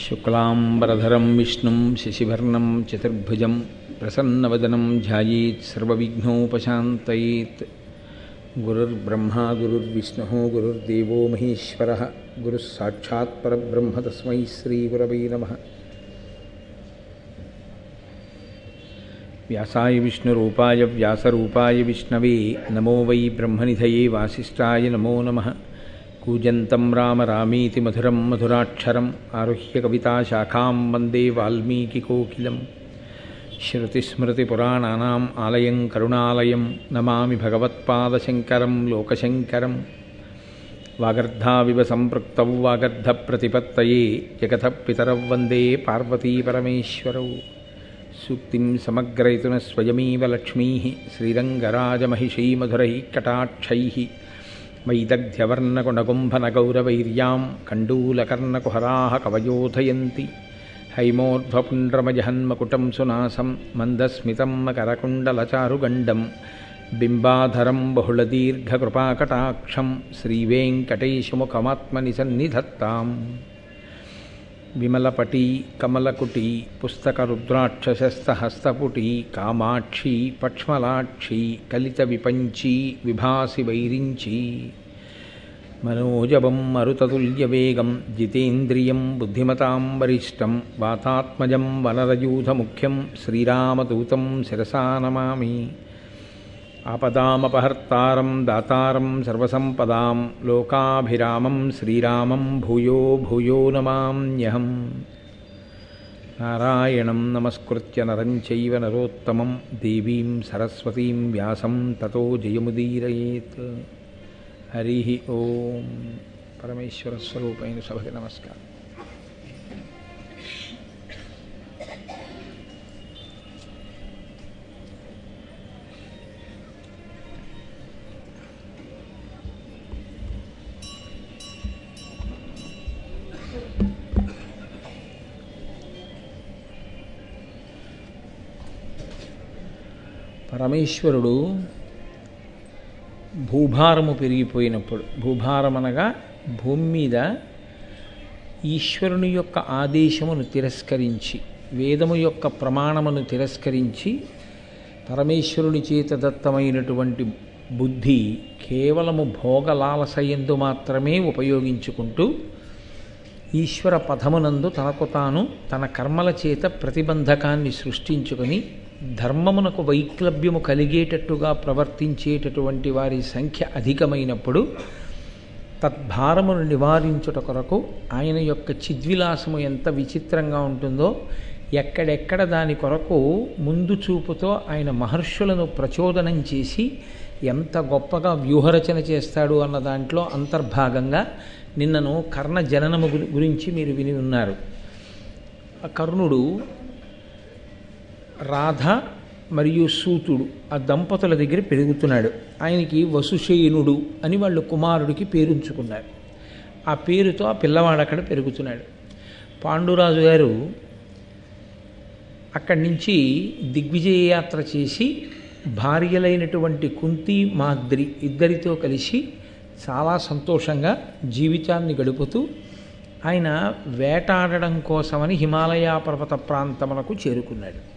శుక్లాంబరధరం విష్ణుం శశివర్ణం చతుర్భుజం ప్రసన్నవదనం ధ్యాయేత్ సర్వవిఘ్నోపశాంతయేత్. గురుర్బ్రహ్మా గురుర్విష్ణుః గురుర్దేవో మహేశ్వరః గురుః సాక్షాత్ పరబ్రహ్మ తస్మై శ్రీగురవే నమః. వ్యాసాయ విష్ణురూపాయ వ్యాసరూపాయ విష్ణవే నమో వై బ్రహ్మనిధయే వాసిష్ఠాయ నమో నమః. కూజంతం రామ రామీతి మధురం మధురాక్షరం ఆరుహ్య కవితాశాఖాం వందే వాల్మీకికోకిలం. శ్రుతిస్మృతిపురాణానాం ఆలయం కరుణాలయం నమామి భగవత్పాదశంకరం లోకశంకరం. వాగర్ధావివ సంపృక్తౌ వాగర్ధప్రతిపత్తయే జగతః పితరౌ వందే పార్వతీపరమేశ్వరౌ. సూక్తిం సమగ్రయతున స్వయమేవ లక్ష్మీః శ్రీరంగరాజమహిషీ మధురైః కటాక్షైః. వైదగ్ధ్యవర్ణకుణగుంభనగౌరవైర్యాం కండూలకర్ణకుహరాः కవయోధయంతి. హైమోర్ధ్వపుండ్రమజహన్మకుటం సునాసం మందస్మితం మకరకుండలచారుగండం. బింబాధరం బహుళదీర్ఘకృపాకటాక్షం శ్రీవేంకటేశముఖమాత్మని సన్నిధత్తాం. విమలపటీ కమలకుటీ పుస్తకరుద్రాక్షసస్తహస్తపుటీ కామాక్షీ పక్ష్మలాక్షీ కలితవిపంచీ విభాసి వైరించీ. మనోజవం మరుతతుల్యవేగం జితేంద్రియం బుద్ధిమతాం వరిష్టం. వాతాత్మజం వనరయూధముఖ్యం శ్రీరామదూతం శిరసా నమామి. ఆపదామపహర్తారం దాతారం సర్వసంపదాం లోకాభిరామం శ్రీరామం భూయో భూయో నమామ్యహం. నారాయణం నమస్కృత్య నరం చైవ నరోత్తమం దేవీం సరస్వతీం వ్యాసం తతో జయముదీరయేత్. హరి ఓం. పరమేశ్వర స్వరూపైన సభకి నమస్కారం. పరమేశ్వరుడు భూభారము పెరిగిపోయినప్పుడు, భూభారం అనగా భూమి మీద ఈశ్వరుని యొక్క ఆదేశమును తిరస్కరించి, వేదము యొక్క ప్రమాణమును తిరస్కరించి, పరమేశ్వరుని చేత దత్తమైనటువంటి బుద్ధి కేవలము భోగలాలసయందు మాత్రమే ఉపయోగించుకుంటూ ఈశ్వర పథమునందు తనకు తాను తన కర్మల చేత ప్రతిబంధకాన్ని సృష్టించుకొని ధర్మమునకు వైక్లభ్యము కలిగేటట్టుగా ప్రవర్తించేటటువంటి వారి సంఖ్య అధికమైనప్పుడు తద్భారమును నివారించుట కొరకు ఆయన యొక్క చిద్విలాసము ఎంత విచిత్రంగా ఉంటుందో, ఎక్కడెక్కడ దాని కొరకు ముందు చూపుతో ఆయన మహర్షులను ప్రచోదనం చేసి ఎంత గొప్పగా వ్యూహరచన చేస్తాడు అన్న దాంట్లో అంతర్భాగంగా నిన్నను కర్ణ జననము గురించి మీరు విని ఉన్నారు. కర్ణుడు రాధ మరియు సూతుడు ఆ దంపతుల దగ్గర పెరుగుతున్నాడు. ఆయనకి వసుశేనుడు అని వాళ్ళు కుమారుడికి పేరుంచుకున్నారు. ఆ పేరుతో ఆ పిల్లవాడు అక్కడ పెరుగుతున్నాడు. పాండురాజు గారు అక్కడి నుంచి దిగ్విజయ యాత్ర చేసి భార్యలైనటువంటి కుంతి మాద్రి ఇద్దరితో కలిసి చాలా సంతోషంగా జీవితాన్ని గడుపుతూ ఆయన వేటాడడం కోసమని హిమాలయ పర్వత ప్రాంతములకు చేరుకున్నాడు.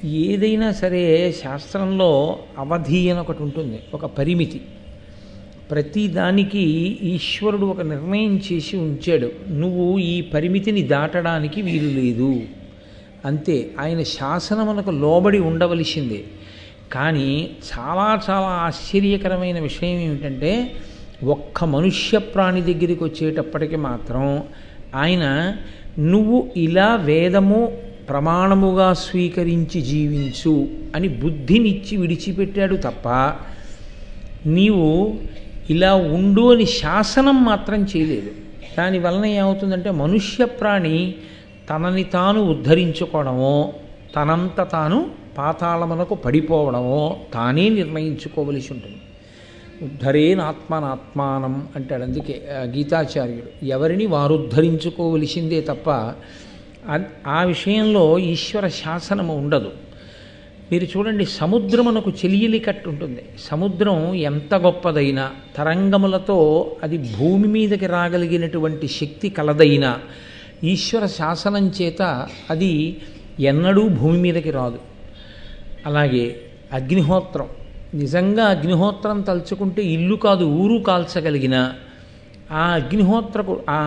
ఏదైనా సరే శాస్త్రంలో అవధి అని ఒకటి ఉంటుంది, ఒక పరిమితి. ప్రతిదానికి ఈశ్వరుడు ఒక నిర్ణయం చేసి ఉంచాడు, నువ్వు ఈ పరిమితిని దాటడానికి వీలు లేదు అంతే. ఆయన శాసనమునకు లోబడి ఉండవలసిందే. కానీ చాలా చాలా ఆశ్చర్యకరమైన విషయం ఏమిటంటే, ఒక్క మనుష్య ప్రాణి దగ్గరికి వచ్చేటప్పటికి మాత్రం ఆయన నువ్వు ఇలా వేదము ప్రమాణముగా స్వీకరించి జీవించు అని బుద్ధినిచ్చి విడిచిపెట్టాడు తప్ప నీవు ఇలా ఉండు అని శాసనం మాత్రం చేయలేదు. దానివలన ఏమవుతుందంటే మనుష్య ప్రాణి తనని తాను ఉద్ధరించుకోవడమో, తనంత తాను పాతాళమునకు పడిపోవడమో తానే నిర్ణయించుకోవలసి ఉంటుంది. ఉద్ధరేనాత్మనాత్మానం అంటాడు. అందుకే గీతాచార్యుడు ఎవరిని వారు ఉద్ధరించుకోవలసిందే తప్ప ఆ విషయంలో ఈశ్వర శాసనము ఉండదు. మీరు చూడండి, సముద్రమునకు చెలియలి కట్టు ఉంటుంది. సముద్రం ఎంత గొప్పదైనా, తరంగములతో అది భూమి మీదకి రాగలిగినటువంటి శక్తి కలదైనా ఈశ్వర శాసనం చేత అది ఎన్నడూ భూమి మీదకి రాదు. అలాగే అగ్నిహోత్రం, నిజంగా అగ్నిహోత్రం తలుచుకుంటే ఇల్లు కాదు ఊరు కాల్చగలిగిన ఆ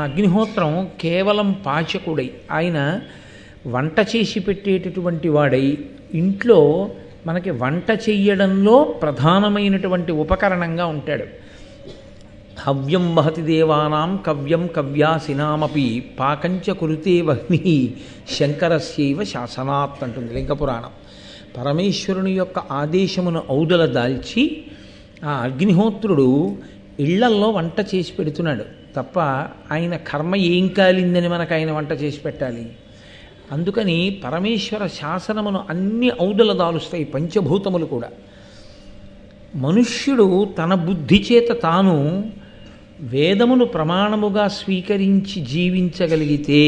అగ్నిహోత్రం కేవలం పాచకుడై, ఆయన వంట చేసి పెట్టేటటువంటి వాడై ఇంట్లో మనకి వంట చెయ్యడంలో ప్రధానమైనటువంటి ఉపకరణంగా ఉంటాడు. హవ్యం వహతి దేవానాం కవ్యం కవ్యాసినామపి పాకంచ కురుతే వహ్ని శంకరస్యైవ శాసనాత్ అంటుంది లింగపురాణం. పరమేశ్వరుని యొక్క ఆదేశమును ఔదల దాల్చి ఆ అగ్నిహోత్రుడు ఇళ్లల్లో వంట చేసి పెడుతున్నాడు తప్ప ఆయన కర్మ ఏం కాలిందని మనకు ఆయన వంట చేసి పెట్టాలి. అందుకని పరమేశ్వర శాసనమును అన్ని ఔదల దాలుస్తాయి పంచభూతములు కూడా. మనుష్యుడు తన బుద్ధి చేత తాను వేదమును ప్రమాణముగా స్వీకరించి జీవించగలిగితే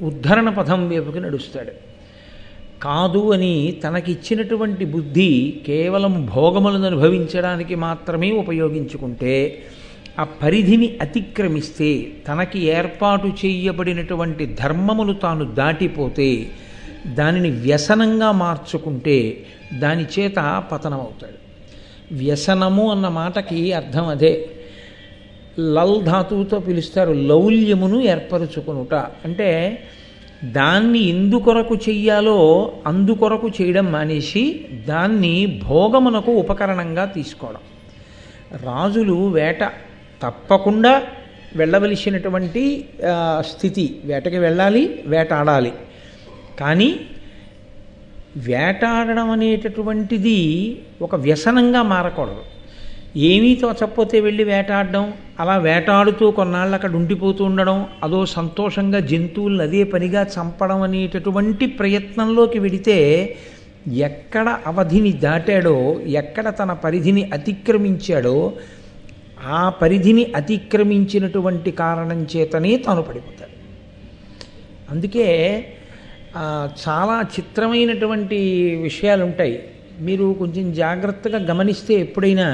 ఉద్ధరణ పథం వైపుకి నడుస్తాడు. కాదు అని తనకిచ్చినటువంటి బుద్ధి కేవలం భోగములను అనుభవించడానికి మాత్రమే ఉపయోగించుకుంటే, ఆ పరిధిని అతిక్రమిస్తే, తనకి ఏర్పాటు చేయబడినటువంటి ధర్మమును తాను దాటిపోతే, దానిని వ్యసనంగా మార్చుకుంటే దాని చేత పతనమవుతాడు. వ్యసనము అన్న మాటకి అర్థం అదే. లల్ ధాతువుతో పిలుస్తారు, లౌల్యమును ఏర్పరుచుకునుట. అంటే దాన్ని ఎందుకొరకు చెయ్యాలో అందుకొరకు చేయడం మానేసి దాన్ని భోగమునకు ఉపకరణంగా తీసుకోవడం. రాజులు వేట తప్పకుండా వెళ్ళవలసినటువంటి స్థితి, వేటకి వెళ్ళాలి, వేటాడాలి. కానీ వేటాడడం అనేటటువంటిది ఒక వ్యసనంగా మారకూడదు. ఏమీ తోచకపోతే వెళ్ళి వేటాడడం, అలా వేటాడుతూ కొన్నాళ్ళు అక్కడ ఉండిపోతూ ఉండడం, అదో సంతోషంగా జంతువులను అదే పనిగా చంపడం అనేటటువంటి ప్రయత్నంలోకి వెడితే ఎక్కడ అవధిని దాటాడో, ఎక్కడ తన పరిధిని అతిక్రమించాడో ఆ పరిధిని అతిక్రమించినటువంటి కారణం చేతనే తాను పడిపోతాడు. అందుకే చాలా చిత్రమైనటువంటి విషయాలు ఉంటాయి. మీరు కొంచెం జాగ్రత్తగా గమనిస్తే ఎప్పుడైనా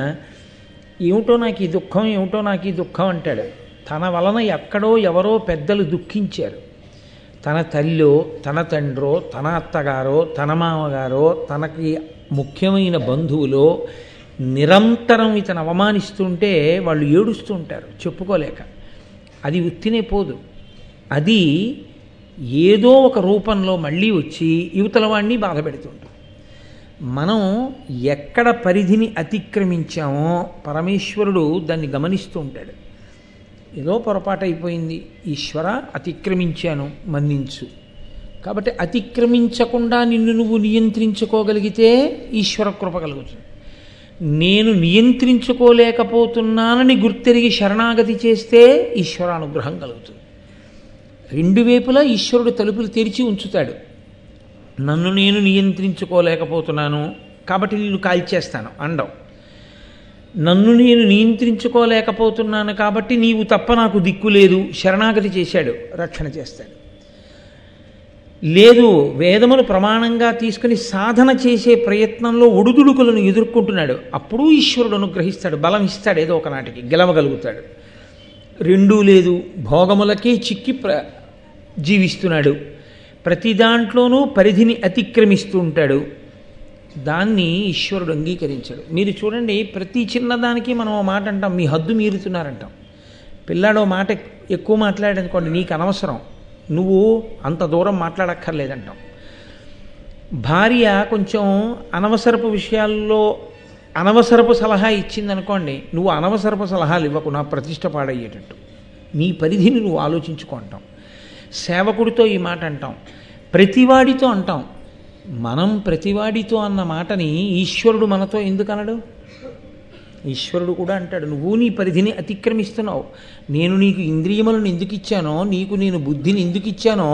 ఏమిటో నాకు ఈ దుఃఖం, ఏమిటో నాకు ఈ దుఃఖం అంటాడు. తన వలన ఎక్కడో ఎవరో పెద్దలు దుఃఖించారు. తన తల్లో, తన తండ్రో, తన అత్తగారో, తన మామగారో, తనకి ముఖ్యమైన బంధువులో నిరంతరం ఇతను అవమానిస్తుంటే వాళ్ళు ఏడుస్తూ ఉంటారు చెప్పుకోలేక. అది ఉత్తినే పోదు, అది ఏదో ఒక రూపంలో మళ్ళీ వచ్చి యువతల వాడిని బాధ పెడుతుంటారు. మనం ఎక్కడ పరిధిని అతిక్రమించామో పరమేశ్వరుడు దాన్ని గమనిస్తూ ఉంటాడు. ఏదో పొరపాటు అయిపోయింది, ఈశ్వర అతిక్రమించాను మన్నించు. కాబట్టి అతిక్రమించకుండా నిన్ను నువ్వు నియంత్రించుకోగలిగితే ఈశ్వర కృప కలుగుతుంది. నేను నియంత్రించుకోలేకపోతున్నానని గుర్తెరిగి శరణాగతి చేస్తే ఈశ్వర అనుగ్రహం కలుగుతుంది. రెండు వైపులా ఈశ్వరుడు తలుపులు తెరిచి ఉంచుతాడు. నన్ను నేను నియంత్రించుకోలేకపోతున్నాను కాబట్టి నేను కాల్చేస్తాను అండం, నన్ను నేను నియంత్రించుకోలేకపోతున్నాను కాబట్టి నీవు తప్ప నాకు దిక్కు లేదు శరణాగతి చేశాడు, రక్షణ చేస్తాడు. లేదు, వేదమును ప్రమాణంగా తీసుకుని సాధన చేసే ప్రయత్నంలో ఒడుదుడుకులను ఎదుర్కొంటున్నాడు, అప్పుడు ఈశ్వరుడు అనుగ్రహిస్తాడు, బలం ఇస్తాడు, ఏదో ఒకనాటికి గెలవగలుగుతాడు. రెండూ లేదు, భోగములకే చిక్కి జీవిస్తున్నాడు, ప్రతి దాంట్లోనూ పరిధిని అతిక్రమిస్తూ ఉంటాడు, దాన్ని ఈశ్వరుడు అంగీకరించాడు. మీరు చూడండి, ప్రతి చిన్నదానికి మనం ఓ మాట అంటాం, మీ హద్దు మీరుతున్నారంటాం. పిల్లాడో మాట ఎక్కువ మాట్లాడనుకోండి, నీకు అనవసరం, నువ్వు అంత దూరం మాట్లాడక్కర్లేదంటాం. భార్య కొంచెం అనవసరపు విషయాల్లో అనవసరపు సలహా ఇచ్చిందనుకోండి, నువ్వు అనవసరపు సలహాలు ఇవ్వకు, నా ప్రతిష్ట పాడయ్యేటట్టు, నీ పరిధిని నువ్వు ఆలోచించుకుంటాం. సేవకుడితో ఈ మాట అంటాం, ప్రతివాడితో అంటాం. మనం ప్రతివాడితో అన్న మాటని ఈశ్వరుడు మనతో ఎందుకు అనడు? ఈశ్వరుడు కూడా అంటాడు, నువ్వు నీ పరిధిని అతిక్రమిస్తున్నావు, నేను నీకు ఇంద్రియములను ఎందుకు ఇచ్చానో, నీకు నేను బుద్ధిని ఎందుకు ఇచ్చానో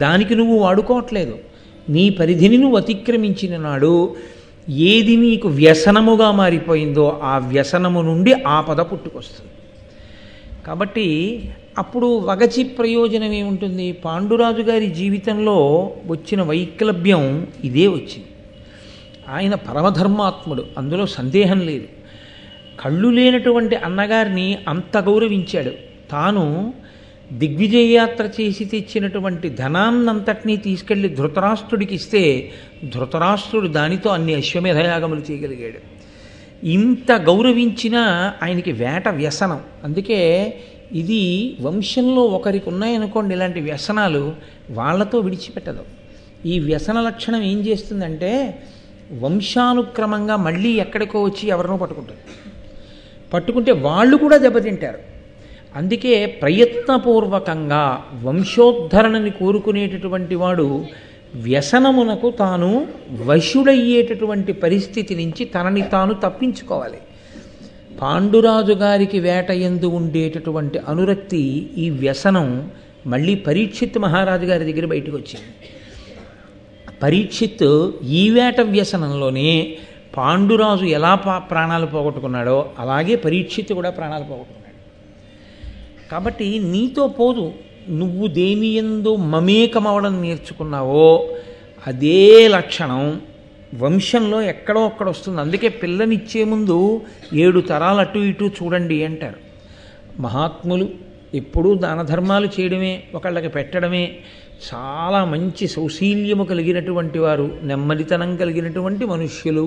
దానికి నువ్వు వాడుకోవట్లేదు. నీ పరిధిని నువ్వు అతిక్రమించిన నాడు ఏది నీకు వ్యసనముగా మారిపోయిందో ఆ వ్యసనము నుండి ఆపద పుట్టుకొస్తుంది. కాబట్టి అప్పుడు వగచి ప్రయోజనం ఏముంటుంది? పాండురాజు గారి జీవితంలో వచ్చిన వైక్లభ్యం ఇదే వచ్చింది. ఆయన పరమధర్మాత్ముడు, అందులో సందేహం లేదు. కళ్ళు లేనటువంటి అన్నగారిని అంత గౌరవించాడు. తాను దిగ్విజయయాత్ర చేసి తెచ్చినటువంటి ధనాన్నంతటినీ తీసుకెళ్లి ధృతరాష్ట్రుడికి ఇస్తే ధృతరాష్ట్రుడు దానితో అన్ని అశ్వమేధయాగములు చేయగలిగాడు. ఇంత గౌరవించినా ఆయనకి వేట వ్యసనం. అందుకే ఇది వంశంలో ఒకరికి ఉన్నాయనుకోండి ఇలాంటి వ్యసనాలు, వాళ్లతో విడిచిపెట్టదు. ఈ వ్యసన లక్షణం ఏం చేస్తుందంటే వంశానుక్రమంగా మళ్ళీ ఎక్కడికో వచ్చి ఎవరినో పట్టుకుంటారు. పట్టుకుంటే వాళ్ళు కూడా దెబ్బతింటారు. అందుకే ప్రయత్నపూర్వకంగా వంశోద్ధరణని కోరుకునేటటువంటి వాడు వ్యసనమునకు తాను వశుడయ్యేటటువంటి పరిస్థితి నుంచి తనని తాను తప్పించుకోవాలి. పాండురాజు గారికి వేట యందు ఉండేటటువంటి అనురక్తి, ఈ వ్యసనం మళ్ళీ పరీక్షిత్ మహారాజు గారి దగ్గర బయటకు వచ్చింది. పరీక్షిత్ ఈ వేట వ్యసనంలోనే పాండురాజు ఎలా ప్రాణాలు పోగొట్టుకున్నాడో అలాగే పరీక్షిత్ కూడా ప్రాణాలు పోగొట్టుకున్నాడు. కాబట్టి నీతో పోదు, నువ్వు దేని యందు మమేకమవడం నేర్చుకున్నావో అదే లక్షణం వంశంలో ఎక్కడో ఒక్కడ వస్తుంది. అందుకే పిల్లనిచ్చే ముందు 7 తరాలు అటు ఇటు చూడండి అంటారు. మహాత్ములు ఎప్పుడూ దాన ధర్మాలు చేయడమే, ఒకళ్ళకి పెట్టడమే, చాలా మంచి సౌశీల్యము కలిగినటువంటి వారు, నెమ్మదితనం కలిగినటువంటి మనుష్యులు,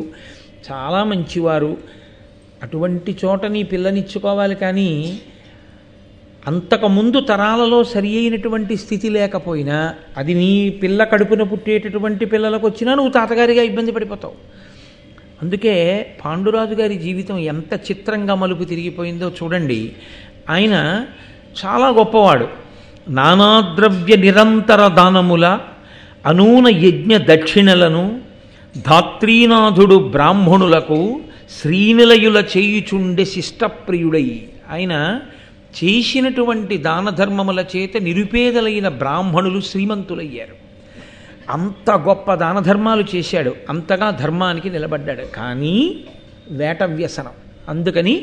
చాలా మంచివారు. అటువంటి చోట నీ పిల్లనిచ్చుకోవాలి. కానీ అంతకుముందు తరాలలో సరి అయినటువంటి స్థితి లేకపోయినా అది నీ పిల్ల కడుపున పుట్టేటటువంటి పిల్లలకు వచ్చినా నువ్వు తాతగారిగా ఇబ్బంది పడిపోతావు. అందుకే పాండురాజు గారి జీవితం ఎంత చిత్రంగా మలుపు తిరిగిపోయిందో చూడండి. ఆయన చాలా గొప్పవాడు. నానాద్రవ్య నిరంతర దానముల అనూన యజ్ఞ దక్షిణలను ధాత్రీనాథుడు బ్రాహ్మణులకు శ్రీనిలయుల చేయుచుండె శిష్టప్రియుడై, ఆయన చేసినటువంటి దాన ధర్మముల చేత నిరుపేదలైన బ్రాహ్మణులు శ్రీమంతులయ్యారు. అంత గొప్ప దాన ధర్మాలు చేశాడు, అంతగా ధర్మానికి నిలబడ్డాడు. కానీ వేట వ్యసనం. అందుకని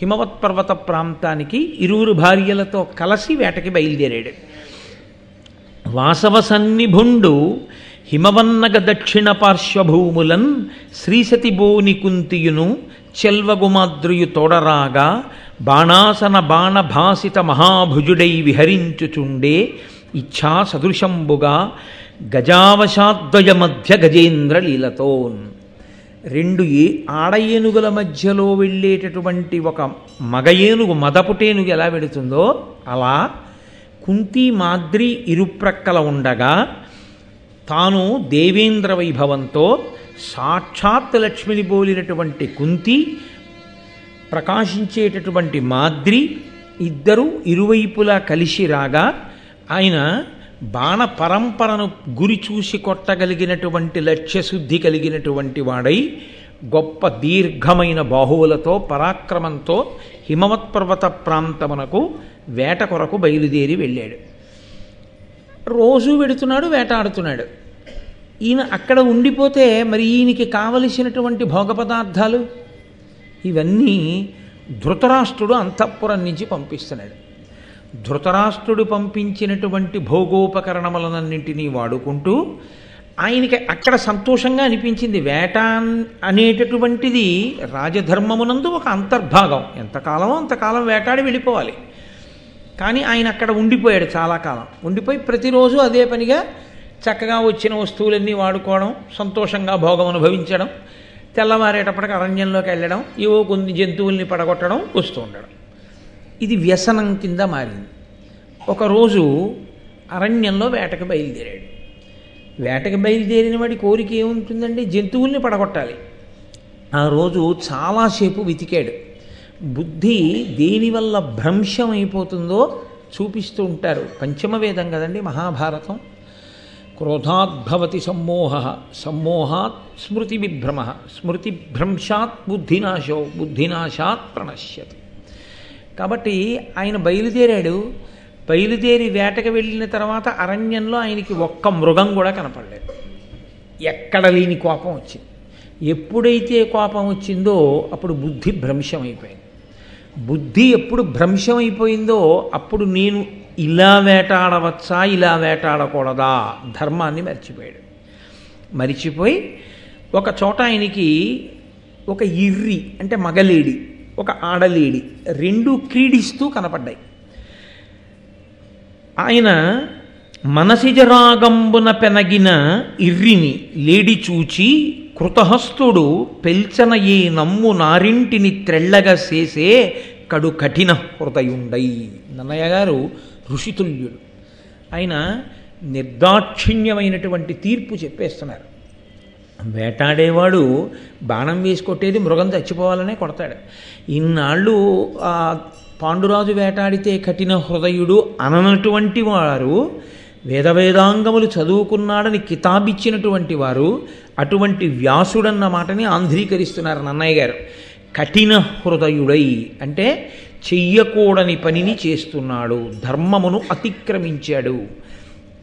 హిమవత్ పర్వత ప్రాంతానికి 2 భార్యలతో కలిసి వేటకి బయలుదేరాడు. వాసవ సన్నిభుండు హిమవన్నగ దక్షిణ పార్శ్వభూములన్ శ్రీసతి బోని కుంతియును చెల్వగుమాద్రియు తోడరాగా బాణాసన బాణభాసిత మహాభుజుడై విహరించుచుండే ఇచ్ఛా సదృశంబుగా గజావశాద్వయ మధ్య గజేంద్ర లీలతోన్. 2 ఆడ ఏనుగుల మధ్యలో వెళ్ళేటటువంటి ఒక మగ ఏనుగు, మదపుటేనుగు ఎలా వెడుతుందో అలా కుంతి మాద్రి ఇరుప్రక్కల ఉండగా తాను దేవేంద్ర వైభవంతో సాక్షాత్ లక్ష్మిని పోలినటువంటి కుంతి, ప్రకాశించేటటువంటి మాద్రి ఇద్దరు ఇరువైపులా కలిసి రాగా ఆయన బాణ పరంపరను గురి చూసి కొట్టగలిగినటువంటి లక్ష్యశుద్ధి కలిగినటువంటి వాడై గొప్ప దీర్ఘమైన బాహువులతో పరాక్రమంతో హిమవత్ పర్వత ప్రాంతమునకు వేట కొరకు బయలుదేరి వెళ్ళాడు. రోజు వెడుతున్నాడు, వేటాడుతున్నాడు. ఈయన అక్కడ ఉండిపోతే మరి ఈయనకి కావలసినటువంటి భోగ పదార్థాలు ఇవన్నీ ధృతరాష్ట్రుడు అంతఃపురం నుంచి పంపిస్తున్నాడు. ధృతరాష్ట్రుడు పంపించినటువంటి భోగోపకరణములన్నింటినీ వాడుకుంటూ ఆయనకి అక్కడ సంతోషంగా అనిపించింది. వేట అనేటటువంటిది రాజధర్మమునందు ఒక అంతర్భాగం. ఎంతకాలమో అంతకాలం వేటాడి వెళ్ళిపోవాలి. కానీ ఆయన అక్కడ ఉండిపోయాడు, చాలా కాలం ఉండిపోయి ప్రతిరోజు అదే పనిగా చక్కగా వచ్చిన వస్తువులన్నీ వాడుకోవడం, సంతోషంగా భోగం అనుభవించడం, తెల్లవారేటప్పటికి అరణ్యంలోకి వెళ్ళడం, ఏవో కొన్ని జంతువుల్ని పడగొట్టడం, వస్తూ ఉండడం. ఇది వ్యసనం కింద మారింది. ఒకరోజు అరణ్యంలో వేటకు బయలుదేరాడు. వేటకు బయలుదేరిన వాడి కోరిక ఏముంటుందండి? జంతువుల్ని పడగొట్టాలి. ఆ రోజు చాలాసేపు వెతికాడు. బుద్ధి దేనివల్ల భ్రంశం అయిపోతుందో చూపిస్తూ ఉంటారు. పంచమవేదం కదండి మహాభారతం. క్రోధాద్భవతి సమ్మోహ, సమ్మోహాత్ స్మృతి విభ్రమ, స్మృతి భ్రంశాత్ బుద్ధినాశో, బుద్ధినాశాత్ ప్రణశ్యతి. కాబట్టి ఆయన బయలుదేరాడు. బయలుదేరి వేటకు వెళ్ళిన తర్వాత అరణ్యంలో ఆయనకి ఒక్క మృగం కూడా కనపడలేదు. ఎక్కడ లేని కోపం వచ్చింది. ఎప్పుడైతే కోపం వచ్చిందో అప్పుడు బుద్ధి భ్రంశమైపోయింది. బుద్ధి ఎప్పుడు భ్రంశమైపోయిందో అప్పుడు నేను ఇలా వేటాడవచ్చా, ఇలా వేటాడకూడదా, ధర్మాన్ని మర్చిపోయాడు. మరిచిపోయి ఒక చోట ఆయనకి ఒక ఇర్రి అంటే మగలేడి, ఒక ఆడలేడి 2 క్రీడిస్తూ కనపడ్డాయి. ఆయన మనసిజరాగంబున పెనగిన ఇర్రిని లేడి చూచి కృతహస్తుడు పెల్చన ఏ నమ్ము నారింటిని త్రెళ్ళగా చేసే కడు కఠిన హృదయుండై. నన్నయ్య గారు ఋషితుల్యుడు. ఆయన నిర్దాక్షిణ్యమైనటువంటి తీర్పు చెప్పేస్తున్నారు. వేటాడేవాడు బాణం వేసి కొట్టేది మృగం చచ్చిపోవాలనే కొడతాడు. ఇన్నాళ్ళు పాండురాజు వేటాడితే కఠిన హృదయుడు అననటువంటి వారు, వేదవేదాంగములు చదువుకున్నాడని కితాబిచ్చినటువంటి వారు, అటువంటి వ్యాసుడన్న మాటని ఆంధ్రీకరిస్తున్నారు నన్నయ్య గారు. కఠిన హృదయుడై అంటే చెయ్యకూడని పనిని చేస్తున్నాడు, ధర్మమును అతిక్రమించాడు.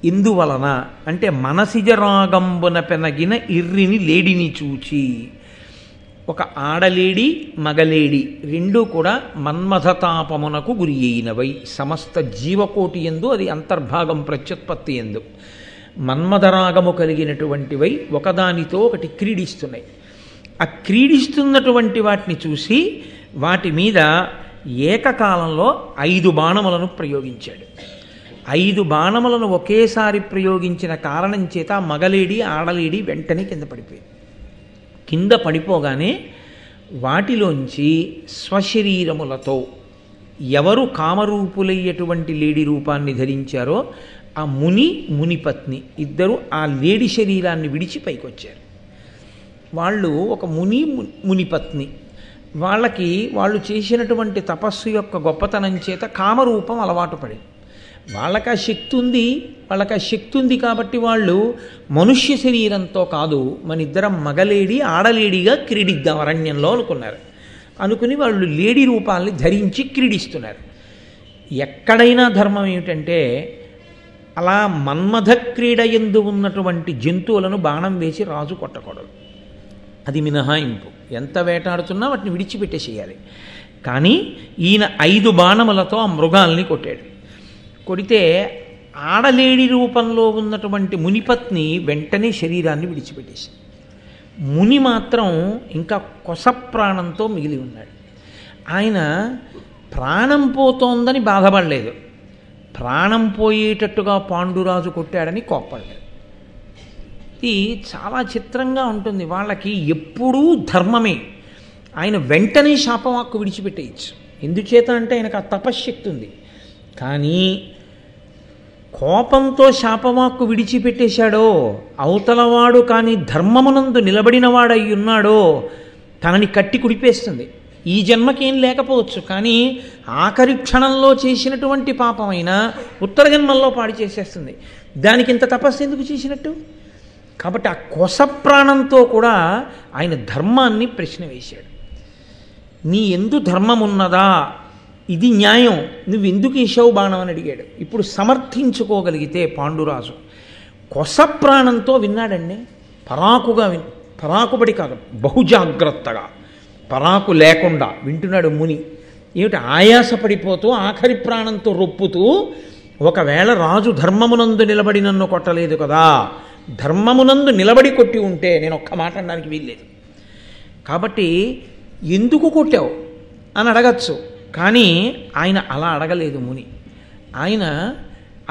ఇందువలన అంటే మనసిజరాగంబున పెనగిన ఇర్రిని లేడిని చూచి. ఒక ఆడలేడి మగలేడి రెండూ కూడా మన్మథతాపమునకు గురి అయినవై, సమస్త జీవకోటి యందు అది అంతర్భాగం ప్రత్యుత్పత్తి యందు మన్మథరాగము కలిగినటువంటివై ఒకదానితో ఒకటి క్రీడిస్తున్నాయి. ఆ క్రీడిస్తున్నటువంటి వాటిని చూసి వాటి మీద ఏకకాలంలో 5 బాణములను ప్రయోగించాడు. 5 బాణములను ఒకేసారి ప్రయోగించిన కారణం చేత మగలేడి ఆడలేడి వెంటనే కింద పడిపోయింది. కింద పడిపోగానే వాటిలోంచి స్వశరీరములతో ఎవరు కామరూపులయ్యేటువంటి లేడి రూపాన్ని ధరించారో ఆ మునిపత్ని ఇద్దరు ఆ లేడి శరీరాన్ని విడిచి పైకొచ్చారు. వాళ్ళు ఒక మునిపత్ని. వాళ్ళు చేసినటువంటి తపస్సు యొక్క గొప్పతనం చేత కామరూపం అలవాటు పడింది. వాళ్ళకి ఆ శక్తి ఉంది కాబట్టి వాళ్ళు మనుష్య శరీరంతో కాదు, మన ఇద్దరం మగలేడి ఆడలేడిగా క్రీడిద్దాం అరణ్యంలో అనుకుని వాళ్ళు లేడి రూపాల్ని ధరించి క్రీడిస్తున్నారు. ఎక్కడైనా ధర్మం ఏమిటంటే అలా మన్మథ క్రీడ యందు ఉన్నటువంటి జంతువులను బాణం వేసి రాజు కొట్టకూడదు. అది మినహాయింపు. ఎంత వేటాడుతున్నా వాటిని విడిచిపెట్టేసేయాలి. కానీ ఈయన 5 బాణములతో ఆ మృగాల్ని కొట్టాడు. కొడితే ఆడలేడి రూపంలో ఉన్నటువంటి మునిపత్ని వెంటనే శరీరాన్ని విడిచిపెట్టేసి, ముని మాత్రం ఇంకా కొస ప్రాణంతో మిగిలి ఉన్నాడు. ఆయన ప్రాణం పోతోందని బాధపడలేదు, ప్రాణం పోయేటట్టుగా పాండురాజు కొట్టాడని కోప్పడలేదు. ఇది చాలా చిత్రంగా ఉంటుంది. వాళ్ళకి ఎప్పుడూ ధర్మమే. ఆయన వెంటనే శాపవాక్కు విడిచిపెట్టేయచ్చు. ఎందుచేత అంటే ఆయనకు ఆ తపశ్శక్తి ఉంది. కానీ కోపంతో శాపవాక్కు విడిచిపెట్టేశాడో, అవతలవాడు కానీ ధర్మమునందు నిలబడినవాడై ఉన్నాడో తనని కట్టి కుడిపేస్తుంది. ఈ జన్మకేం లేకపోవచ్చు, కానీ ఆఖరి క్షణంలో చేసినటువంటి పాపమైనా ఉత్తర జన్మల్లో పాడు చేసేస్తుంది. దానికి ఇంత తపస్సు ఎందుకు చేసినట్టు? కాబట్టి ఆ కొస ప్రాణంతో కూడా ఆయన ధర్మాన్ని ప్రశ్న వేశాడు. నీ ఎందు ధర్మం ఉన్నదా? ఇది న్యాయం, నువ్వెందుకు వేసావు బాణం అని అడిగాడు. ఇప్పుడు సమర్థించుకోగలిగితే పాండురాజు కొస ప్రాణంతో విన్నాడండి. పరాకుబడి కాదు, బహుజాగ్రత్తగా, పరాకు లేకుండా వింటున్నాడు ముని. ఏమిటి ఆయాసపడిపోతూ ఆఖరి ప్రాణంతో రొప్పుతూ, ఒకవేళ రాజు ధర్మమునందు నిలబడి నన్ను కొట్టలేదు కదా, ధర్మమునందు నిలబడి కొట్టి ఉంటే నేను ఒక్క మాట అనడానికి వీల్లేదు. కాబట్టి ఎందుకు కొట్టావు అని అడగచ్చు. కానీ ఆయన అలా అడగలేదు ముని. ఆయన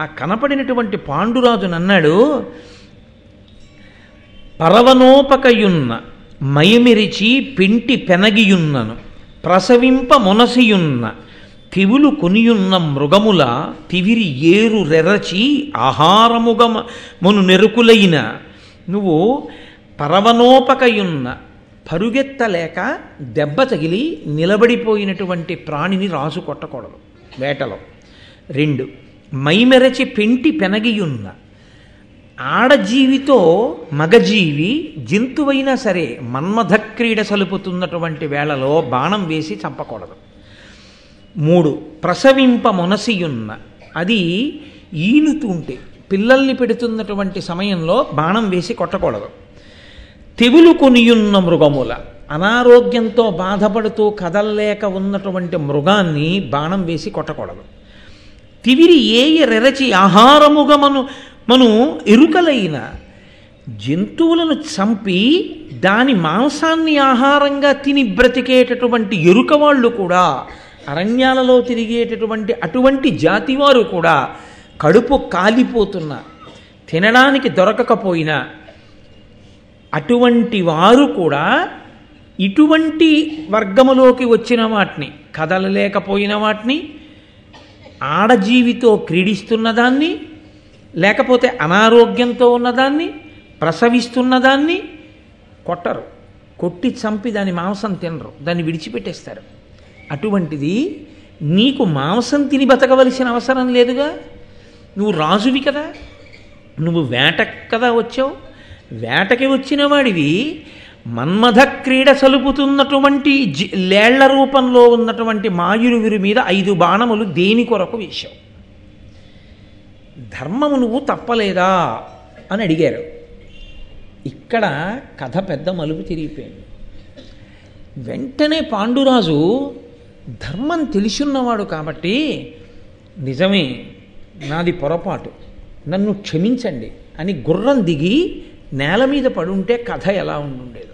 ఆ కనపడినటువంటి పాండురాజును అన్నాడు, పరవనోపకయున్న మయమిరిచి పింటి పెనగియున్నను ప్రసవింప మొనసియున్న తివులు కొనియున్న మృగముల తివిరి ఏరు రెరచి ఆహారముగమను నెరుకులైన. నువ్వు పరవనోపకయున్న పరుగెత్తలేక దెబ్బ తగిలి నిలబడిపోయినటువంటి ప్రాణిని రాజు కొట్టకూడదు వేటలో. 2 మైమెరచి పెంటి పెనగియున్న. ఆడజీవితో మగజీవి జంతువైనా సరే మన్మథ క్రీడ సలుపుతున్నటువంటి వేళలో బాణం వేసి చంపకూడదు. 3 ప్రసవింప మొనసియున్న. అది ఈనుతుంటే పిల్లల్ని పెడుతున్నటువంటి సమయంలో బాణం వేసి కొట్టకూడదు. తెగులు కొనియున్న మృగముల. అనారోగ్యంతో బాధపడుతూ కదల్లేక ఉన్నటువంటి మృగాన్ని బాణం వేసి కొట్టకూడదు. తివిరి ఏయ రెరచి ఆహారముగా మను ఎరుకలైన. జంతువులను చంపి దాని మాంసాన్ని ఆహారంగా తిని బ్రతికేటటువంటి ఎరుక వాళ్ళు కూడా, అరణ్యాలలో తిరిగేటటువంటి అటువంటి జాతివారు కూడా కడుపు కాలిపోతున్నా, తినడానికి దొరకకపోయినా అటువంటి వారు కూడా ఇటువంటి వర్గములోకి వచ్చిన వాటిని, కదలలేకపోయిన వాటిని, ఆడజీవితో క్రీడిస్తున్నదాన్ని, లేకపోతే అనారోగ్యంతో ఉన్నదాన్ని, ప్రసవిస్తున్నదాన్ని కొట్టరు, కొట్టి చంపి దాని మాంసం తినరు, దాన్ని విడిచిపెట్టేస్తారు. అటువంటిది నీకు మాంసం తిని బతకవలసిన అవసరం లేదుగా. నువ్వు రాజువి కదా, నువ్వు వేటకు కదా వచ్చావు. వేటకి వచ్చిన వాడివి మన్మథ క్రీడ సలుపుతున్నటువంటి లేళ్ల రూపంలో ఉన్నటువంటి మాయురువిరి మీద 5 బాణములు దేని కొరకు వేశావు? ధర్మము నువ్వు తప్పలేదా అని అడిగారు. ఇక్కడ కథ పెద్ద మలుపు తిరిగిపోయింది. వెంటనే పాండురాజు ధర్మం తెలిసున్నవాడు కాబట్టి, నిజమే నాది పొరపాటు, నన్ను క్షమించండి అని గుర్రం దిగి నేల మీద పడుంటే కథ ఎలా ఉండుండేది.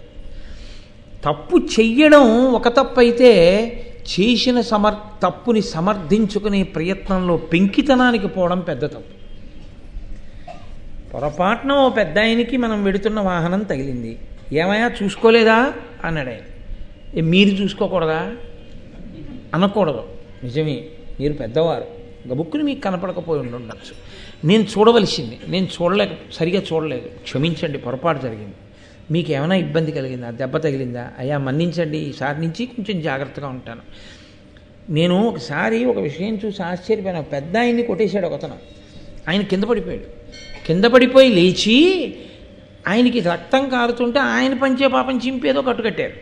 తప్పు చెయ్యడం ఒక తప్పు అయితే, చేసిన తప్పుని సమర్థించుకునే ప్రయత్నంలో పెంకితనానికి పోవడం పెద్ద తప్పు. పొరపాటున ఓ పెద్ద ఆయనకి మనం వెడుతున్న వాహనం తగిలింది, ఏమయ్యా చూసుకోలేదా అన్నాడు ఆయన. మీరు చూసుకోకూడదా అనకూడదు. నిజమే, మీరు పెద్దవారు, గబుక్కుని మీకు కనపడకపోయి ఉండొచ్చు. నేను చూడవలసింది, నేను సరిగా చూడలేదు, క్షమించండి, పొరపాటు జరిగింది. మీకు ఏమైనా ఇబ్బంది కలిగిందా, దెబ్బ తగిలిందా? అయ్యా మన్నించండి, ఈసారి నుంచి కొంచెం జాగ్రత్తగా ఉంటాను. నేను ఒకసారి ఒక విషయం చూసి ఆశ్చర్యపోయాను. పెద్ద ఆయన్ని కొట్టేశాడు ఒకతను. ఆయన కింద పడిపోయాడు. కింద పడిపోయి లేచి ఆయనకి రక్తం కారుతుంటే ఆయన పంచే పాపం చింపేదో కట్టుకట్టారు.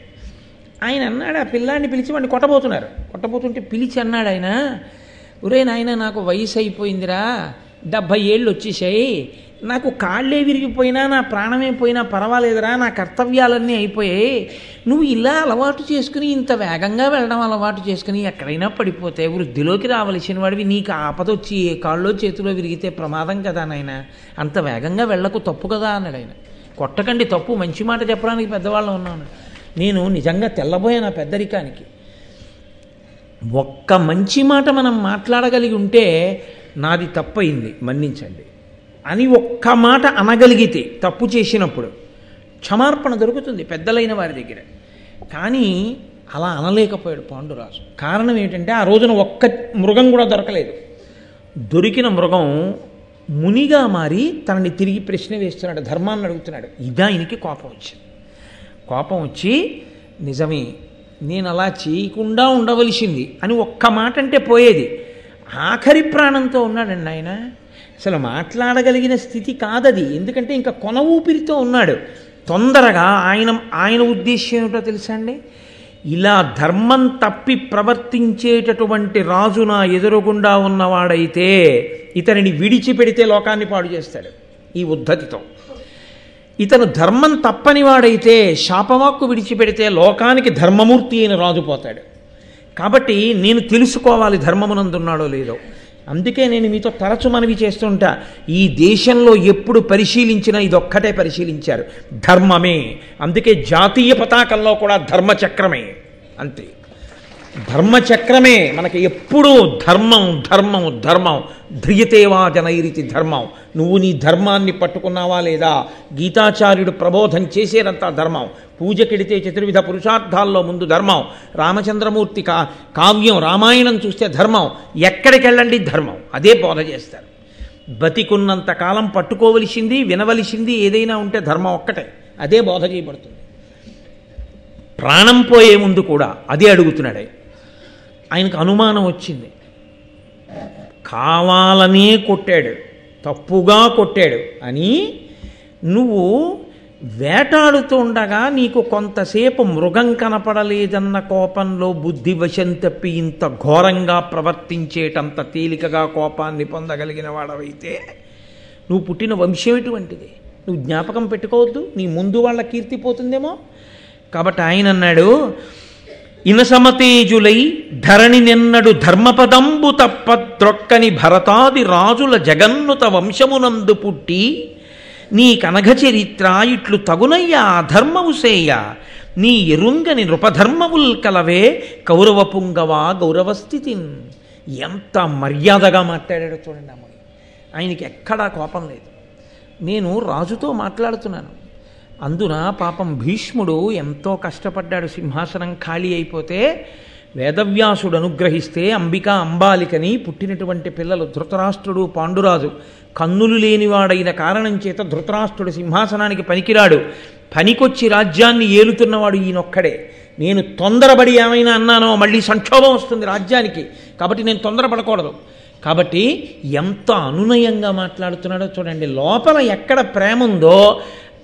ఆయన అన్నాడు, ఆ పిల్లాన్ని పిలిచి వాడిని కొట్టబోతుంటే పిలిచి అన్నాడు ఆయన, ఒరే నాయన, నాకు వయసు అయిపోయిందిరా, 70 ఏళ్ళు వచ్చేసాయి, నాకు కాళ్ళే విరిగిపోయినా నా ప్రాణమే పోయినా పర్వాలేదురా, నా కర్తవ్యాలన్నీ అయిపోయాయి, నువ్వు ఇలా అలవాటు చేసుకుని ఇంత వేగంగా వెళ్ళడం అలవాటు చేసుకుని ఎక్కడైనా పడిపోతే వృద్ధిలోకి రావలసిన వాడివి, నీకు ఆపదొచ్చి ఏ కాళ్ళలో చేతిలో విరిగితే ప్రమాదం కదా నాయన, అంత వేగంగా వెళ్ళకు, తప్పు కదా అన్నాడు ఆయన. కొట్టకండి, తప్పు, మంచి మాట చెప్పడానికి పెద్దవాళ్ళు ఉన్నాను. నేను నిజంగా తెల్లబోయాను ఆ పెద్దరికానికి. ఒక్క మంచి మాట మనం మాట్లాడగలిగి ఉంటే, నాది తప్పయింది మన్నించండి అని ఒక్క మాట అనగలిగితే, తప్పు చేసినప్పుడు క్షమార్పణ దొరుకుతుంది పెద్దలైన వారి దగ్గర. కానీ అలా అనలేకపోయాడు పాండురాజు. కారణం ఏంటంటే, ఆ రోజున ఒక్క మృగం కూడా దొరకలేదు. దొరికిన మృగం మునిగా మారి తనని తిరిగి ప్రశ్న వేస్తున్నాడు, ధర్మాన్ని అడుగుతున్నాడు. ఇదా ఆయనకి కోపం వచ్చింది. కోపం వచ్చి, నిజమే నేను అలా చేయకుండా ఉండవలసింది అని ఒక్క మాట అంటే పోయేది. ఆఖరి ప్రాణంతో ఉన్నాడండి ఆయన. అసలు మాట్లాడగలిగిన స్థితి కాదది, ఎందుకంటే ఇంకా కొన ఊపిరితో ఉన్నాడు. తొందరగా ఆయన ఉద్దేశ్యం ఏమిటో తెలుసా అండి? ఇలా ధర్మం తప్పి ప్రవర్తించేటటువంటి రాజు నా ఎదురుగుండా ఉన్నవాడైతే ఇతనిని విడిచిపెడితే లోకాన్ని పాడు చేస్తాడు ఈ ఉద్ధతితో. ఇతను ధర్మం తప్పని వాడైతే శాపవాక్కు విడిచిపెడితే లోకానికి ధర్మమూర్తి అయిన రాజు పోతాడు. కాబట్టి నేను తెలుసుకోవాలి ధర్మమునందున్నాడో లేదో. అందుకే నేను మీతో తరచు మనవి చేస్తుంటా, ఈ దేశంలో ఎప్పుడు పరిశీలించినా ఇదొక్కటే పరిశీలించారు, ధర్మమే. అందుకే జాతీయ పతాకంలో కూడా ధర్మచక్రమే, అంతే, ధర్మచక్రమే మనకి ఎప్పుడూ ధర్మం ధర్మం ధర్మం. ధ్రియతేవా జనైరితి ధర్మం. నువ్వు నీ ధర్మాన్ని పట్టుకున్నావా లేదా? గీతాచార్యుడు ప్రబోధం చేసేదంతా ధర్మం. పూజకెడితే చతుర్విధ పురుషార్థాల్లో ముందు ధర్మం. రామచంద్రమూర్తి కావ్యం రామాయణం చూస్తే ధర్మం. ఎక్కడికి వెళ్ళండి ధర్మం, అదే బోధ చేస్తారు. బతికున్నంత కాలం పట్టుకోవలసింది వినవలసింది ఏదైనా ఉంటే ధర్మం ఒక్కటే, అదే బోధ చేయబడుతుంది. ప్రాణం పోయే ముందు కూడా అదే అడుగుతున్నాడు. ఆయనకు అనుమానం వచ్చింది, కావాలనే కొట్టాడు, తప్పుగా కొట్టాడు అని. నువ్వు వేటాడుతుండగా నీకు కొంతసేపు మృగం కనపడలేదన్న కోపంలో బుద్ధి వశం తప్పి ఇంత ఘోరంగా ప్రవర్తించేటంత తేలికగా కోపాన్ని పొందగలిగిన వాడవైతే నువ్వు పుట్టిన వంశం ఎటువంటిది? నువ్వు జ్ఞాపకం పెట్టుకోవద్దు, నీ ముందు వాళ్ళ కీర్తి పోతుందేమో. కాబట్టి ఆయన అన్నాడు, ఇనసమతేజులై ధరణి నిన్నడు ధర్మపదంబు తప్ప ద్రొక్కని భరతాది రాజుల జగన్నుత వంశమునందు పుట్టి నీ కనఘ చరిత్ర ఇట్లు తగునయ్యా ధర్మము సేయ నీ ఎరుంగని నృపధర్మముల్ కలవే కౌరవ పుంగవా గౌరవస్థితిన్. ఎంత మర్యాదగా మాట్లాడాడో చూడండి అమ్మాయి. ఆయనకి ఎక్కడా కోపం లేదు. నేను రాజుతో మాట్లాడుతున్నాను. అందున పాపం భీష్ముడు ఎంతో కష్టపడ్డాడు. సింహాసనం ఖాళీ అయిపోతే వేదవ్యాసుడు అనుగ్రహిస్తే అంబాలికని పుట్టినటువంటి పిల్లలు ధృతరాష్ట్రుడు, పాండురాజు. కన్నులు లేనివాడైన కారణం చేత ధృతరాష్ట్రుడు సింహాసనానికి పనికిరాడు. పనికొచ్చి రాజ్యాన్ని ఏలుతున్నవాడు ఈయనొక్కడే. నేను తొందరపడి ఏమైనా అన్నానో మళ్ళీ సంక్షోభం వస్తుంది రాజ్యానికి, కాబట్టి నేను తొందరపడకూడదు. కాబట్టి ఎంత అనునయంగా మాట్లాడుతున్నాడో చూడండి. లోపల ఎక్కడ ప్రేమ ఉందో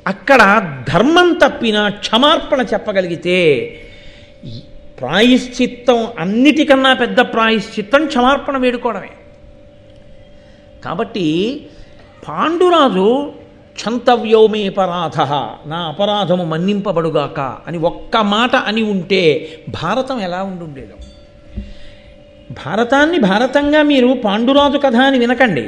అక్కడ ధర్మం తప్పిన క్షమార్పణ చెప్పగలిగితే ప్రాయశ్చిత్తం, అన్నిటికన్నా పెద్ద ప్రాయశ్చిత్తం క్షమార్పణ వేడుకోవడమే. కాబట్టి పాండురాజు క్షంతవ్యోమే పరాధ, నా అపరాధము మన్నింపబడుగాక అని ఒక్క మాట అని ఉంటే భారతం ఎలా ఉండుండేదో. భారతాన్ని భారతంగా మీరు పాండురాజు కథ అని వినకండి.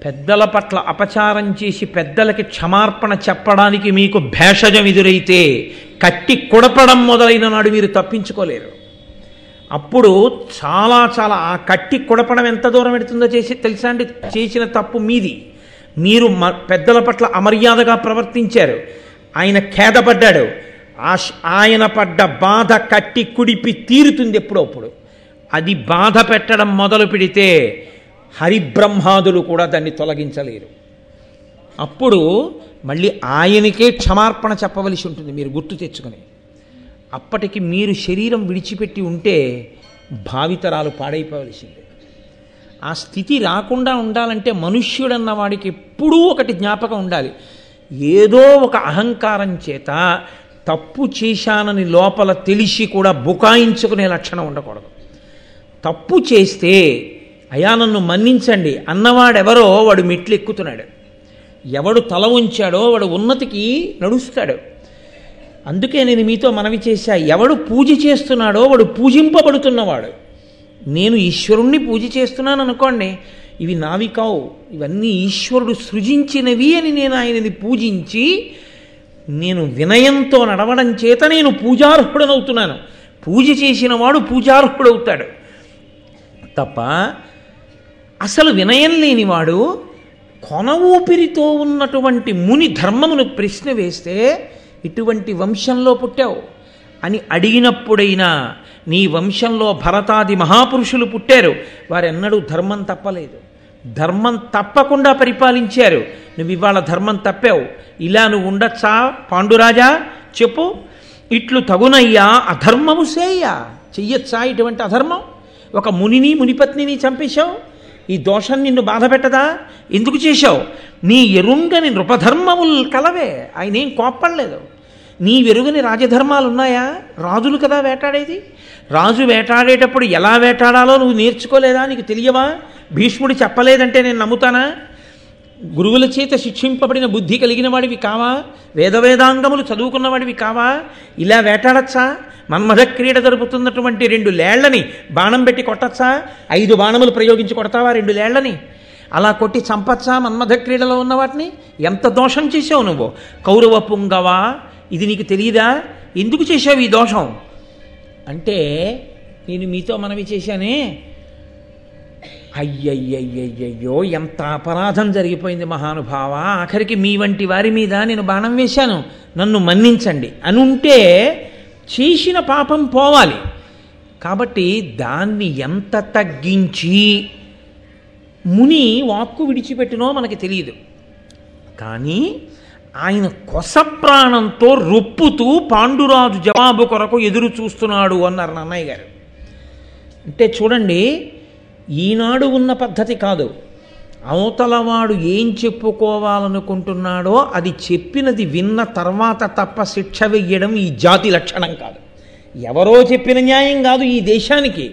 పెద్దల పట్ల అపచారం చేసి పెద్దలకి క్షమార్పణ చెప్పడానికి మీకు భేషజం ఎదురైతే కట్టి కొడపడం మొదలైన నాడు మీరు తప్పించుకోలేరు. అప్పుడు చాలా చాలా ఆ కట్టి కొడపడం ఎంత దూరం పెడుతుందో తెలుసా అండి? చేసిన తప్పు మీది. మీరు పెద్దల పట్ల అమర్యాదగా ప్రవర్తించారు, ఆయన ఖేదపడ్డాడు. ఆయన పడ్డ బాధ కట్టి కుడిపి తీరుతుంది ఎప్పుడప్పుడు. అది బాధ పెట్టడం మొదలు పెడితే హరిబ్రహ్మాదులు కూడా దాన్ని తొలగించలేరు. అప్పుడు మళ్ళీ ఆయనకే క్షమార్పణ చెప్పవలసి ఉంటుంది, మీరు గుర్తు తెచ్చుకొని. అప్పటికి మీరు శరీరం విడిచిపెట్టి ఉంటే భావితరాలు పాడైపోవలసిందే. ఆ స్థితి రాకుండా ఉండాలంటే మనుష్యుడన్న వాడికి ఎప్పుడూ ఒకటి జ్ఞాపకం ఉండాలి. ఏదో ఒక అహంకారం చేత తప్పు చేశానని లోపల తెలిసి కూడా బుకాయించుకునే లక్షణం ఉండకూడదు. తప్పు చేస్తే అయా నన్ను మన్నించండి అన్నవాడెవరో వాడు మెట్లు ఎక్కుతున్నాడు. ఎవడు తల ఉంచాడో వాడు ఉన్నతికి నడుస్తాడు. అందుకే నేను మీతో మనవి చేశా, ఎవడు పూజ చేస్తున్నాడో వాడు పూజింపబడుతున్నవాడు. నేను ఈశ్వరుణ్ణి పూజ చేస్తున్నాను అనుకోండి, ఇవి నావి కావు, ఇవన్నీ ఈశ్వరుడు సృజించినవి అని నేను ఆయనని పూజించి నేను వినయంతో నడవడం చేత నేను పూజార్హుడనవుతున్నాను. పూజ చేసిన వాడు పూజార్హుడవుతాడు తప్ప అసలు వినయం లేనివాడు కొన ఊపిరితో ఉన్నటువంటి ముని ధర్మమును ప్రశ్న వేస్తే ఇటువంటి వంశంలో పుట్టావు అని అడిగినప్పుడైనా నీ వంశంలో భరతాది మహాపురుషులు పుట్టారు, వారెన్నడూ ధర్మం తప్పలేదు, ధర్మం తప్పకుండా పరిపాలించారు. నువ్వు ఇవాళ ధర్మం తప్పావు, ఇలా నువ్వు ఉండొచ్చా పాండురాజా చెప్పు, ఇట్లు తగునయ్యా అధర్మము చెయ్యొచ్చా ఇటువంటి అధర్మం? ఒక మునిని మునిపత్నిని చంపేశావు, ఈ దోషం నిన్ను బాధ పెట్టదా? ఎందుకు చేశావు? నీ ఎరుంగని నృపధర్మములు కలవే, ఆయన ఏం కోప్పడలేదు. నీ వెరుగని రాజధర్మాలు ఉన్నాయా? రాజులు కదా వేటాడేది. రాజు వేటాడేటప్పుడు ఎలా వేటాడాలో నువ్వు నేర్చుకోలేదా? నీకు తెలియవా? భీష్ముడు చెప్పలేదంటే నేను నమ్ముతానా? గురువుల చేత శిక్షింపబడిన బుద్ధి కలిగిన వాడివి కావా? వేదవేదాంగములు చదువుకున్న వాడివి కావా? ఇలా వేటాడచ్చా? మన్మథ క్రీడ జరుపుతున్నటువంటి 2 లేళ్లని బాణం పెట్టి కొట్టచ్చా? 5 బాణములు ప్రయోగించి కొడతావా 2 లేళ్లని? అలా కొట్టి చంపచ్చా మన్మథ క్రీడలో ఉన్న వాటిని? ఎంత దోషం చేసావు నువ్వు! కౌరవ పుంగవా, ఇది నీకు తెలియదా? ఎందుకు చేసావు ఈ దోషం అంటే నేను మీతో మనవి చేశానే, అయ్యయ్యయ్యయ్యో ఎంత అపరాధం జరిగిపోయింది మహానుభావ, ఆఖరికి మీ వంటి వారి మీద నేను బాణం వేశాను, నన్ను మన్నించండి అని ఉంటే చేసిన పాపం పోవాలి. కాబట్టి దాన్ని ఎంత తగ్గించి ముని వాక్కు విడిచిపెట్టినో మనకి తెలియదు. కానీ ఆయన కొస ప్రాణంతో రొప్పుతూ పాండురాజు జవాబు కొరకు ఎదురు చూస్తున్నాడు అన్నారు నన్నయ్య గారు. అంటే చూడండి, ఈనాడు ఉన్న పద్ధతి కాదు. అవతలవాడు ఏం చెప్పుకోవాలనుకుంటున్నాడో అది చెప్పినది విన్న తర్వాత తప్ప శిక్ష వెయ్యడం ఈ జాతి లక్షణం కాదు. ఎవరో చెప్పిన న్యాయం కాదు ఈ దేశానికి.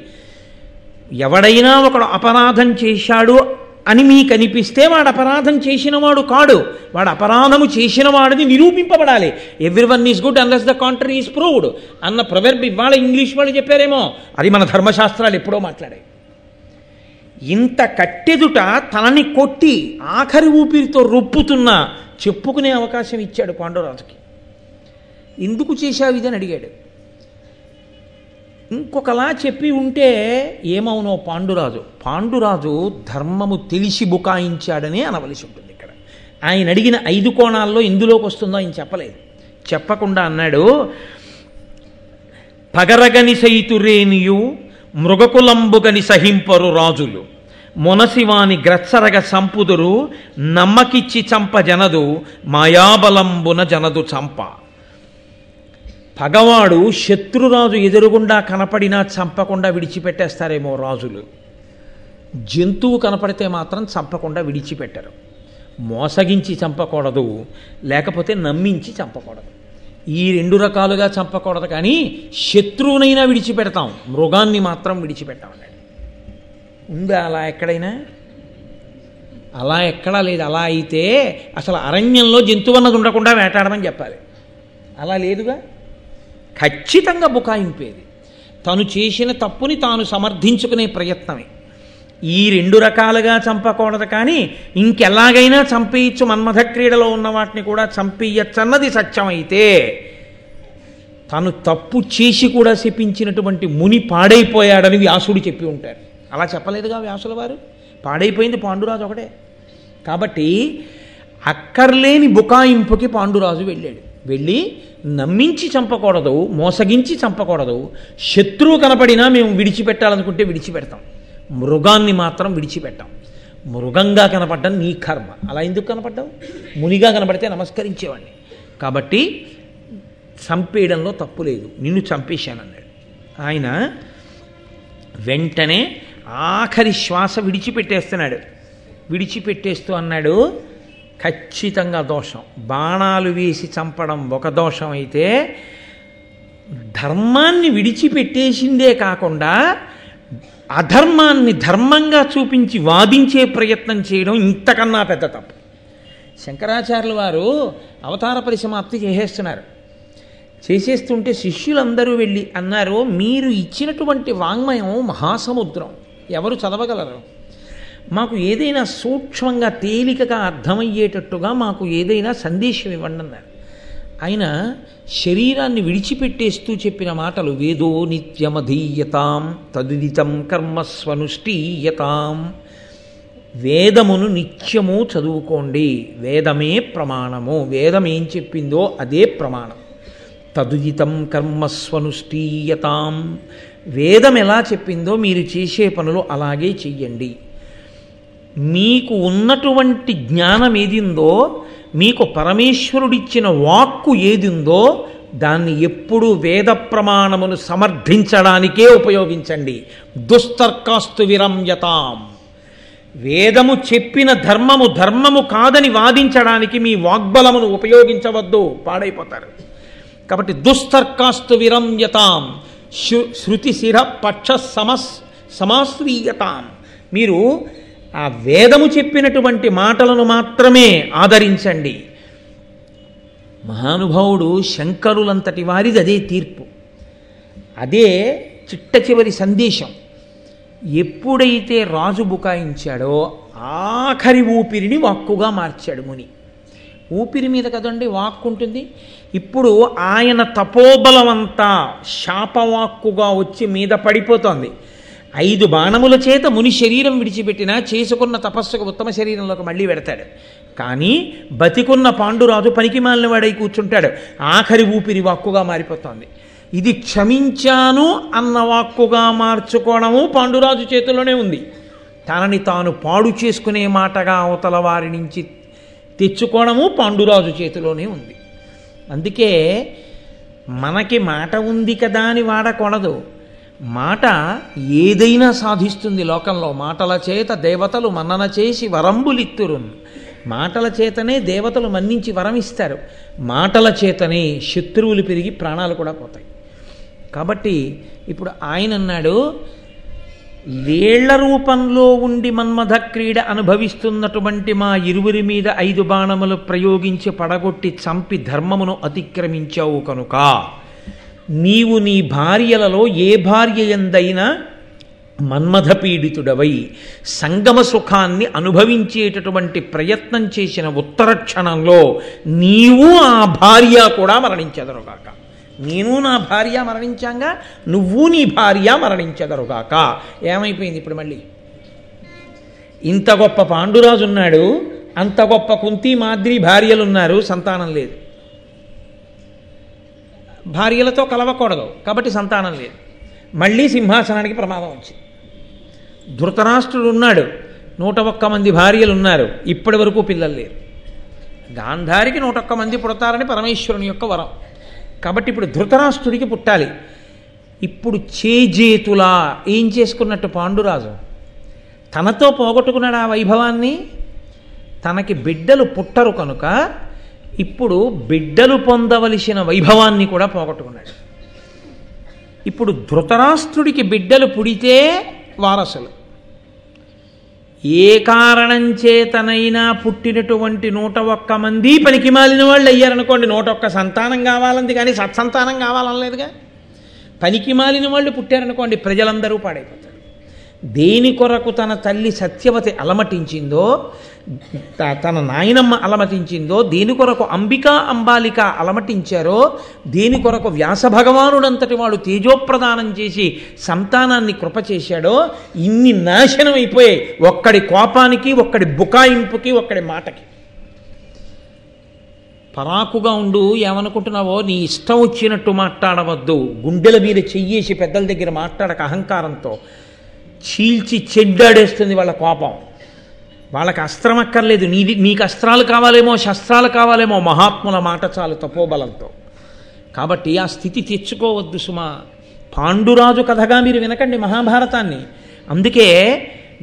ఎవడైనా ఒకడు అపరాధం చేశాడు అని మీకు అనిపిస్తే వాడు అపరాధం చేసినవాడు కాడు, వాడు అపరాధము చేసిన వాడిని నిరూపింపబడాలి. Everyone is good unless the contrary is proved అన్న ప్రొవెర్బ్ ఇవాళ ఇంగ్లీష్ వాళ్ళు చెప్పారేమో, అది మన ధర్మశాస్త్రాలు ఎప్పుడో మాట్లాడాయి. ఇంత కట్టెదుట తనని కొట్టి ఆఖరి ఊపిరితో రొప్పుతున్నా చెప్పుకునే అవకాశం ఇచ్చాడు పాండురాజుకి. ఎందుకు చేశావు ఇదని అడిగాడు. ఇంకొకలా చెప్పి ఉంటే ఏమవునో పాండురాజు ధర్మము తెలిసి బుకాయించాడనే అనవలసి ఉంటుంది ఇక్కడ. ఆయన అడిగిన 5 కోణాల్లో ఇందులోకి వస్తుందో ఆయన చెప్పలేదు. చెప్పకుండా అన్నాడు, పగరగని సైతురేనియు మృగకులంబుగని సహింపరు రాజులు, మొనసివాని గ్రత్సరగ సంపుదురు, నమ్మకిచ్చి చంప జనదు, మాయాబలంబున జనదు చంప. పగవాడు శత్రురాజు ఎదురుగుండా కనపడినా చంపకుండా విడిచిపెట్టేస్తారేమో రాజులు, జంతువు కనపడితే మాత్రం చంపకుండా విడిచిపెట్టరు. మోసగించి చంపకూడదు, లేకపోతే నమ్మించి చంపకూడదు. ఈ 2 రకాలుగా చంపకూడదు. కానీ శత్రువునైనా విడిచిపెడతాం, మృగాన్ని మాత్రం విడిచిపెట్టామన్నాడు. ఉందా అలా ఎక్కడైనా? అలా ఎక్కడా లేదు. అలా అయితే అసలు అరణ్యంలో జంతువు అన్నది ఉండకుండా వేటాడమని చెప్పాలి. అలా లేదుగా. ఖచ్చితంగా బుకాయింపేది. తను చేసిన తప్పుని తాను సమర్థించుకునే ప్రయత్నమే. ఈ 2 రకాలుగా చంపకూడదు. కానీ ఇంకెలాగైనా చంపేయచ్చు, మన్మథ క్రీడలో ఉన్న వాటిని కూడా చంపేయచ్చు అన్నది సత్యమైతే, తను తప్పు చేసి కూడా శపించినటువంటి ముని పాడైపోయాడని వ్యాసుడు చెప్పి ఉంటారు. అలా చెప్పలేదుగా వ్యాసుల వారు. పాడైపోయింది పాండురాజు ఒకటే. కాబట్టి అక్కర్లేని బుకాయింపుకి పాండురాజు వెళ్ళి నమ్మించి చంపకూడదు, మోసగించి చంపకూడదు. శత్రువు కనపడినా మేము విడిచిపెట్టాలనుకుంటే విడిచిపెడతాం, మృగాన్ని మాత్రం విడిచిపెట్టాం. మృగంగా కనపడ్డం నీ కర్మ. అలా ఎందుకు కనపడ్డావు? మునిగా కనపడితే నమస్కరించేవాడిని. కాబట్టి చంపేయడంలో తప్పు లేదు, నిన్ను చంపేశానన్నాడు. ఆయన వెంటనే ఆఖరి శ్వాస విడిచిపెట్టేస్తున్నాడు. విడిచిపెట్టేస్తూ అన్నాడు, ఖచ్చితంగా దోషం. బాణాలు వేసి చంపడం ఒక దోషం అయితే, ధర్మాన్ని విడిచిపెట్టేసిందే కాకుండా అధర్మాన్ని ధర్మంగా చూపించి వాదించే ప్రయత్నం చేయడం ఇంతకన్నా పెద్ద తప్పు. శంకరాచార్యుల వారు అవతార పరిసమాప్తి చేసేస్తుంటే శిష్యులందరూ వెళ్ళి అన్నారు, మీరు ఇచ్చినటువంటి వాంగ్మయం మహాసముద్రం, ఎవరు చదవగలరు? మాకు ఏదైనా సూక్ష్మంగా తేలికగా అర్థమయ్యేటట్టుగా మాకు ఏదైనా సందేశం ఇవ్వండి అన్నారు. ఆయన శరీరాన్ని విడిచిపెట్టేస్తూ చెప్పిన మాటలు, వేదో నిత్యమధీయతాం తదుదితం కర్మస్వనుష్ఠీయతాం. వేదమును నిత్యము చదువుకోండి, వేదమే ప్రమాణము, వేదం ఏం చెప్పిందో అదే ప్రమాణం. తదుదితం కర్మస్వనుష్ఠీయతాం, వేదం ఎలా చెప్పిందో మీరు చేసే పనులు అలాగే చెయ్యండి. మీకు ఉన్నటువంటి జ్ఞానం ఏదిందో, మీకు పరమేశ్వరుడిచ్చిన వాక్కు ఏదిందో దాన్ని ఎప్పుడూ వేద ప్రమాణమును సమర్థించడానికే ఉపయోగించండి. దుస్తర్కాస్తు విరమ్యతాం. వేదము చెప్పిన ధర్మము కాదని వాదించడానికి మీ వాగ్బలమును ఉపయోగించవద్దు, పాడైపోతారు. కాబట్టి దుస్తర్కాస్తు విరమ్యతాం, శృతి శిర పక్ష సమాశ్రీయతాం. మీరు ఆ వేదము చెప్పినటువంటి మాటలను మాత్రమే ఆదరించండి. మహానుభావుడు శంకరులంతటి వారిది అదే తీర్పు, అదే చిట్ట చివరి సందేశం. ఎప్పుడైతే రాజు బుకాయించాడో ఆఖరి ఊపిరిని వాక్కుగా మార్చాడు ముని. ఊపిరి మీద కదండి వాక్కు ఉంటుంది. ఇప్పుడు ఆయన తపోబలమంతా శాపవాక్కుగా వచ్చి మీద పడిపోతోంది. 5 బాణముల చేత ముని శరీరం విడిచిపెట్టినా చేసుకున్న తపస్సుకు ఉత్తమ శరీరంలోకి మళ్ళీ పెడతాడు. కానీ బతికున్న పాండురాజు పనికి మాలిన వాడై కూర్చుంటాడు. ఆఖరి ఊపిరి వాక్కుగా మారిపోతోంది. ఇది క్షమించాను అన్న వాక్కుగా మార్చుకోవడము పాండురాజు చేతిలోనే ఉంది. తనని తాను పాడు చేసుకునే మాటగా అవతల వారి నుంచి తెచ్చుకోవడము పాండురాజు చేతిలోనే ఉంది. అందుకే మనకి మాట ఉంది కదా అని వాడకూడదు. మాట ఏదైనా సాధిస్తుంది లోకంలో. మాటల చేత దేవతలు మన్నన చేసి వరంబులిత్తురున్. మాటల చేతనే దేవతలు మన్నించి వరం ఇస్తారు. మాటల చేతనే శత్రువులు పెరిగి ప్రాణాలు కూడా పోతాయి. కాబట్టి ఇప్పుడు ఆయన అన్నాడు, లేళ్ల రూపంలో ఉండి మన్మథ క్రీడ అనుభవిస్తున్నటువంటి మా ఇరువురి మీద 5 బాణములు ప్రయోగించి పడగొట్టి చంపి ధర్మమును అతిక్రమించావు కనుక నీవు నీ భార్యలలో ఏ భార్య ఎందైనా మన్మథ పీడితుడవై సంగమ సుఖాన్ని అనుభవించేటటువంటి ప్రయత్నం చేసిన ఉత్తర క్షణంలో నీవు ఆ భార్య కూడా మరణించెదరుగాక. నేను నా భార్య మరణించాంగా నువ్వు నీ భార్య మరణించెదరుగాక. ఏమైపోయింది ఇప్పుడు మళ్ళీ? ఇంత గొప్ప పాండురాజు ఉన్నాడు, అంత గొప్ప కుంతి మాద్రి భార్యలు ఉన్నారు, సంతానం లేదు. భార్యలతో కలవకూడదు కాబట్టి సంతానం లేదు. మళ్ళీ సింహాసనానికి ప్రమాదం వచ్చింది. ధృతరాష్ట్రుడు ఉన్నాడు, 101 మంది భార్యలు ఉన్నారు, ఇప్పటి వరకు పిల్లలు లేరు. గాంధారికి 101 మంది పుడతారని పరమేశ్వరుని యొక్క వరం. కాబట్టి ఇప్పుడు ధృతరాష్ట్రుడికి పుట్టాలి. ఇప్పుడు చేజేతులా ఏం చేసుకున్నట్టు పాండురాజు తనతో పోగొట్టుకున్నాడు ఆ వైభవాన్ని. తనకి బిడ్డలు పుట్టరు కనుక ఇప్పుడు బిడ్డలు పొందవలసిన వైభవాన్ని కూడా పోగొట్టుకున్నాడు. ఇప్పుడు ధృతరాష్ట్రుడికి బిడ్డలు పుడితే వారసులు. ఏ కారణం చేతనైనా పుట్టినటువంటి 101 మంది పనికి మాలిన వాళ్ళు అయ్యారనుకోండి, 101 సంతానం కావాలంది కానీ సత్సంతానం కావాలనలేదుగా. పనికి మాలిన వాళ్ళు పుట్టారనుకోండి, ప్రజలందరూ పాడైపోతారు. దేని కొరకు తన తల్లి సత్యవతి అలమటించిందో, తన నాయనమ్మ అలమటించిందో, దేని కొరకు అంబికా అంబాలిక అలమటించారో, దేని కొరకు వ్యాస భగవానుడంతటి వాడు తేజోప్రదానం చేసి సంతానాన్ని కృప చేశాడో, ఇన్ని నాశనం అయిపోయాయి ఒక్కడి కోపానికి, ఒక్కడి బుకాయింపుకి, ఒక్కడి మాటకి. పరాకుగా ఉండు, ఏమనుకుంటున్నావో నీ ఇష్టం వచ్చినట్టు మాట్లాడవద్దు. గుండెల మీద చెయ్యేసి పెద్దల దగ్గర మాట్లాడక అహంకారంతో. చీల్చి చెడ్డాడేస్తుంది వాళ్ళ కోపం. వాళ్ళకి అస్త్రం అక్కర్లేదు, నీకు అస్త్రాలు కావాలేమో, శస్త్రాలు కావాలేమో, మహాత్ముల మాట చాలు తపోబలంతో. కాబట్టి ఆ స్థితి తెచ్చుకోవద్దు సుమా. పాండురాజు కథగా మీరు వినకండి మహాభారతాన్ని. అందుకే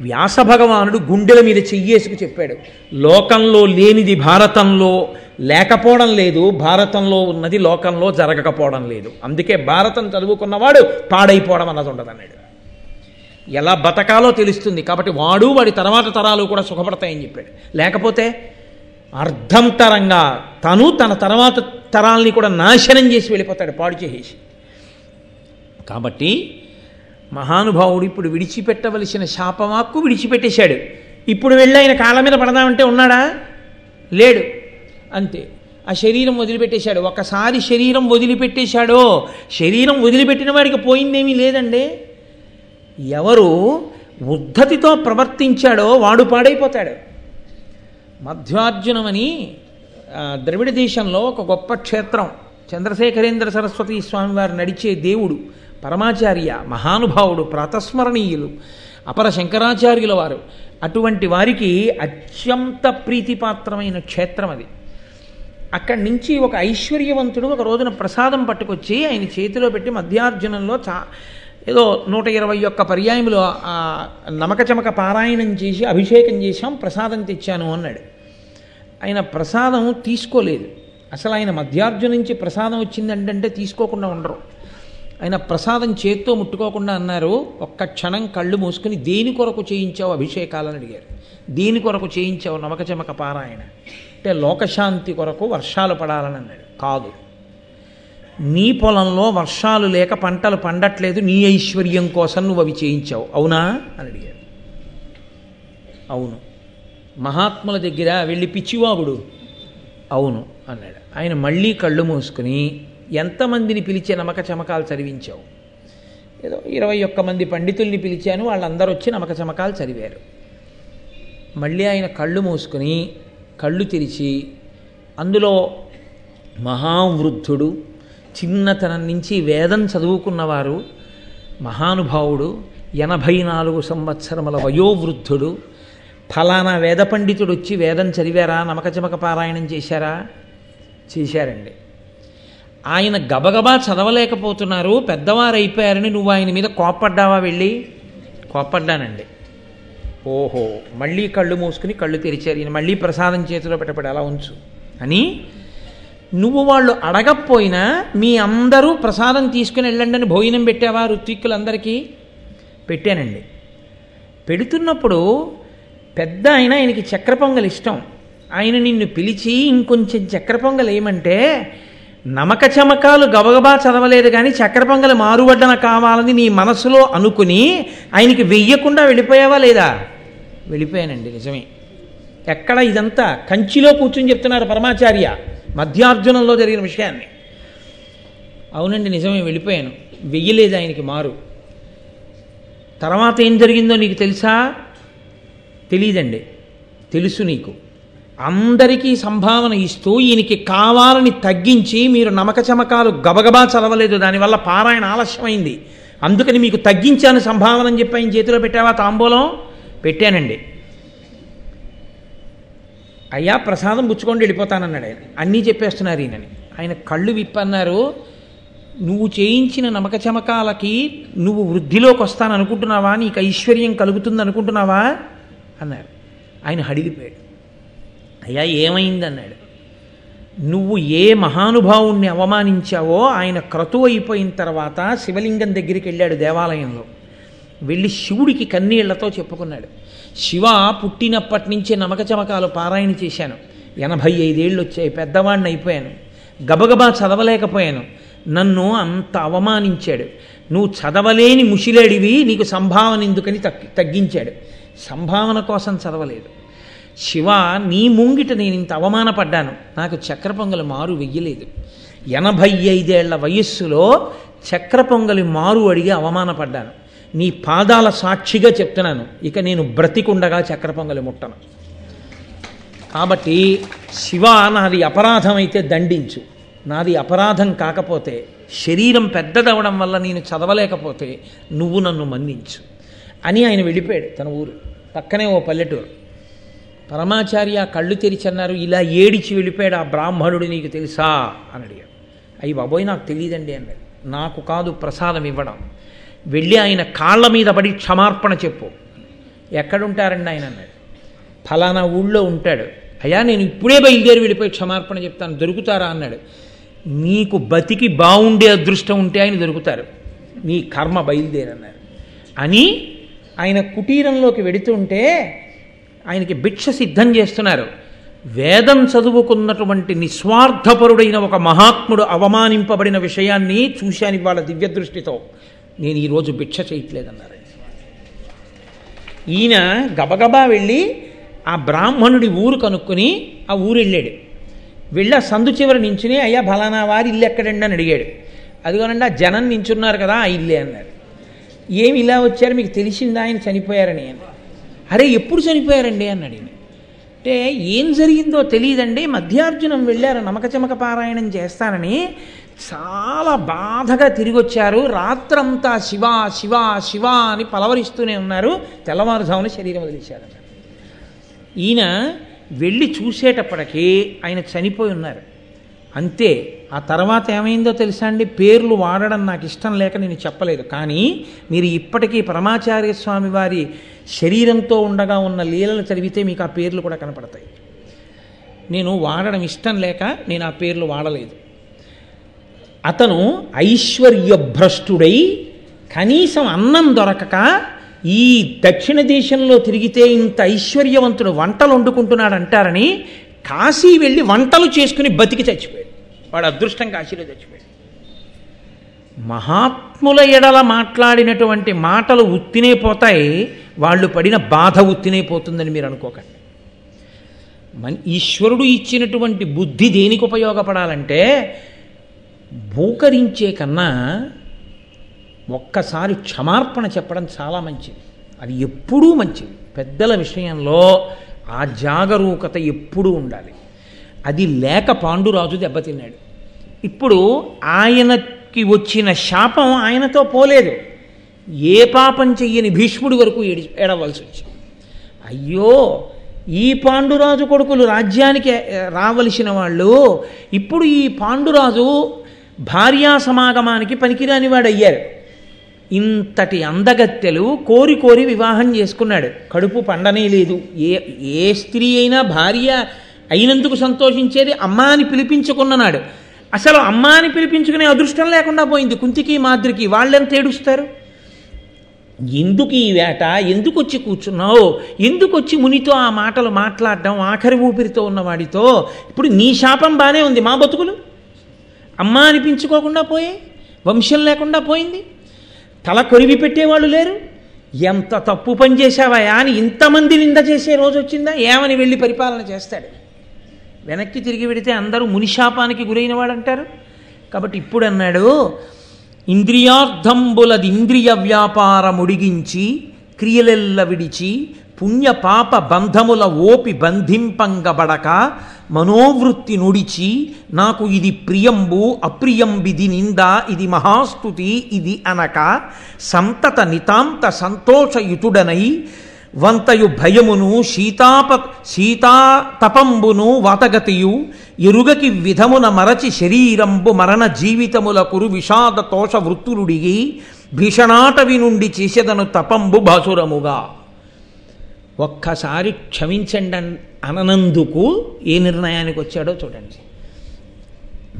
వ్యాస భగవానుడు గుండెల మీద చెయ్యేసుకు చెప్పాడు, లోకంలో లేనిది భారతంలో లేకపోవడం లేదు, భారతంలో ఉన్నది లోకంలో జరగకపోవడం లేదు. అందుకే భారతం చదువుకున్నవాడు పాడైపోవడం అన్నది ఉండదన్నాడు. ఎలా బతకాలో తెలుస్తుంది కాబట్టి వాడు వాడి తర్వాత తరాలు కూడా సుఖపడతాయని చెప్పాడు. లేకపోతే అర్ధంతరంగా తను తన తర్వాత తరాల్ని కూడా నాశనం చేసి వెళ్ళిపోతాడు, పాడు చేసేసి. కాబట్టి మహానుభావుడు ఇప్పుడు విడిచిపెట్టవలసిన శాపవాక్కు విడిచిపెట్టేశాడు. ఇప్పుడు వెళ్ళి ఆయన కాళ్ళ మీద పడదామంటే ఉన్నాడా? లేడు. అంతే, ఆ శరీరం వదిలిపెట్టేశాడు. ఒకసారి శరీరం వదిలిపెట్టేశాడో, శరీరం వదిలిపెట్టిన వాడికి పోయిందేమీ లేదండి. ఎవరు ఉద్ధతితో ప్రవర్తించాడో వాడు పాడైపోతాడు. మధ్వార్జునమని ద్రవిడ దేశంలో ఒక గొప్ప క్షేత్రం, చంద్రశేఖరేంద్ర సరస్వతి స్వామి వారు నడిచే దేవుడు, పరమాచార్య, మహానుభావుడు, ప్రాతస్మరణీయులు, అపర శంకరాచార్యుల వారు. అటువంటి వారికి అత్యంత ప్రీతిపాత్రమైన క్షేత్రం అది. అక్కడి నుంచి ఒక ఐశ్వర్యవంతుడు ఒక రోజున ప్రసాదం పట్టుకొచ్చి ఆయన చేతిలో పెట్టి, మధ్యార్జునంలో ఏదో 121 పర్యాయములు నమక చమక పారాయణం చేసి అభిషేకం చేశాం, ప్రసాదం తెచ్చాను అన్నాడు. ఆయన ప్రసాదం తీసుకోలేదు. అసలు ఆయన మధ్యార్జున నుంచి ప్రసాదం వచ్చిందంటే తీసుకోకుండా ఉండరు. ఆయన ప్రసాదం చేత్తో ముట్టుకోకుండా అన్నారు, ఒక్క క్షణం కళ్ళు మూసుకుని దేని కొరకు చేయించావు అభిషేకాలని అడిగారు. దేని కొరకు చేయించావు నమక చమక పారాయణ అంటే లోకశాంతి కొరకు, వర్షాలు పడాలని అన్నాడు. కాదు, నీ పొలంలో వర్షాలు లేక పంటలు పండట్లేదు, నీ ఐశ్వర్యం కోసం నువ్వు అవి చేయించావు, అవునా అని అడిగారు. అవును. మహాత్ముల దగ్గర వెళ్ళి పిచ్చివాగుడు, అవును అన్నాడు. ఆయన మళ్ళీ కళ్ళు మూసుకుని, ఎంతమందిని పిలిచే నమక చమకాలు చదివించావు? ఏదో 21 మంది పండితుల్ని పిలిచాను, వాళ్ళందరూ వచ్చి నమక చమకాలు చదివారు. మళ్ళీ ఆయన కళ్ళు మూసుకుని కళ్ళు తెరిచి, అందులో మహావృద్ధుడు, చిన్నతనం నుంచి వేదం చదువుకున్నవారు, మహానుభావుడు, 84 సంవత్సరముల వయోవృద్ధుడు, ఫలానా వేద పండితుడు వచ్చి వేదం చదివారా, నమక చమక పారాయణం చేశారా? చేశారండి. ఆయన గబగబా చదవలేకపోతున్నారు, పెద్దవారు అయిపోయారని నువ్వు ఆయన మీద కోప్పడ్డావా? వెళ్ళి కోప్పడ్డానండి. ఓహో, మళ్ళీ కళ్ళు మూసుకుని కళ్ళు తెరిచారు. ఈయన మళ్ళీ ప్రసాదం చేతిలో పెట్టబడి అలా ఉంచు అని. నువ్వు వాళ్ళు అడగకపోయినా మీ అందరూ ప్రసాదం తీసుకుని వెళ్ళండి అని భోజనం పెట్టావా? ఋత్విక్కులందరికీ పెట్టానండి. పెడుతున్నప్పుడు పెద్ద ఆయనకి చక్కెర పొంగల్ ఇష్టం. ఆయన నిన్ను పిలిచి ఇంకొంచెం చక్కెర పొంగల్ ఏమంటే, నమక చమకాలు గబగబా చదవలేదు కానీ చక్కెర పొంగల్ మారువడ్డన కావాలని నీ మనసులో అనుకుని ఆయనకి వెయ్యకుండా వెళ్ళిపోయావా లేదా? వెళ్ళిపోయానండి, నిజమే. ఎక్కడ ఇదంతా కంచిలో కూర్చుని చెప్తున్నారు పరమాచార్య, మధ్యార్జునంలో జరిగిన విషయాన్ని. అవునండి నిజమే, వెళ్ళిపోయాను. వెయ్యలేదు ఆయనకి మారు. తర్వాత ఏం జరిగిందో నీకు తెలుసా? తెలీదండి. తెలుసు నీకు. అందరికీ సంభావన ఇస్తూ ఈయనకి కావాలని తగ్గించి మీరు నమక చమకాలు గబగబా చదవలేదు, దానివల్ల పారాయణ ఆలస్యమైంది, అందుకని మీకు తగ్గించాను సంభావన అని చెప్పి ఆయన చేతిలో పెట్టావా తాంబూలం? పెట్టానండి. అయ్యా ప్రసాదం పుచ్చుకొని వెళ్ళిపోతానన్నాడు ఆయన. అన్నీ చెప్పేస్తున్నారు ఈయనని. ఆయన కళ్ళు విప్పన్నారు. నువ్వు చేయించిన నమక చమకాలకి నువ్వు వృద్ధిలోకి వస్తాననుకుంటున్నావా? నీకు ఐశ్వర్యం కలుగుతుంది అనుకుంటున్నావా అన్నారు. ఆయన హడిలిపోయాడు. అయ్యా ఏమైంది అన్నాడు. నువ్వు ఏ మహానుభావుణ్ణి అవమానించావో ఆయన క్రతువు అయిపోయిన తర్వాత శివలింగం దగ్గరికి వెళ్ళాడు దేవాలయంలో. వెళ్ళి శివుడికి కన్నీళ్లతో చెప్పుకున్నాడు, శివ పుట్టినప్పటి నుంచే నమక చమకాలు పారాయణ చేశాను, 85 ఏళ్ళు వచ్చాయి, పెద్దవాడిని అయిపోయాను, గబగబా చదవలేకపోయాను, నన్ను అంత అవమానించాడు, నువ్వు చదవలేని ముషిలేడివి, నీకు సంభావన ఎందుకని తగ్గించాడు, సంభావన కోసం చదవలేదు. శివ నీ ముంగిట నేను ఇంత అవమానపడ్డాను, నాకు చక్ర పొంగలి మారు వెయ్యలేదు, 85 ఏళ్ల వయస్సులో చక్ర పొంగలి మారు అడిగి అవమానపడ్డాను, నీ పాదాల సాక్షిగా చెప్తున్నాను, ఇక నేను బ్రతికుండగా చక్ర పొంగలి ముట్టను. కాబట్టి శివ నాది అపరాధం అయితే దండించు, నాది అపరాధం కాకపోతే శరీరం పెద్దదవడం వల్ల నేను చదవలేకపోతే నువ్వు నన్ను మన్నించు అని ఆయన వెళ్ళిపోయాడు తన ఊరు. పక్కనే ఓ పల్లెటూరు. పరమాచార్య కళ్ళు తెరిచన్నారు, ఇలా ఏడిచి వెళ్ళిపోయాడు ఆ బ్రాహ్మణుడు, నీకు తెలుసా అని అడిగాడు. అయ్యి బాబోయ్ నాకు తెలియదండి అన్నాడు. నాకు కాదు ప్రసాదం ఇవ్వడం, వెళ్ళి ఆయన కాళ్ళ మీద పడి క్షమార్పణ చెప్పు. ఎక్కడుంటారండి ఆయన అన్నాడు. ఫలానా ఊళ్ళో ఉంటాడు. అయ్యా నేను ఇప్పుడే బయలుదేరి వెళ్ళిపోయి క్షమార్పణ చెప్తాను, దొరుకుతారా అన్నాడు. నీకు బతికి బాగుండే అదృష్టం ఉంటే ఆయన దొరుకుతారు, నీ కర్మ బయలుదేరన్నారు అని ఆయన కుటీరంలోకి వెడుతుంటే ఆయనకి భిక్ష సిద్ధం చేస్తున్నారు. వేదం చదువుకున్నటువంటి నిస్వార్థపరుడైన ఒక మహాత్ముడు అవమానింపబడిన విషయాన్ని చూశాను ఇవాళ దివ్యదృష్టితో, నేను ఈరోజు భిక్ష చేయట్లేదన్నారు. ఈయన గబగబా వెళ్ళి ఆ బ్రాహ్మణుడి ఊరు కనుక్కొని ఆ ఊరు వెళ్ళాడు. వెళ్ళి ఆ సందు చివరి నించుని, అయ్యా ఫలానా వారి ఇల్లు ఎక్కడండి అని అడిగాడు. అదిగోనండి ఆ జనం నించున్నారు కదా ఆ ఇల్లే అన్నారు. ఏమి ఇలా వచ్చారు, మీకు తెలిసిందా ఆయన చనిపోయారని అని. అరే ఎప్పుడు చనిపోయారండి అన్నాడు ఈయన. అంటే ఏం జరిగిందో తెలియదండి, మధ్యార్జునం వెళ్ళారు నమక చమక పారాయణం చేస్తానని, చాలా బాధగా తిరిగి వచ్చారు, రాత్రంతా శివ శివ శివ అని పలవరిస్తూనే ఉన్నారు, తెల్లవారుజామున శరీరం వదిలేశారన్నారు. ఈయన వెళ్ళి చూసేటప్పటికీ ఆయన చనిపోయి ఉన్నారు. అంతే. ఆ తర్వాత ఏమైందో తెలుసా అండి, పేర్లు వాడడం నాకు ఇష్టం లేక నేను చెప్పలేదు, కానీ మీరు ఇప్పటికీ పరమాచార్య స్వామి వారి శరీరంతో ఉండగా ఉన్న లీలలు చదివితే మీకు ఆ పేర్లు కూడా కనపడతాయి. నేను వాడడం ఇష్టం లేక నేను ఆ పేర్లు వాడలేదు. అతను ఐశ్వర్యభ్రష్టుడై కనీసం అన్నం దొరకక ఈ దక్షిణ దేశంలో తిరిగితే ఇంత ఐశ్వర్యవంతుడు వంటలు వండుకుంటున్నాడు అంటారని కాశీ వెళ్ళి వంటలు చేసుకుని బతికి చచ్చిపోయాడు. వాడు అదృష్టం కాశీలో చచ్చిపోయాడు. మహాత్ముల ఎడల మాట్లాడినటువంటి మాటలు ఉత్తినే పోతాయి, వాళ్ళు పడిన బాధ ఉత్తినే పోతుందని మీరు అనుకోకండి. ఈశ్వరుడు ఇచ్చినటువంటి బుద్ధి దేనికి ఉపయోగపడాలంటే భూకరించే కన్నా ఒక్కసారి క్షమార్పణ చెప్పడం చాలా మంచిది. అది ఎప్పుడూ మంచిది. పెద్దల విషయంలో ఆ జాగరూకత ఎప్పుడూ ఉండాలి. అది లేక పాండురాజు దెబ్బతిన్నాడు. ఇప్పుడు ఆయనకి వచ్చిన శాపం ఆయనతో పోలేదు. ఏ పాపం చెయ్యని భీష్ముడి వరకు ఏడవలసి వచ్చింది. అయ్యో ఈ పాండురాజు కొడుకులు రాజ్యానికి రావలసిన వాళ్ళు ఇప్పుడు ఈ పాండురాజు భార్యా సమాగమానికి పనికిరాని వాడు అయ్యారు. ఇంతటి అందగత్తెలు కోరి కోరి వివాహం చేసుకున్నాడు, కడుపు పండనే లేదు. ఏ స్త్రీ అయినా భార్య అయినందుకు సంతోషించేది అమ్మ అని పిలిపించుకున్నాడు. అసలు అమ్మ అని పిలిపించుకునే అదృష్టం లేకుండా పోయింది కుంతికి మాద్రికి. వాళ్ళెంత ఏడుస్తారు. ఎందుకు ఈ వేట, ఎందుకు వచ్చి కూర్చున్నావు, ఎందుకు వచ్చి మునితో ఆ మాటలు మాట్లాడడం, ఆఖరి ఊపిరితో ఉన్నవాడితో. ఇప్పుడు నీ శాపం బాగానే ఉంది, మా బతుకులు అమ్మ అనిపించుకోకుండా పోయాయి, వంశం లేకుండా పోయింది, తల కొరివి పెట్టేవాళ్ళు లేరు. ఎంత తప్పు పని చేశావా అని ఇంతమంది నింద చేసే రోజు వచ్చిందా? ఏమని వెళ్ళి పరిపాలన చేస్తాడు? వెనక్కి తిరిగి పెడితే అందరూ మునిశాపానికి గురైన వాడు అంటారు. కాబట్టి ఇప్పుడు అన్నాడు, ఇంద్రియార్థంబులదింద్రియ వ్యాపారముడిగించి క్రియలెల్ల విడిచి పుణ్య పాప బంధముల ఓపి బంధింపంగబడక మనోవృత్తి నుడిచి నాకు ఇది ప్రియంబు అప్రియంబిది నింద ఇది మహాస్తుతి ఇది అనక సంతత నితాంత సంతోషయుతుడనై వంతయు భయమును శీతాతపంబును వాతగతియు ఎరుగకి విధమున మరచి శరీరంబు మరణ జీవితములకురు విషాద తోష వృత్తులుడిగి భీషణాటవి నుండి చేసేదను తపంబు బాసురముగా. ఒక్కసారి క్షమించండి అననందుకు ఏ నిర్ణయానికి వచ్చాడో చూడండి.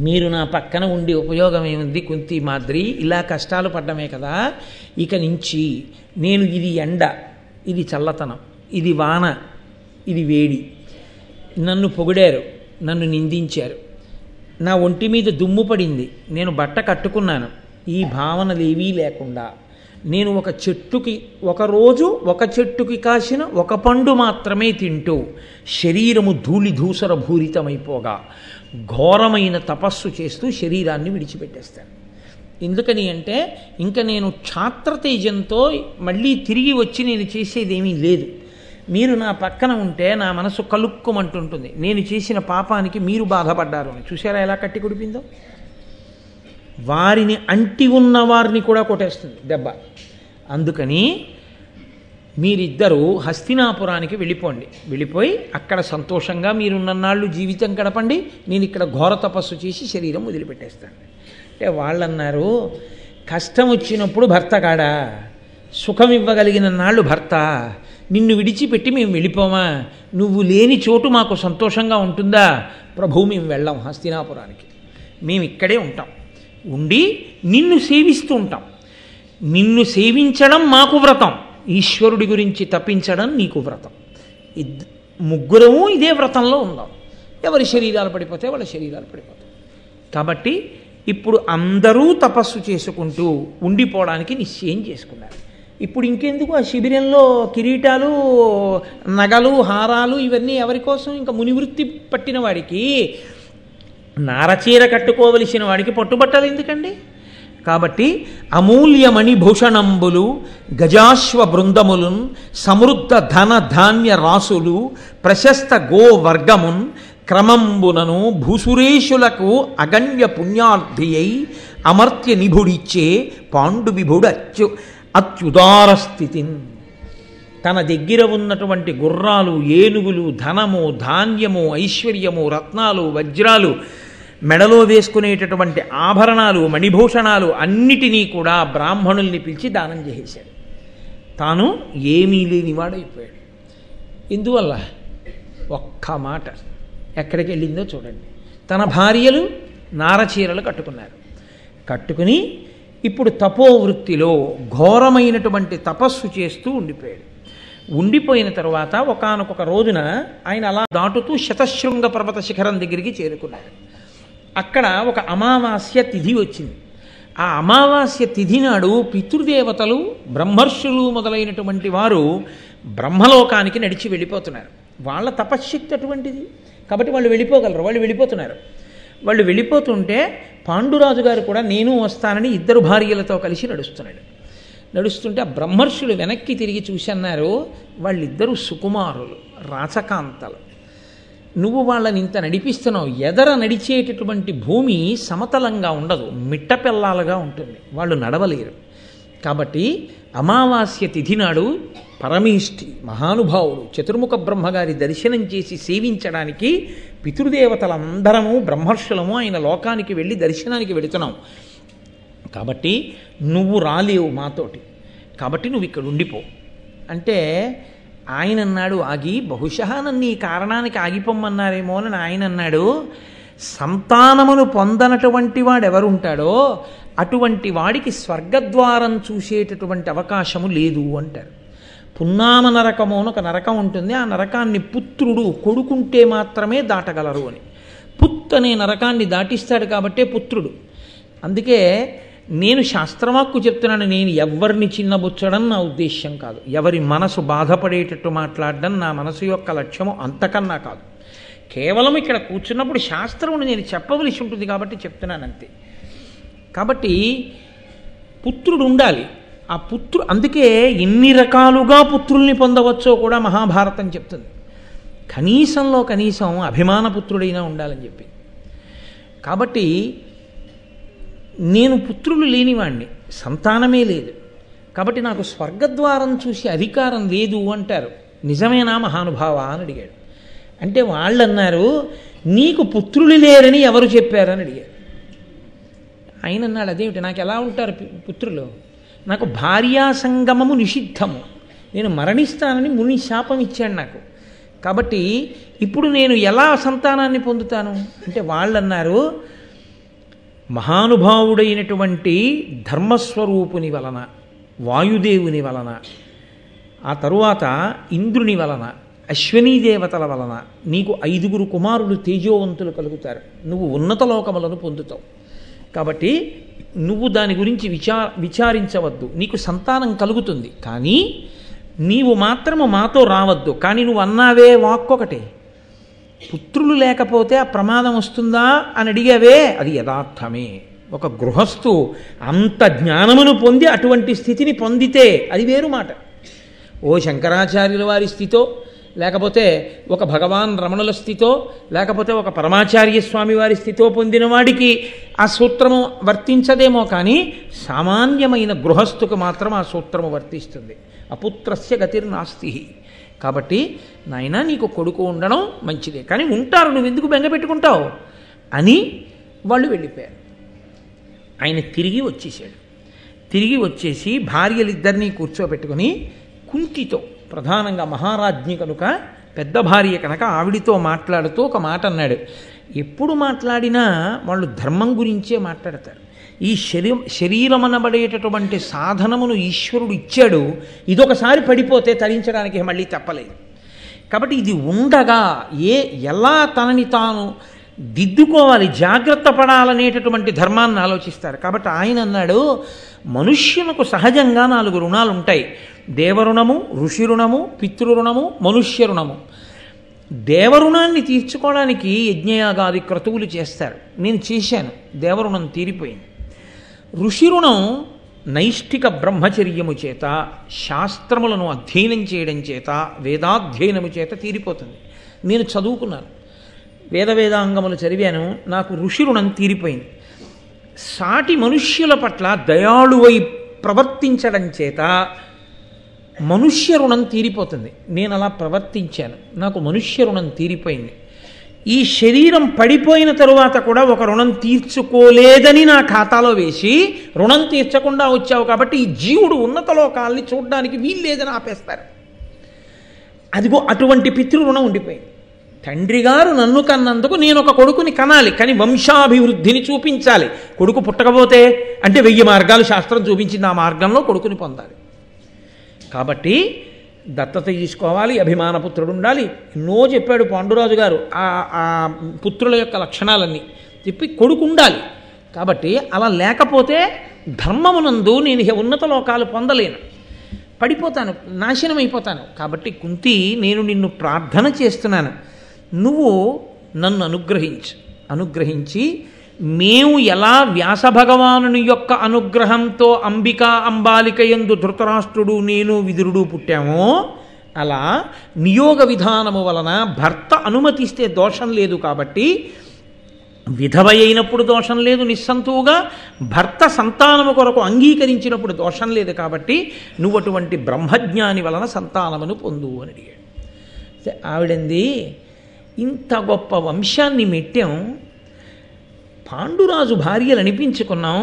మీరు నా పక్కన ఉండి ఉపయోగం ఏముంది కుంతి మాద్రి, ఇలా కష్టాలు పడ్డమే కదా, ఇక నుంచి నేను ఇది ఎండ, ఇది చల్లతనం, ఇది వాన, ఇది వేడి, నన్ను పొగిడారు, నన్ను నిందించారు, నా ఒంటి మీద దుమ్ము పడింది, నేను బట్ట కట్టుకున్నాను, ఈ భావనలేవీ లేకుండా నేను ఒకరోజు ఒక చెట్టుకి కాసిన ఒక పండు మాత్రమే తింటూ శరీరము ధూళి ధూసర భూరితమైపోగా ఘోరమైన తపస్సు చేస్తూ శరీరాన్ని విడిచిపెట్టేస్తాను. ఎందుకని అంటే ఇంకా నేను క్షాత్రతేజంతో మళ్ళీ తిరిగి వచ్చి నేను చేసేదేమీ లేదు. మీరు నా పక్కన ఉంటే నా మనసు కలుక్కుమంటుంటుంది, నేను చేసిన పాపానికి మీరు బాధపడ్డారు అని. చూసారా ఎలా కట్టి కుడిపిందో? వారిని అంటి ఉన్న వారిని కూడా కొట్టేస్తుంది దెబ్బ. అందుకని మీరిద్దరూ హస్తినాపురానికి వెళ్ళిపోయి అక్కడ సంతోషంగా మీరున్నన్నాళ్ళు జీవితం గడపండి, నేను ఇక్కడ ఘోర తపస్సు చేసి శరీరం వదిలిపెట్టేస్తాను. అంటే వాళ్ళన్నారు, కష్టం వచ్చినప్పుడు భర్త కాడా, సుఖం ఇవ్వగలిగిన నాళ్ళు భర్త, నిన్ను విడిచిపెట్టి మేము వెళ్ళిపోమా, నువ్వు లేని చోటు మాకు సంతోషంగా ఉంటుందా? ప్రభు మేము వెళ్ళాం హస్తినాపురానికి, మేము ఇక్కడే ఉంటాం, ఉండి నిన్ను సేవిస్తూ ఉంటాం. నిన్ను సేవించడం మాకు వ్రతం, ఈశ్వరుడి గురించి తప్పించడం నీకు వ్రతం. ముగ్గురము ఇదే వ్రతంలో ఉందాం. ఎవరి శరీరాలు పడిపోతే వాళ్ళ శరీరాలు పడిపోతాయి. కాబట్టి ఇప్పుడు అందరూ తపస్సు చేసుకుంటూ ఉండిపోవడానికి నిశ్చయం చేసుకున్నారు. ఇప్పుడు ఇంకెందుకు ఆ శిబిరంలో కిరీటాలు, నగలు, హారాలు ఇవన్నీ ఎవరి కోసం? ఇంకా మునివృత్తి పట్టిన వాడికి, నారచీర కట్టుకోవలసిన వాడికి పట్టుబట్టలు ఎందుకండి? కాబట్టి అమూల్యమణి భూషణంబులు గజాశ్వ బృందములున్ సమృద్ధ ధన ధాన్య రాసులు ప్రశస్త గోవర్గమున్ క్రమంబునను భూసురేషులకు అగణ్య పుణ్యార్థి అయి అమర్త్య నిభుడిచ్చే పాండు విభుడు అత్యుదార స్థితిన్. తన దగ్గర ఉన్నటువంటి గుర్రాలు, ఏనుగులు, ధనము, ధాన్యము, ఐశ్వర్యము, రత్నాలు, వజ్రాలు, మెడలో వేసుకునేటటువంటి ఆభరణాలు, మణిభూషణాలు అన్నిటినీ కూడా బ్రాహ్మణుల్ని పిలిచి దానం చేసేశాడు. తాను ఏమీ లేనివాడైపోయాడు. ఇందువల్ల ఒక్క మాట ఎక్కడికి వెళ్ళిందో చూడండి. తన భార్యలు నారచీరలు కట్టుకుని ఇప్పుడు తపోవృత్తిలో ఘోరమైనటువంటి తపస్సు చేస్తూ ఉండిపోయిన తర్వాత ఒకానొక రోజున ఆయన అలా దాటుతూ శతశృంగ పర్వత శిఖరం దగ్గరికి చేరుకున్నాడు. అక్కడ ఒక అమావాస్య తిథి వచ్చింది. ఆ అమావాస్య తిథి నాడు పితృదేవతలు, బ్రహ్మర్షులు మొదలైనటువంటి వారు బ్రహ్మలోకానికి నడిచి వెళ్ళిపోతున్నారు. వాళ్ళ తపశ్శక్తి అటువంటిది కాబట్టి వాళ్ళు వెళ్ళిపోగలరు. వాళ్ళు వెళ్ళిపోతున్నారు. వాళ్ళు వెళ్ళిపోతుంటే పాండురాజు గారు కూడా నేను వస్తానని ఇద్దరు భార్యలతో కలిసి నడుస్తుంటే ఆ బ్రహ్మర్షులు వెనక్కి తిరిగి చూసి అన్నారు, వాళ్ళిద్దరూ సుకుమారులు, రాచకాంతలు, నువ్వు వాళ్ళని ఇంత నడిపిస్తున్నావు. ఎదర నడిచేటటువంటి భూమి సమతలంగా ఉండదు, మిట్టపెల్లాలుగా ఉంటుంది, వాళ్ళు నడవలేరు. కాబట్టి అమావాస్య తిథి నాడు పరమేష్ఠి మహానుభావుడు చతుర్ముఖ బ్రహ్మగారి దర్శనం చేసి సేవించడానికి పితృదేవతలందరము బ్రహ్మర్షులము ఆయన లోకానికి వెళ్ళి దర్శనానికి వెళుతున్నాం. కాబట్టి నువ్వు రాలేవు మాతోటి, కాబట్టి నువ్వు ఇక్కడ ఉండిపో అంటే ఆయన అన్నాడు ఆగి, బహుశా నన్ను ఈ కారణానికి ఆగిపోమ్మన్నారేమో అని ఆయన అన్నాడు, సంతానమును పొందనటువంటి వాడెవరుంటాడో అటువంటి వాడికి స్వర్గద్వారం చూసేటటువంటి అవకాశము లేదు అంటారు. పున్నామ నరకము అని ఒక నరకం ఉంటుంది. ఆ నరకాన్ని పుత్రుడు కొడుకుంటే మాత్రమే దాటగలరు అని. పుత్ అనే నరకాన్ని దాటిస్తాడు కాబట్టే పుత్రుడు. అందుకే నేను శాస్త్రవాక్కు చెప్తున్నాను, నేను ఎవరిని చిన్నబుచ్చడం నా ఉద్దేశ్యం కాదు, ఎవరి మనసు బాధపడేటట్టు మాట్లాడడం నా మనసు యొక్క లక్ష్యము అంతకన్నా కాదు. కేవలం ఇక్కడ కూర్చున్నప్పుడు శాస్త్రమును నేను చెప్పవలసి ఉంటుంది కాబట్టి చెప్తున్నాను అంతే. కాబట్టి పుత్రుడు ఉండాలి. ఆ అందుకే ఎన్ని రకాలుగా పుత్రుల్ని పొందవచ్చో కూడా మహాభారతం చెప్తుంది. కనీసంలో కనీసం అభిమానపుత్రుడైనా ఉండాలని చెప్పి. కాబట్టి నేను పుత్రులు లేనివాణ్ణి, సంతానమే లేదు, కాబట్టి నాకు స్వర్గద్వారం చూసి అధికారం లేదు అంటారు. నిజమేనా మహానుభావ అని అడిగాడు. అంటే వాళ్ళు అన్నారు, నీకు పుత్రులు లేరని ఎవరు చెప్పారని అడిగారు. ఆయన అన్నాడు, అదేమిటి, నాకు ఎలా ఉంటారు పుత్రులు? నాకు భార్యా సంగమము నిషిద్ధము, నేను మరణిస్తానని ముని శాపం ఇచ్చాడు నాకు. కాబట్టి ఇప్పుడు నేను ఎలా సంతానాన్ని పొందుతాను అంటే వాళ్ళు అన్నారు, మహానుభావుడైనటువంటి ధర్మస్వరూపుని వలన, వాయుదేవుని వలన, ఆ తరువాత ఇంద్రుని వలన, అశ్వనీ దేవతల వలన నీకు 5 కుమారులు తేజోవంతులు కలుగుతారు, నువ్వు ఉన్నత లోకములను పొందుతావు. కాబట్టి నువ్వు దాని గురించి విచారించవద్దు, నీకు సంతానం కలుగుతుంది, కానీ నీవు మాత్రము మాతో రావద్దు. కానీ నువ్వు అన్నావే వాక్కొకటే, పుత్రులు లేకపోతే ఆ ప్రమాదం వస్తుందా అని అడిగావే, అది యథార్థమే. ఒక గృహస్థు అంత జ్ఞానమును పొంది అటువంటి స్థితిని పొందితే అది వేరు మాట. ఓ శంకరాచార్యుల వారి స్థితో, లేకపోతే ఒక భగవాన్ రమణుల స్థితో, లేకపోతే ఒక పరమాచార్య స్వామి వారి స్థితో పొందిన వాడికి ఆ సూత్రము వర్తించదేమో, కానీ సామాన్యమైన గృహస్థుకు మాత్రం ఆ సూత్రము వర్తిస్తుంది. అపుత్రస్య గతిర్నాస్తి. కాబట్టి నాయన నీకు కొడుకు ఉండడం మంచిదే, కానీ ఉంటారు, నువ్వు ఎందుకు బెంగ పెట్టుకుంటావు అని వాళ్ళు వెళ్ళిపోయారు. ఆయన తిరిగి వచ్చేసాడు. తిరిగి వచ్చేసి భార్యలిద్దరినీ కూర్చోబెట్టుకుని కుంతితో, ప్రధానంగా మహారాజ్ఞి కనుక పెద్ద భార్య కనుక ఆవిడితో మాట్లాడుతూ ఒక మాట అన్నాడు. ఎప్పుడు మాట్లాడినా వాళ్ళు ధర్మం గురించే మాట్లాడతారు. ఈ శరీరం అనబడేటటువంటి సాధనమును ఈశ్వరుడు ఇచ్చాడు, ఇదొకసారి పడిపోతే తరించడానికి మళ్ళీ తప్పలేదు. కాబట్టి ఇది ఉండగా ఎలా తనని తాను దిద్దుకోవాలి, జాగ్రత్త పడాలనేటటువంటి ధర్మాన్ని ఆలోచిస్తారు. కాబట్టి ఆయన అన్నాడు, మనుష్యునకు సహజంగా 4 రుణాలు ఉంటాయి: దేవరుణము, ఋషి ఋణము, పితృరుణము, మనుష్య రుణము. దేవరుణాన్ని తీర్చుకోవడానికి యజ్ఞయాగాది క్రతువులు చేస్తారు. నేను చేశాను, దేవరుణం తీరిపోయింది. ఋషి రుణం నైష్ఠిక బ్రహ్మచర్యము చేత, శాస్త్రములను అధ్యయనం చేయడం చేత, వేదాధ్యయనము చేత తీరిపోతుంది. నేను చదువుకున్నాను, వేదాంగములు చదివాను, నాకు ఋషి రుణం తీరిపోయింది. సాటి మనుష్యుల పట్ల దయాళువై ప్రవర్తించడం చేత మనుష్య రుణం తీరిపోతుంది. నేను అలా ప్రవర్తించాను, నాకు మనుష్య రుణం తీరిపోయింది. ఈ శరీరం పడిపోయిన తరువాత కూడా ఒక రుణం తీర్చుకోలేదని నా ఖాతాలో వేసి రుణం తీర్చకుండా వచ్చావు, కాబట్టి ఈ జీవుడు ఉన్నత లోకాల్ని చూడడానికి వీల్లేదని ఆపేస్తారు. అదిగో అటువంటి పితృరుణం ఉండిపోయింది. తండ్రి గారు నన్ను కన్నందుకు నేను ఒక కొడుకుని కనాలి, కానీ వంశాభివృద్ధిని చూపించాలి. కొడుకు పుట్టకపోతే అంటే 1000 మార్గాలు శాస్త్రం చూపించింది, ఆ మార్గంలో కొడుకుని పొందాలి. కాబట్టి దత్తత తీసుకోవాలి, అభిమానపుత్రుడు ఉండాలి, ఎన్నో చెప్పాడు పాండురాజు గారు ఆ పుత్రుల యొక్క లక్షణాలన్నీ చెప్పి, కొడుకు ఉండాలి. కాబట్టి అలా లేకపోతే ధర్మమునందు నేను ఉన్నత లోకాలు పొందలేను, పడిపోతాను, నాశనం అయిపోతాను. కాబట్టి కుంతి, నేను నిన్ను ప్రార్థన చేస్తున్నాను, నువ్వు నన్ను అనుగ్రహించి మేము ఎలా వ్యాసభగవానుని యొక్క అనుగ్రహంతో అంబాలిక యందు ధృతరాష్ట్రుడు, నేను, విదురుడు పుట్టామో, అలా నియోగ విధానము వలన భర్త అనుమతిస్తే దోషం లేదు. కాబట్టి విధవ అయినప్పుడు దోషం లేదు నిస్సంతువుగా, భర్త సంతానము కొరకు అంగీకరించినప్పుడు దోషం లేదు. కాబట్టి నువ్వు అటువంటి బ్రహ్మజ్ఞాని వలన సంతానమును పొందు అని అడిగాడు. ఆవిడంది, ఇంత గొప్ప వంశాన్ని మెట్టాం, పాండురాజు భార్యలు అనిపించుకున్నాం,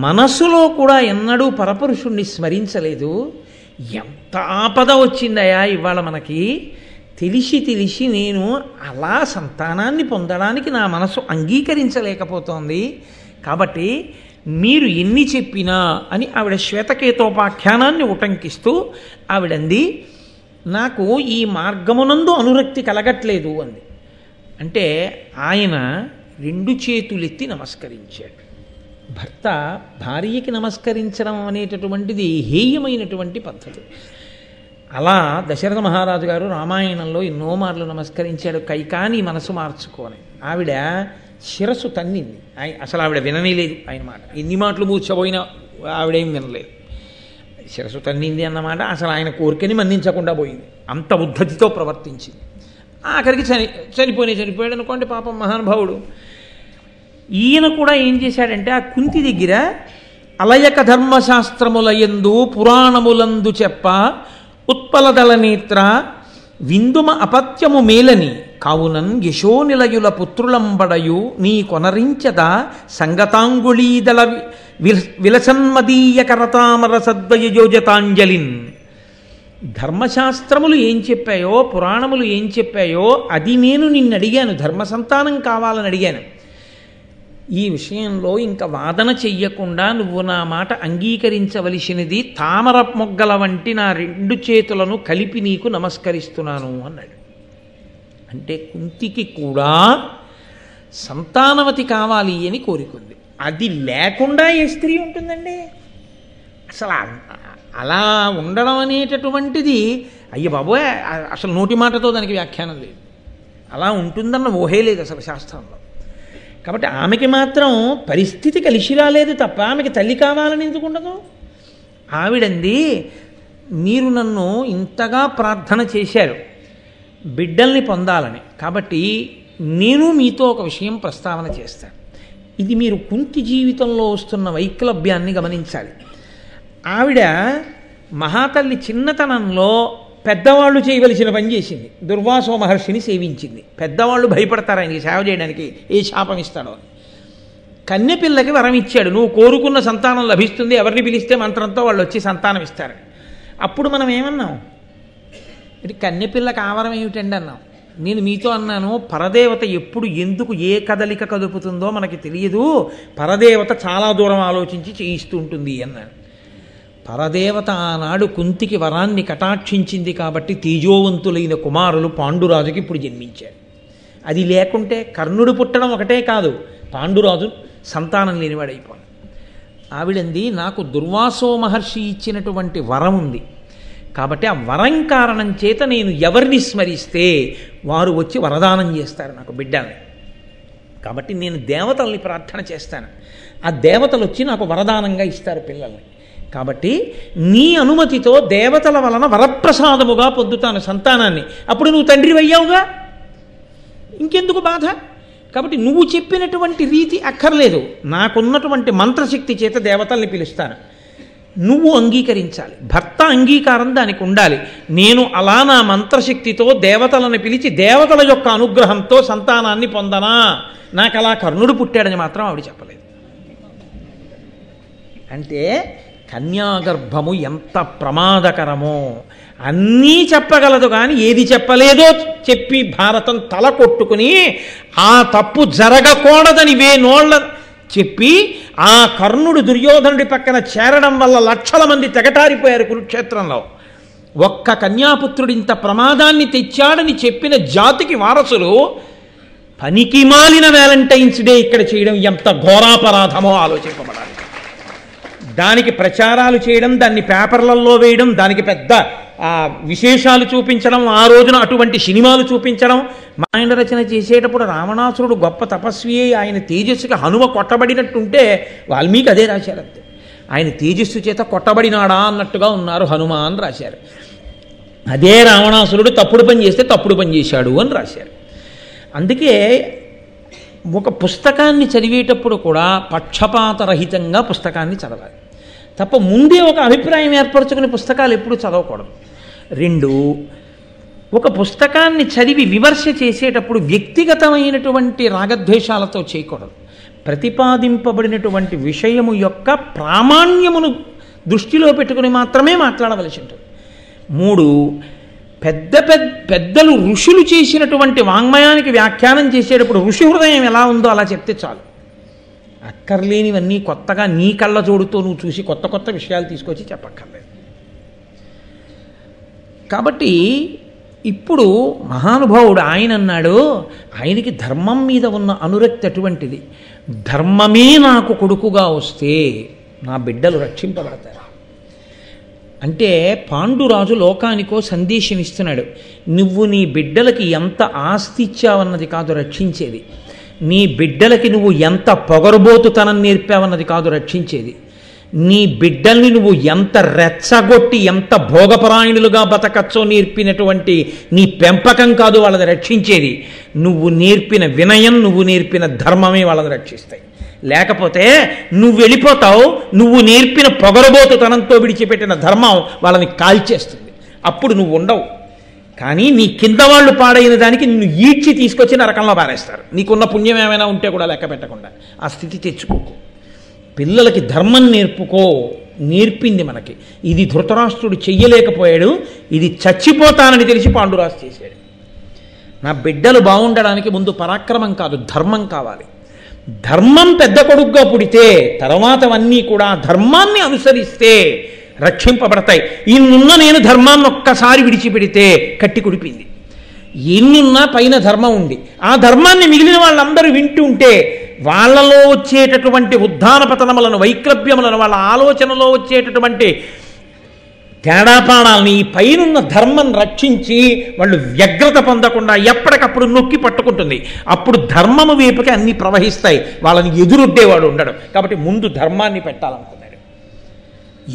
మనసులో కూడా ఎన్నడూ పరపురుషుణ్ణి స్మరించలేదు. ఎంత ఆపద వచ్చిందయా ఇవాళ మనకి, తెలిసి నేను అలా సంతానాన్ని పొందడానికి నా మనసు అంగీకరించలేకపోతోంది. కాబట్టి మీరు ఎన్ని చెప్పినా అని ఆవిడ శ్వేతకేతోపాఖ్యానాన్ని ఉటంకిస్తూ ఆవిడంది, నాకు ఈ మార్గమునందు అనురక్తి కలగట్లేదు అంది. అంటే ఆయన 2 చేతులెత్తి నమస్కరించాడు. భర్త భార్యకి నమస్కరించడం అనేటటువంటిది హేయమైనటువంటి పద్ధతి. అలా దశరథ మహారాజు గారు రామాయణంలో ఎన్నో మార్లు నమస్కరించాడు, కైకాని మనసు మార్చుకోని. ఆవిడ శిరస్సు తన్నింది. అసలు ఆవిడ విననేలేదు ఆయన మాట. ఎన్ని మాటలు మూర్చబోయినా ఆవిడేం వినలేదు. శిరస్సు తన్నింది అన్నమాట అసలు ఆయన కోరికని మన్నించకుండా పోయింది. అంత ఉద్ధతితో ప్రవర్తించింది. ఆఖరికి చనిపోయాడు అనుకోండి పాపం మహానుభావుడు. ఈయన కూడా ఏం చేశాడంటే ఆ కుంతి దగ్గర అలయక ధర్మశాస్త్రములయందు పురాణములందు చెప్ప ఉత్పలదల నేత్ర విందుమ అపత్యము మేలని కావునన్ యశోనిలయుల పుత్రులంబడయు నీ కొనరించద సంగతాంగుళీదళ విలసన్మదీయ కరతామర సద్వయోజతాంజలిన్. ధర్మశాస్త్రములు ఏం చెప్పాయో పురాణములు ఏం చెప్పాయో అది నేను నిన్ను అడిగాను, ధర్మ సంతానం కావాలని అడిగాను. ఈ విషయంలో ఇంకా వాదన చెయ్యకుండా నువ్వు నా మాట అంగీకరించవలసినది తామర మొగ్గల వంటి నా 2 చేతులను కలిపి నీకు నమస్కరిస్తున్నాను అన్నాడు. అంటే కుంతికి కూడా సంతానవతి కావాలి అని కోరికుంది. అది లేకుండా ఏ స్త్రీ ఉంటుందండి? అసలు అలా ఉండడం అనేటటువంటిది అయ్య బాబోయ్ అసలు నోటి మాటతో దానికి వ్యాఖ్యానం లేదు. అలా ఉంటుందన్న ఊహే లేదు అసలు శాస్త్రంలో. కాబట్టి ఆమెకి మాత్రం పరిస్థితి కలిసి రాలేదు తప్ప ఆమెకి తల్లి కావాలని ఎందుకు ఉండదు? ఆవిడంది, మీరు నన్ను ఇంతగా ప్రార్థన చేశారు బిడ్డల్ని పొందాలని, కాబట్టి నేను మీతో ఒక విషయం ప్రస్తావన చేస్తాను. ఇది మీరు కుంతి జీవితంలో వస్తున్న వైక్లభ్యాన్ని గమనించాలి. ఆవిడ మహాతల్లి చిన్నతనంలో పెద్దవాళ్ళు చేయవలసిన పని చేసింది. దుర్వాసో మహర్షిని సేవించింది. పెద్దవాళ్ళు భయపడతారు ఆయనకి సేవ చేయడానికి, ఏ శాపం ఇస్తాడో అని. కన్నెపిల్లకి వరం ఇచ్చాడు, నువ్వు కోరుకున్న సంతానం లభిస్తుంది, ఎవరిని పిలిస్తే మంత్రంతో వాళ్ళు వచ్చి సంతానం ఇస్తారు. అప్పుడు మనం ఏమన్నాం? ఇది కన్నెపిల్లకి ఆవరం ఏమిటండి అన్నాం. నేను మీతో అన్నాను, పరదేవత ఎప్పుడు ఎందుకు ఏ కదలిక కదుపుతుందో మనకి తెలియదు, పరదేవత చాలా దూరం ఆలోచించి చేయిస్తూ ఉంటుంది అన్నాను. పరదేవత ఆనాడు కుంతికి వరాన్ని కటాక్షించింది కాబట్టి తేజోవంతులైన కుమారులు పాండురాజుకి ఇప్పుడు జన్మించారు. అది లేకుంటే కర్ణుడు పుట్టడం ఒకటే కాదు, పాండురాజు సంతానం లేనివాడైపోయాడు. ఆవిడంది, నాకు దుర్వాసో మహర్షి ఇచ్చినటువంటి వరం ఉంది కాబట్టి ఆ వరం కారణం చేత నేను ఎవరిని స్మరిస్తే వారు వచ్చి వరదానం చేస్తారు నాకు బిడ్డల్ని. కాబట్టి నేను దేవతల్ని ప్రార్థన చేస్తాను, ఆ దేవతలు వచ్చి నాకు వరదానంగా ఇస్తారు పిల్లల్ని. కాబట్టి నీ అనుమతితో దేవతల వలన వరప్రసాదముగా పొందుతాను సంతానాన్ని. అప్పుడు నువ్వు తండ్రి అయ్యావుగా, ఇంకెందుకు బాధ? కాబట్టి నువ్వు చెప్పినటువంటి రీతి అక్కర్లేదు, నాకున్నటువంటి మంత్రశక్తి చేత దేవతల్ని పిలుస్తాను, నువ్వు అంగీకరించాలి. భర్త అంగీకారం దానికి ఉండాలి. నేను అలా నా మంత్రశక్తితో దేవతలను పిలిచి దేవతల యొక్క అనుగ్రహంతో సంతానాన్ని పొందనా, నాకు అలా కర్ణుడు పుట్టాడని మాత్రం ఆవిడ చెప్పలేదు. అంటే కన్యాగర్భము ఎంత ప్రమాదకరమో అన్నీ చెప్పగలదు, కానీ ఏది చెప్పలేదో చెప్పి భారతం తల కొట్టుకుని ఆ తప్పు జరగకూడదని వేనోళ్ళ చెప్పి ఆ కర్ణుడు దుర్యోధనుడి పక్కన చేరడం వల్ల లక్షల మంది తెగటారిపోయారు కురుక్షేత్రంలో. ఒక్క కన్యాపుత్రుడు ఇంత ప్రమాదాన్ని తెచ్చాడని చెప్పిన జాతికి వారసులు పనికి మాలిన వ్యాలంటైన్స్ డే ఇక్కడ చేయడం ఎంత ఘోరాపరాధమో ఆలోచింపబడాలి. దానికి ప్రచారాలు చేయడం, దాన్ని పేపర్లలో వేయడం, దానికి పెద్ద విశేషాలు చూపించడం, ఆ రోజున అటువంటి సినిమాలు చూపించడం. రామాయణ రచన చేసేటప్పుడు రావణాసురుడు గొప్ప తపస్వి, ఆయన తేజస్సుకి హనుమ కొట్టబడినట్టుంటే వాల్మీకి అదే రాశారు అంతే. ఆయన తేజస్సు చేత కొట్టబడినాడా అన్నట్టుగా ఉన్నారు హనుమ అని రాశారు. అదే రావణాసురుడు తప్పుడు పని చేస్తే తప్పుడు పని చేశాడు అని రాశారు. అందుకే ఒక పుస్తకాన్ని చదివేటప్పుడు కూడా పక్షపాతరహితంగా పుస్తకాన్ని చదవాలి తప్ప ముందే ఒక అభిప్రాయం ఏర్పరచుకునే పుస్తకాలు ఎప్పుడు చదవకూడదు. 2, ఒక పుస్తకాన్ని చదివి విమర్శ చేసేటప్పుడు వ్యక్తిగతమైనటువంటి రాగద్వేషాలతో చేయకూడదు. ప్రతిపాదింపబడినటువంటి విషయము యొక్క ప్రామాణ్యమును దృష్టిలో పెట్టుకుని మాత్రమే మాట్లాడవలసి ఉంటుంది. 3, పెద్దలు ఋషులు చేసినటువంటి వాంగ్మయానికి వ్యాఖ్యానం చేసేటప్పుడు ఋషి హృదయం ఎలా ఉందో అలా చెప్తే చాలు. అక్కర్లేనివన్నీ కొత్తగా నీ కళ్ళ జోడుతో నువ్వు చూసి కొత్త కొత్త విషయాలు తీసుకొచ్చి చెప్పక్కర్లేదు. కాబట్టి ఇప్పుడు మహానుభావుడు ఆయన అన్నాడు, ఆయనకి ధర్మం మీద ఉన్న అనురక్తి అటువంటిది, ధర్మమే నాకు కొడుకుగా వస్తే నా బిడ్డలు రక్షింపబడతారు. అంటే పాండురాజు లోకానికో సందేశం ఇస్తున్నాడు, నువ్వు నీ బిడ్డలకి ఎంత ఆస్తి ఇచ్చావన్నది కాదు రక్షించేది, నీ బిడ్డలకి నువ్వు ఎంత పొగరుబోతుతనం నేర్పావన్నది కాదు రక్షించేది. నీ బిడ్డల్ని నువ్వు ఎంత రెచ్చగొట్టి ఎంత భోగపరాయణులుగా బతకచ్చో నేర్పినటువంటి నీ పెంపకం కాదు వాళ్ళని రక్షించేది. నువ్వు నేర్పిన వినయం, నువ్వు నేర్పిన ధర్మమే వాళ్ళని రక్షిస్తాయి. లేకపోతే నువ్వు వెళ్ళిపోతావు, నువ్వు నేర్పిన పొగరబోతుతనంతో విడిచిపెట్టిన ధర్మం వాళ్ళని కాల్చేస్తుంది. అప్పుడు నువ్వు ఉండవు. కానీ నీ కింద వాళ్ళు పాడైన దానికి నిన్ను ఈడ్చి తీసుకొచ్చి నరకంలో పారేస్తారు. నీకున్న పుణ్యం ఏమైనా ఉంటే కూడా లెక్క పెట్టకుండా. ఆ స్థితి తెచ్చుకోకు. పిల్లలకి ధర్మం నేర్పుకో. నేర్పింది మనకి. ఇది ధృతరాష్ట్రుడు చెయ్యలేకపోయాడు, ఇది చచ్చిపోతానని తెలిసి పాండురాజు చేశాడు. నా బిడ్డలు బాగుండడానికి ముందు పరాక్రమం కాదు, ధర్మం కావాలి. ధర్మం పెద్ద కొడుకుగా పుడితే తర్వాతవన్నీ కూడా ధర్మాన్ని అనుసరిస్తే రక్షింపబడతాయి. ఇన్నున్న నేను ధర్మాన్ని ఒక్కసారి విడిచిపెడితే కట్టి కుడిపింది. ఎన్నున్నా పైన ధర్మం ఉంది, ఆ ధర్మాన్ని మిగిలిన వాళ్ళందరూ వింటూ ఉంటే వాళ్ళలో వచ్చేటటువంటి ఉద్ధాన పతనములను, వైక్లభ్యములను, వాళ్ళ ఆలోచనలో వచ్చేటటువంటి తేడాపాడాలని ఈ పైనున్న ధర్మం రక్షించి వాళ్ళు వ్యగ్రత పొందకుండా ఎప్పటికప్పుడు నొక్కి పట్టుకుంటుంది. అప్పుడు ధర్మము వైపుకి అన్నీ ప్రవహిస్తాయి. వాళ్ళని ఎదురొడ్డేవాడు ఉండడం. కాబట్టి ముందు ధర్మాన్ని పెట్టాలనుకున్నాడు.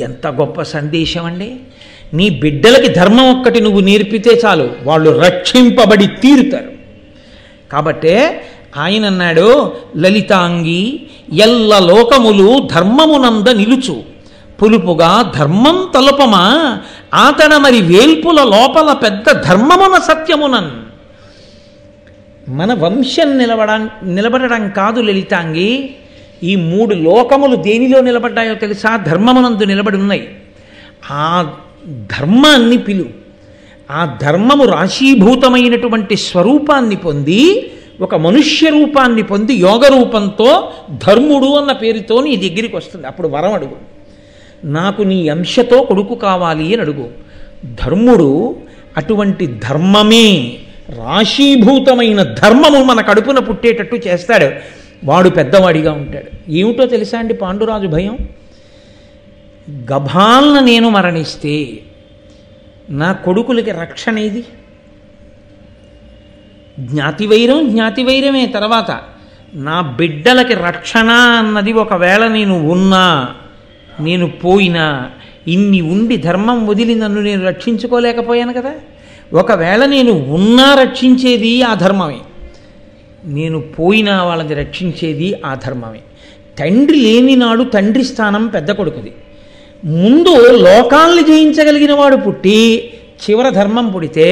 ఎంత గొప్ప సందేశం అండి! నీ బిడ్డలకి ధర్మం ఒక్కటి నువ్వు నేర్పితే చాలు, వాళ్ళు రక్షింపబడి తీరుతారు. కాబట్టే ఆయన అన్నాడు, లలితాంగి ఎల్ల లోకములు ధర్మమునంద నిలుచు, పులుపుగా ధర్మం తలుపమా ఆతడ మరి వేల్పుల లోపల పెద్ద ధర్మమున సత్యమునన్. మన వంశం నిలబడడం కాదు లలితాంగి. ఈ 3 లోకములు దేనిలో నిలబడ్డాయో తెలుసా? ధర్మమునందు నిలబడి ఉన్నాయి. ఆ ధర్మాన్ని పిలు. ఆ ధర్మము రాశీభూతమైనటువంటి స్వరూపాన్ని పొంది, ఒక మనుష్య రూపాన్ని పొంది, యోగ రూపంతో ధర్ముడు అన్న పేరుతో నీ దగ్గరికి వస్తుంది. అప్పుడు వరం అడుగు, నాకు నీ అంశతో కొడుకు కావాలి అని అడుగు. ధర్ముడు అటువంటి ధర్మమే, రాశీభూతమైన ధర్మము మన కడుపున పుట్టేటట్టు చేస్తాడు. వాడు పెద్దవాడిగా ఉంటాడు. ఏమిటో తెలుసా అండి పాండురాజు భయం? గభాలన నేను మరణిస్తే నా కొడుకులకి రక్షణ ఏది? జ్ఞాతివైరమే. తర్వాత నా బిడ్డలకి రక్షణ అన్నది ఒకవేళ నేను ఉన్నా, నేను పోయినా, ఇన్ని ఉండి ధర్మం వదిలి నన్ను నేను రక్షించుకోలేకపోయాను కదా. ఒకవేళ నేను ఉన్నా రక్షించేది ఆ ధర్మమే, నేను పోయినా వాళ్ళని రక్షించేది ఆ ధర్మమే. తండ్రి లేని నాడు తండ్రి స్థానం పెద్ద కొడుకుది. ముందు లోకాల్ని జయించగలిగిన వాడు పుట్టి చివర ధర్మం పుడితే,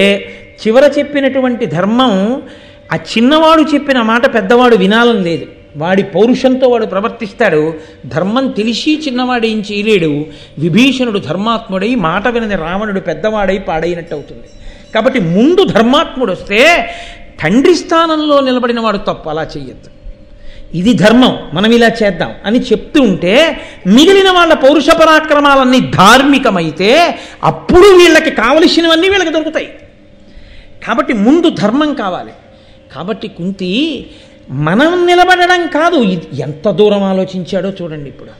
చివర చెప్పినటువంటి ధర్మం ఆ చిన్నవాడు చెప్పిన మాట పెద్దవాడు వినాలని లేదు. వాడి పౌరుషంతో వాడు ప్రవర్తిస్తాడు. ధర్మం తెలిసి చిన్నవాడు ఏం చేయలేడు. విభీషణుడు ధర్మాత్ముడై మాట వినని రావణుడు పెద్దవాడై పాడైనట్టు అవుతుంది. కాబట్టి ముందు ధర్మాత్ముడు వస్తే తండ్రి స్థానంలో నిలబడిన వాడు తప్పు, అలా చెయ్యొద్దు, ఇది ధర్మం, మనం ఇలా చేద్దాం అని చెప్తూ ఉంటే మిగిలిన వాళ్ళ పౌరుష పరాక్రమాలన్నీ ధార్మికమైతే అప్పుడు వీళ్ళకి కావలసినవన్నీ వీళ్ళకి దొరుకుతాయి. కాబట్టి ముందు ధర్మం కావాలి. కాబట్టి కుంతి మనం నిలబడడం కాదు, ఎంత దూరం ఆలోచించాడో చూడండి. ఇప్పుడు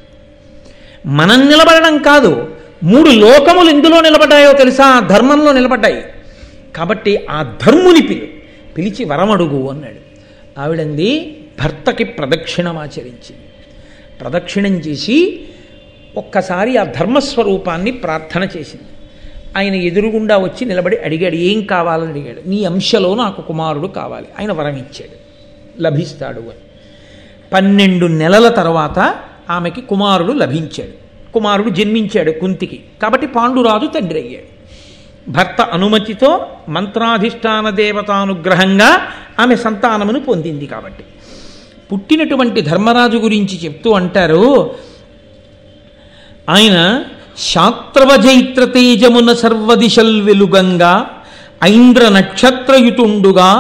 మనం నిలబడడం కాదు, 3 లోకములు ఎందులో నిలబడ్డాయో తెలుసా? ధర్మంలో నిలబడ్డాయి. కాబట్టి ఆ ధర్ముని పిలిచి వరమడుగు అన్నాడు. ఆవిడంది భర్తకి ప్రదక్షిణమాచరించి, ప్రదక్షిణం చేసి ఒక్కసారి ఆ ధర్మస్వరూపాన్ని ప్రార్థన చేసింది. ఆయన ఎదురుగుండా వచ్చి నిలబడి అడిగాడు, ఏం కావాలని అడిగాడు. నీ అంశలో నాకు కుమారుడు కావాలి. ఆయన వరం ఇచ్చాడు, లభిస్తాడు అని. 12 నెలల తర్వాత ఆమెకి కుమారుడు లభించాడు. కుమారుడు జన్మించాడు కుంతికి. కాబట్టి పాండురాజు తండ్రి అయ్యాడు. భర్త అనుమతితో మంత్రాధిష్టాన దేవతానుగ్రహంగా ఆమె సంతానమును పొందింది. కాబట్టి పుట్టినటువంటి ధర్మరాజు గురించి చెప్తూ అంటారు, ఆయన శాత్రవజైత్ర తేజమున సర్వదిశల్ వెలుగంగా ఐంద్ర నక్షత్రయుతుండుగా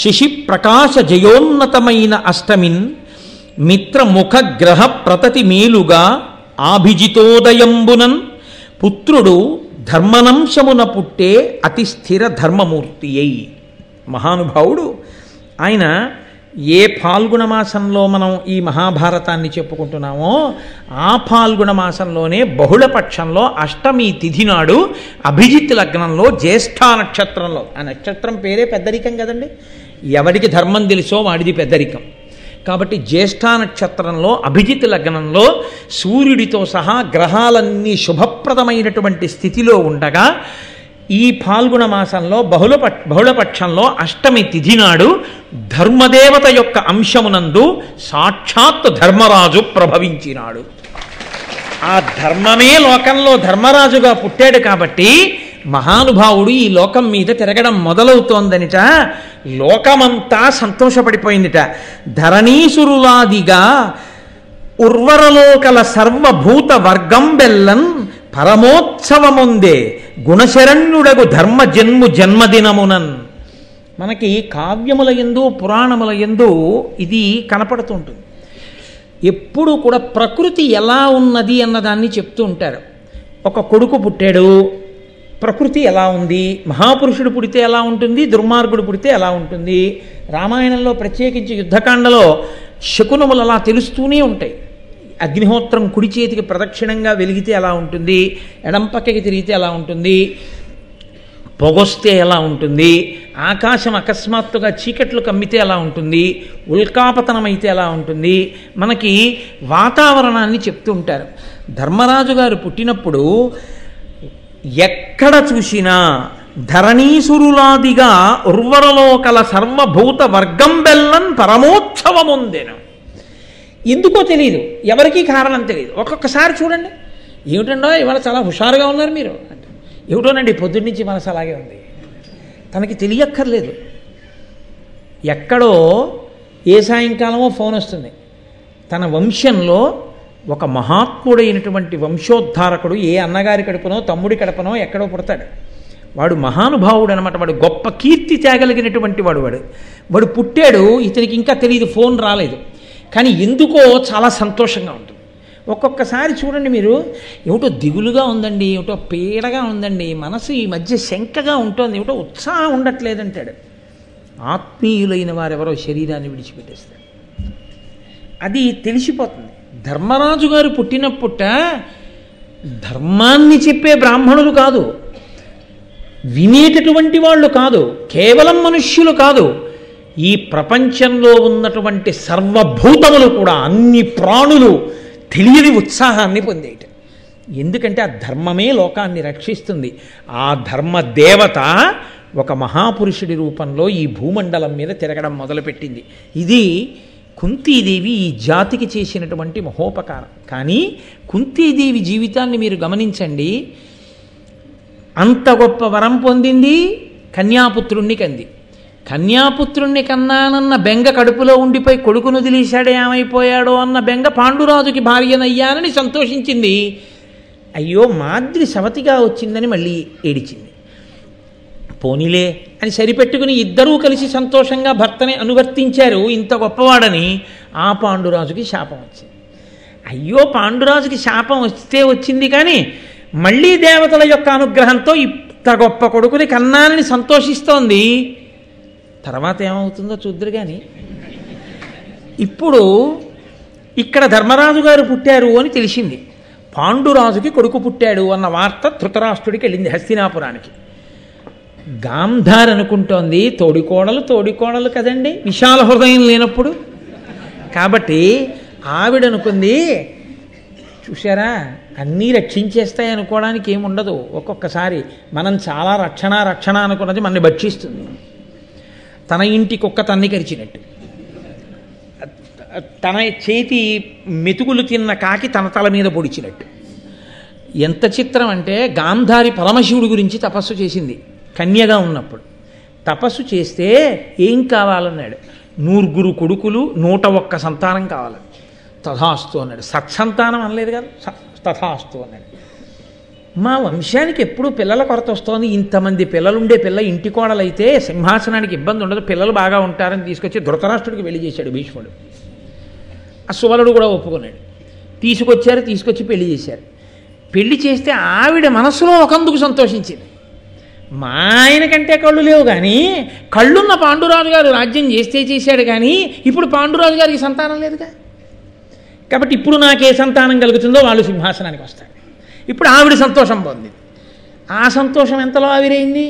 శశి ప్రకాశ జయోన్నతమైన అష్టమిన్ మిత్రముఖ గ్రహ ప్రతతి మేలుగా ఆభిజితోదయంబునన్ పుత్రుడు ధర్మనంశమున పుట్టే అతి స్థిర ధర్మమూర్తి అయి. మహానుభావుడు ఆయన. ఏ ఫాల్గుణ మాసంలో మనం ఈ మహాభారతాన్ని చెప్పుకుంటున్నామో ఆ ఫాల్గుణ మాసంలోనే బహుళపక్షంలో అష్టమి తిథి నాడు అభిజిత్ లగ్నంలో జ్యేష్ఠ నక్షత్రంలో, ఆ నక్షత్రం పేరే పెద్దరికం కదండి. ఎవడికి ధర్మం తెలుసో వాడిది పెద్దరికం. కాబట్టి జ్యేష్ఠ నక్షత్రంలో అభిజిత్ లగ్నంలో సూర్యుడితో సహా గ్రహాలన్నీ శుభప్రదమైనటువంటి స్థితిలో ఉండగా ఈ పాల్గొన మాసంలో బహుళపక్షంలో అష్టమి తిథి నాడు ధర్మదేవత యొక్క అంశమునందు సాక్షాత్ ధర్మరాజు ప్రభవించినాడు. ఆ ధర్మమే లోకంలో ధర్మరాజుగా పుట్టాడు కాబట్టి మహానుభావుడు ఈ లోకం మీద తిరగడం మొదలవుతోందనిట. లోకమంతా సంతోషపడిపోయిందిట. ధరణీసురులాదిగా ఉర్వరలోకల సర్వభూత వర్గం బెల్లన్ పరమోత్సవముందే గుణశరణ్యుడగు ధర్మ జన్మదినమునన్. మనకి కావ్యముల యందు పురాణముల యందు ఇది కనపడుతుంటుంది. ఎప్పుడు కూడా ప్రకృతి ఎలా ఉన్నది అన్నదాన్ని చెప్తూ ఉంటారు. ఒక కొడుకు పుట్టాడు, ప్రకృతి ఎలా ఉంది, మహాపురుషుడు పుడితే ఎలా ఉంటుంది, దుర్మార్గుడు పుడితే ఎలా ఉంటుంది. రామాయణంలో ప్రత్యేకించి యుద్ధకాండలో శకునములు అలా తెలుస్తూనే ఉంటాయి. అగ్నిహోత్రం కుడి చేతికి ప్రదక్షిణంగా వెలిగితే ఎలా ఉంటుంది, ఎడం పక్కకి తిరిగితే ఎలా ఉంటుంది, పొగొస్తే ఎలా ఉంటుంది, ఆకాశం అకస్మాత్తుగా చీకట్లు కమ్మితే ఎలా ఉంటుంది, ఉల్కాపతనం అయితే ఎలా ఉంటుంది, మనకి వాతావరణాన్ని చెప్తూ ఉంటారు. ధర్మరాజు గారు పుట్టినప్పుడు ఎక్కడ చూసినా ధరణీసురులాదిగా ఉర్వరలోకల సర్వభూత వర్గం బెల్లన్ పరమోత్సవముందెను. ఎందుకో తెలియదు, ఎవరికీ కారణం తెలియదు. ఒక్కొక్కసారి చూడండి, ఏమిటండో ఇవాళ చాలా హుషారుగా ఉన్నారు మీరు అంటే, ఏమిటోనండి పొద్దున్నుంచి మనసు అలాగే ఉంది. తనకి తెలియక్కర్లేదు. ఎక్కడో ఏ సాయంకాలమో ఫోన్ వస్తుంది. తన వంశంలో ఒక మహాత్ముడైనటువంటి వంశోద్ధారకుడు ఏ అన్నగారి కడుపునో తమ్ముడి కడుపునో ఎక్కడో పుడతాడు. వాడు మహానుభావుడు అనమాట. వాడు గొప్ప కీర్తి తేగలిగినటువంటి వాడు పుట్టాడు. ఇతనికి ఇంకా తెలియదు, ఫోన్ రాలేదు. కానీ ఎందుకో చాలా సంతోషంగా ఉంటుంది. ఒక్కొక్కసారి చూడండి మీరు, ఏమిటో దిగులుగా ఉందండి, ఏమిటో పీడగా ఉందండి, మనసు ఈ మధ్య శంకగా ఉంటుంది, ఏమిటో ఉత్సాహం ఉండట్లేదంటాడు. ఆత్మీయులైన వారెవరో శరీరాన్ని విడిచిపెట్టేస్తారు. అది తెలిసిపోతుంది. ధర్మరాజు గారు పుట్టినప్పుట ధర్మాన్ని చెప్పే బ్రాహ్మణులు కాదు, వినేటటువంటి వాళ్ళు కాదు, కేవలం మనుష్యులు కాదు, ఈ ప్రపంచంలో ఉన్నటువంటి సర్వభూతములు కూడా, అన్ని ప్రాణులు తెలియని ఉత్సాహాన్ని పొందేట. ఎందుకంటే ఆ ధర్మమే లోకాన్ని రక్షిస్తుంది. ఆ ధర్మ దేవత ఒక మహాపురుషుడి రూపంలో ఈ భూమండలం మీద తిరగడం మొదలుపెట్టింది. ఇది కుంతీదేవి ఈ జాతికి చేసినటువంటి మహోపకారం. కానీ కుంతీదేవి జీవితాన్ని మీరు గమనించండి. అంత గొప్ప వరం పొందింది, కన్యాపుత్రుణ్ణి కంది. కన్యాపుత్రుణ్ణి కన్నానన్న బెంగ కడుపులో ఉండిపోయి కొడుకును వదిలేశాడే ఏమైపోయాడో అన్న బెంగ పాండురాజుకి భార్యనయ్యానని సంతోషించింది. అయ్యో మాద్రి సవతిగా వచ్చిందని మళ్ళీ ఏడిచింది. పోనీలే అని సరిపెట్టుకుని ఇద్దరూ కలిసి సంతోషంగా భర్తని అనువర్తించారు. ఇంత గొప్పవాడని ఆ పాండురాజుకి శాపం వచ్చింది. అయ్యో పాండురాజుకి శాపం వస్తే వచ్చింది, కానీ మళ్ళీ దేవతల యొక్క అనుగ్రహంతో ఇంత గొప్ప కొడుకుని కన్నానని సంతోషిస్తోంది. తర్వాత ఏమవుతుందో చూద్దరు. కానీ ఇప్పుడు ఇక్కడ ధర్మరాజు గారు పుట్టారు అని తెలిసింది. పాండురాజుకి కొడుకు పుట్టాడు అన్న వార్త ధృతరాష్ట్రుడికి వెళ్ళింది, హస్తినాపురానికి. గాంధార్ అనుకుంటోంది తోడికోడలు కదండి, విశాల హృదయం లేనప్పుడు. కాబట్టి ఆవిడనుకుంది, చూశారా అన్నీ రక్షించేస్తాయి అనుకోవడానికి ఏముండదు. ఒక్కొక్కసారి మనం చాలా రక్షణ అనుకున్నది మనని భక్షిస్తుంది. తన ఇంటి కుక్క తన్ని కరిచినట్టు, తన చేతి మెతుకులు తిన్న కాకి తన తల మీద పొడిచినట్టు. ఎంత చిత్రం అంటే, గాంధారి పరమశివుడి గురించి తపస్సు చేసింది కన్యగా ఉన్నప్పుడు. తపస్సు చేస్తే ఏం కావాలన్నాడు, 100 కొడుకులు 101 సంతానం కావాలి. తథాస్తు అన్నాడు. సత్సంతానం అనలేదు కదా, తథాస్తు అన్నాడు. మా వంశానికి ఎప్పుడూ పిల్లల కొరత వస్తోంది, ఇంతమంది పిల్లలుండే పిల్ల ఇంటి కోడలైతే సింహాసనానికి ఇబ్బంది ఉండదు, పిల్లలు బాగా ఉంటారని తీసుకొచ్చి ధృతరాష్ట్రుడికి పెళ్లి చేశాడు భీష్ముడు. ఆ సువలుడు కూడా ఒప్పుకున్నాడు. తీసుకొచ్చి పెళ్లి చేశారు. పెళ్లి చేస్తే ఆవిడ మనసులో ఒకందుకు సంతోషించింది. మా ఆయన కంటే కళ్ళు లేవు, కానీ కళ్ళున్న పాండురాజు గారు రాజ్యం చేశాడు, కానీ ఇప్పుడు పాండురాజు గారికి సంతానం లేదుగా. కాబట్టి ఇప్పుడు నాకే సంతానం కలుగుతుందో వాళ్ళు సింహాసనానికి వస్తారు. ఇప్పుడు ఆవిడ సంతోషం పొందింది. ఆ సంతోషం ఎంతలో ఆవిరైంది,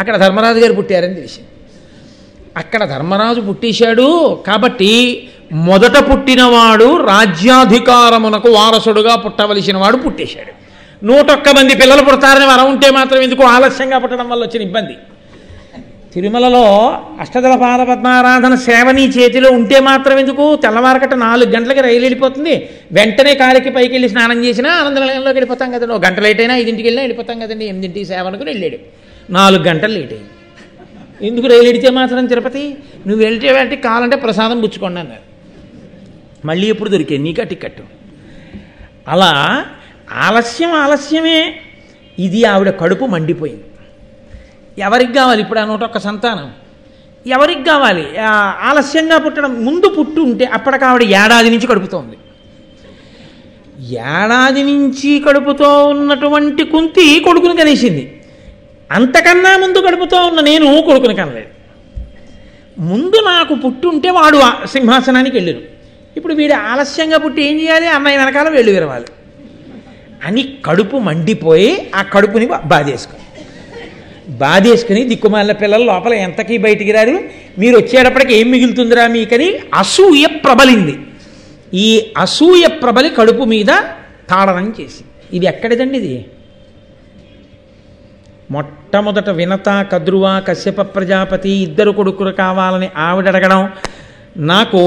అక్కడ ధర్మరాజు గారు పుట్టారని తెలిసింది. అక్కడ ధర్మరాజు పుట్టేశాడు కాబట్టి మొదట పుట్టినవాడు రాజ్యాధికారమునకు వారసుడుగా పుట్టవలసిన వాడు పుట్టేశాడు. 101 మంది పిల్లలు పుడతారని వరం ఉంటే మాత్రం ఎందుకు ఆలస్యంగా పుట్టడం వల్ల వచ్చిన ఇబ్బంది. తిరుమలలో అష్టదళ పాదపద్మారాధన సేవని చేతిలో ఉంటే మాత్రం ఎందుకు? తెల్లవారకట్ట 4 గంటలకి రైలు వెళ్ళిపోతుంది, వెంటనే కాలికి పైకి వెళ్ళి స్నానం చేసినా ఆనందనిలయంలోకి వెళ్ళిపోతాం కదండి. 1 గంట లేట్ అయినా 5ంటికి వెళ్ళినా వెళ్ళిపోతాం కదండి. 8ంటికి సేవనుకుని వెళ్ళాడు, 4 గంటలు లేట్ అయింది. ఎందుకు రైలు ఎడితే మాత్రం తిరుపతి? నువ్వు వెళ్తే కావాలంటే ప్రసాదం పుచ్చుకోండి అన్నారు. మళ్ళీ ఎప్పుడు దొరికేది నీకా టికెట్? అలా ఆలస్యమే. ఇది ఆవిడ కడుపు మండిపోయింది. ఎవరికి కావాలి ఇప్పుడు ఆ 101 సంతానం? ఎవరికి కావాలి? ఆలస్యంగా పుట్టడం. ముందు పుట్టు ఉంటే అప్పటికి ఆవిడ ఏడాది నుంచి కడుపుతోంది. ఏడాది నుంచి కడుపుతో ఉన్నటువంటి కుంతి కొడుకుని కనేసింది. అంతకన్నా ముందు కడుపుతో ఉన్న నేను కొడుకుని కనలేదు. ముందు నాకు పుట్టుంటే వాడు సింహాసనానికి వెళ్ళారు. ఇప్పుడు వీడు ఆలస్యంగా పుట్టి ఏం చేయాలి? అన్నయ్య వెనకాల వెళ్ళు విరవాలి అని కడుపు మండిపోయి ఆ కడుపుని బాధేసుకుని దిక్కుమాలిన పిల్లలు లోపల ఎంతకీ బయటికి రారు, మీరు వచ్చేటప్పటికి ఏం మిగులుతుందిరా మీకని అసూయ ప్రబలింది. ఈ అసూయ ప్రబలి కడుపు మీద తాడనం చేసి, ఇది ఎక్కడిదండి? ఇది మొట్టమొదట వినత, కద్రువ, కశ్యప ప్రజాపతి 2 కొడుకులు కావాలని ఆవిడ అడగడం, నాకు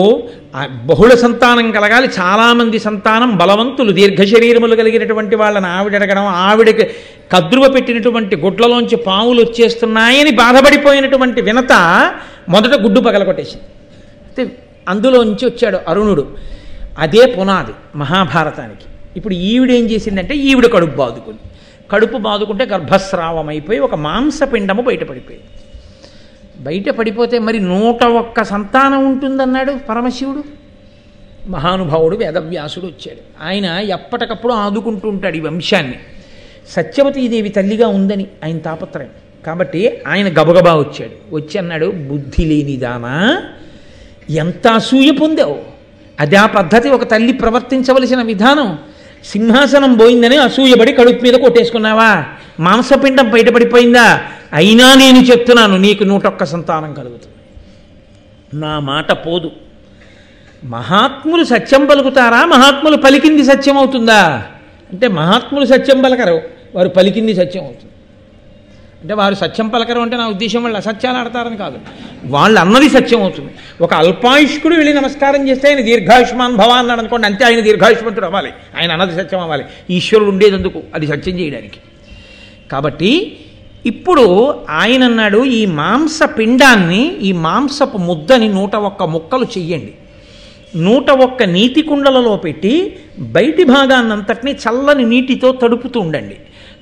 బహుళ సంతానం కలగాలి, చాలామంది సంతానం, బలవంతులు, దీర్ఘశరీరములు కలిగినటువంటి వాళ్ళని ఆవిడ అడగడం, ఆవిడకి కద్రువ పెట్టినటువంటి గుడ్లలోంచి పాములు వచ్చేస్తున్నాయని బాధపడిపోయినటువంటి వినత మొదట గుడ్డు పగలగొట్టేసింది. అయితే అందులోంచి వచ్చాడు అరుణుడు. అదే పునాది మహాభారతానికి. ఇప్పుడు ఈవిడేం చేసిందంటే ఈవిడ కడుపు బాదుకుంటే గర్భస్రావం అయిపోయి ఒక మాంసపిండము బయటపడిపోయింది. బయటపడిపోతే మరి 101 సంతానం ఉంటుందన్నాడు పరమశివుడు. మహానుభావుడు వేదవ్యాసుడు వచ్చాడు. ఆయన ఎప్పటికప్పుడు ఆదుకుంటూ ఉంటాడు ఈ వంశాన్ని. సత్యవతీదేవి తల్లిగా ఉందని ఆయన తాపత్రయం కాబట్టి ఆయన గబగబా వచ్చాడు. వచ్చి అన్నాడు, బుద్ధి లేనిదానా, ఎంత అసూయ పొందావు? అదే ఆ పద్ధతి ఒక తల్లి ప్రవర్తించవలసిన విధానం. సింహాసనం పోయిందని అసూయపడి కడుపు మీద కొట్టేసుకున్నావా? మాంసపిండం బయటపడిపోయిందా? అయినా నేను చెప్తున్నాను, నీకు 101 సంతానం కలుగుతుంది. నా మాట పోదు. మహాత్ములు సత్యం పలుకుతారా? మహాత్ములు పలికింది సత్యం అవుతుందా? అంటే మహాత్ములు సత్యం పలకరు, వారు పలికింది సత్యం అవుతుంది. అంటే వారు సత్యం పలకరు అంటే నా ఉద్దేశం వాళ్ళు అసత్యాలు ఆడతారని కాదు, వాళ్ళు అన్నది సత్యం అవుతుంది. ఒక అల్పాయుష్కుడు వెళ్ళి నమస్కారం చేస్తే ఆయన దీర్ఘాయుష్మాన్ భవ అన్నాడు అనుకోండి, అంతే, ఆయన దీర్ఘాయుష్మంతుడు అవ్వాలి, ఆయన అన్నది సత్యం అవ్వాలి. ఈశ్వరుడు ఉండేదందుకు అది సత్యం చేయడానికి. కాబట్టి ఇప్పుడు ఆయన అన్నాడు, ఈ మాంస పిండాన్ని, ఈ మాంసపు ముద్దని 101 ముక్కలు చెయ్యండి, 101 నీటి కుండలలో పెట్టి బయటి భాగాన్నంతటినీ చల్లని నీటితో తడుపుతూ ఉండండి.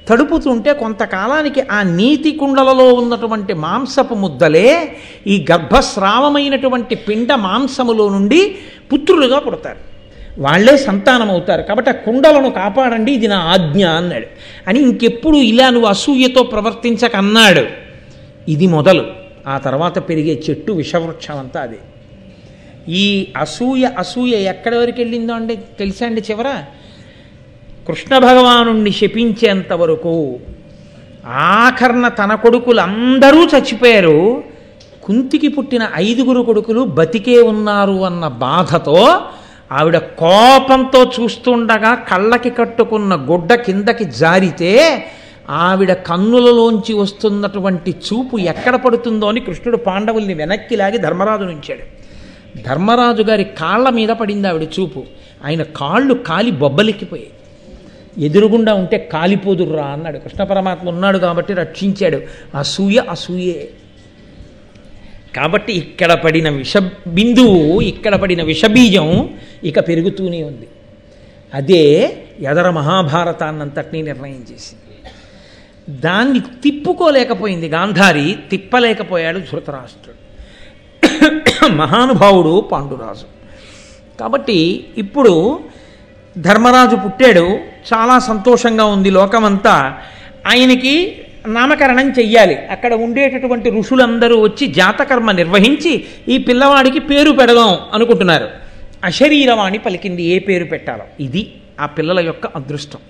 తడుపుతుంటే కొంతకాలానికి ఆ నీటి కుండలలో ఉన్నటువంటి మాంసపు ముద్దలే ఈ గర్భస్రావమైనటువంటి పిండ మాంసములో నుండి పుత్రులుగా పుడతారు, వాళ్లే సంతానం అవుతారు. కాబట్టి ఆ కుండలను కాపాడండి, ఇది నా ఆజ్ఞ అన్నాడు. అని ఇంకెప్పుడు ఇలా నువ్వు అసూయతో ప్రవర్తించకన్నాడు. ఇది మొదలు. ఆ తర్వాత పెరిగే చెట్టు విషవృక్షం అంతా అదే. ఈ అసూయ ఎక్కడి వరకు వెళ్ళిందో అంటే తెలుసా అండి? చివర కృష్ణ భగవానుణ్ణి శపించేంత వరకు, ఆఖరణ తన కొడుకులు అందరూ చచ్చిపోయారు, కుంతికి పుట్టిన 5 కొడుకులు బతికే ఉన్నారు అన్న బాధతో ఆవిడ కోపంతో చూస్తుండగా కళ్ళకి కట్టుకున్న గుడ్డ కిందకి జారితే ఆవిడ కన్నులలోంచి వస్తున్నటువంటి చూపు ఎక్కడ పడుతుందో అని కృష్ణుడు పాండవుల్ని వెనక్కి లాగి ధర్మరాజు నుంచాడు. ధర్మరాజు గారి కాళ్ళ మీద పడింది ఆవిడ చూపు. ఆయన కాళ్ళు కాలి బొబ్బలెక్కిపోయాయి. ఎదురుగుండా ఉంటే కాలిపోదుర్రా అన్నాడు. కృష్ణ పరమాత్మ ఉన్నాడు కాబట్టి రక్షించాడు. అసూయే. కాబట్టి ఇక్కడ పడిన బిందువు, ఇక్కడ పడిన విషబీజం ఇక పెరుగుతూనే ఉంది. అదే ఎదర మహాభారతాన్నంతటినీ నిర్ణయం చేసింది. దాన్ని తిప్పుకోలేకపోయింది గాంధారి, తిప్పలేకపోయాడు ధృతరాష్ట్రుడు, మహానుభావుడు పాండురాజు. కాబట్టి ఇప్పుడు ధర్మరాజు పుట్టాడు, చాలా సంతోషంగా ఉంది లోకమంతా. ఆయనకి నామకరణం చెయ్యాలి. అక్కడ ఉండేటటువంటి ఋషులందరూ వచ్చి జాతకర్మ నిర్వహించి ఈ పిల్లవాడికి పేరు పెడదాం అనుకుంటున్నారు. అశరీరవాణి పలికింది ఏ పేరు పెట్టాలో. ఇది ఆ పిల్లల యొక్క అదృష్టం.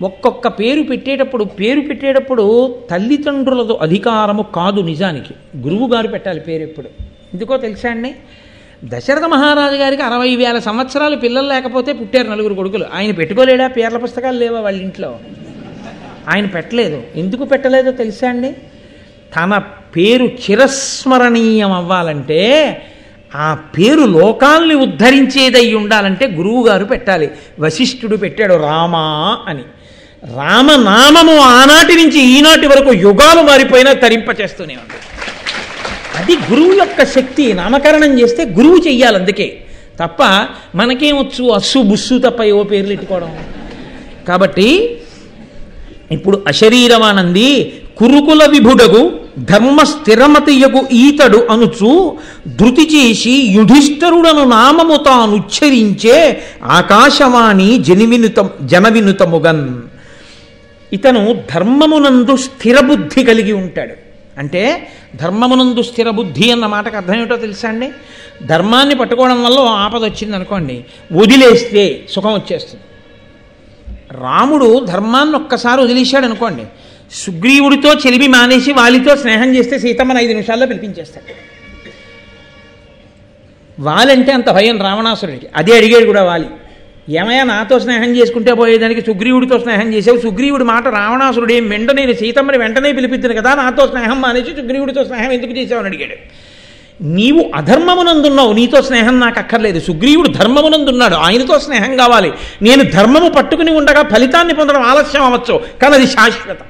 ఒక్కొక్క పేరు పెట్టేటప్పుడు తల్లిదండ్రులతో అధికారము కాదు, నిజానికి గురువుగారు పెట్టాలి పేరు. ఎప్పుడు ఎందుకో తెలుసా అండి? దశరథ మహారాజు గారికి 60,000 సంవత్సరాలు పిల్లలు లేకపోతే పుట్టారు 9 కొడుకులు. ఆయన పెట్టుకోలేడా? పేర్ల పుస్తకాలు లేవా వాళ్ళ ఇంట్లో? ఆయన పెట్టలేదు. ఎందుకు పెట్టలేదో తెలుసా అండి? తన పేరు చిరస్మరణీయం అవ్వాలంటే, ఆ పేరు లోకాల్ని ఉద్ధరించేదై ఉండాలంటే గురువుగారు పెట్టాలి. వశిష్ఠుడు పెట్టాడు రామా అని. రామనామము ఆనాటి నుంచి ఈనాటి వరకు యుగాలు మారిపోయినా తరింపచేస్తూనే ఉంది. అది గురువు యొక్క శక్తి. నామకరణం చేస్తే గురువు చెయ్యాలి. అందుకే తప్ప మనకేమొచ్చు అస్సు బుస్సు తప్ప ఏవో పేర్లు ఎట్టుకోవడం. కాబట్టి ఇప్పుడు అశరీరమానంది కురుకుల విభుడగు ధర్మ స్థిరమతియగు ఈతడు అనుచు ధృతి చేసి యుధిష్ఠరుడను నామము తానుచ్చరించే ఆకాశవాణి జనవినుతముగన్. ఇతను ధర్మమునందు స్థిరబుద్ధి కలిగి ఉంటాడు. అంటే ధర్మమునందు స్థిరబుద్ధి అన్న మాటకు అర్థం ఏమిటో తెలుసా అండి? ధర్మాన్ని పట్టుకోవడం వల్ల ఆపద వచ్చింది అనుకోండి, వదిలేస్తే సుఖం వచ్చేస్తుంది. రాముడు ధర్మాన్ని ఒక్కసారి వదిలేశాడు అనుకోండి, సుగ్రీవుడితో చెలిమి మానేసి వాలితో స్నేహం చేస్తే సీతమ్మని 5 నిమిషాల్లో పిలిపించేస్తాడు. వాలంటే అంత భయం రావణాసురుడికి. అదే అడిగాడు కూడా వాలి, ఏమయ్యా నాతో స్నేహం చేసుకుంటే పోయేదానికి సుగ్రీవుడితో స్నేహం చేసావు? సుగ్రీవుడి మాట రావణాసురుడు ఏం వెంట, నేను సీతమ్మని వెంటనే పిలిపిద్దును కదా, నాతో స్నేహం మానేసి సుగ్రీవుడితో స్నేహం ఎందుకు చేసావని అడిగాడు. నీవు అధర్మమునందున్నావు, నీతో స్నేహం నాకు అక్కర్లేదు. సుగ్రీవుడు ధర్మమునందున్నాడు, ఆయనతో స్నేహం కావాలి. నేను ధర్మము ఉండగా ఫలితాన్ని పొందడం ఆలస్యం అవ్వచ్చు, కానీ అది శాశ్వతం.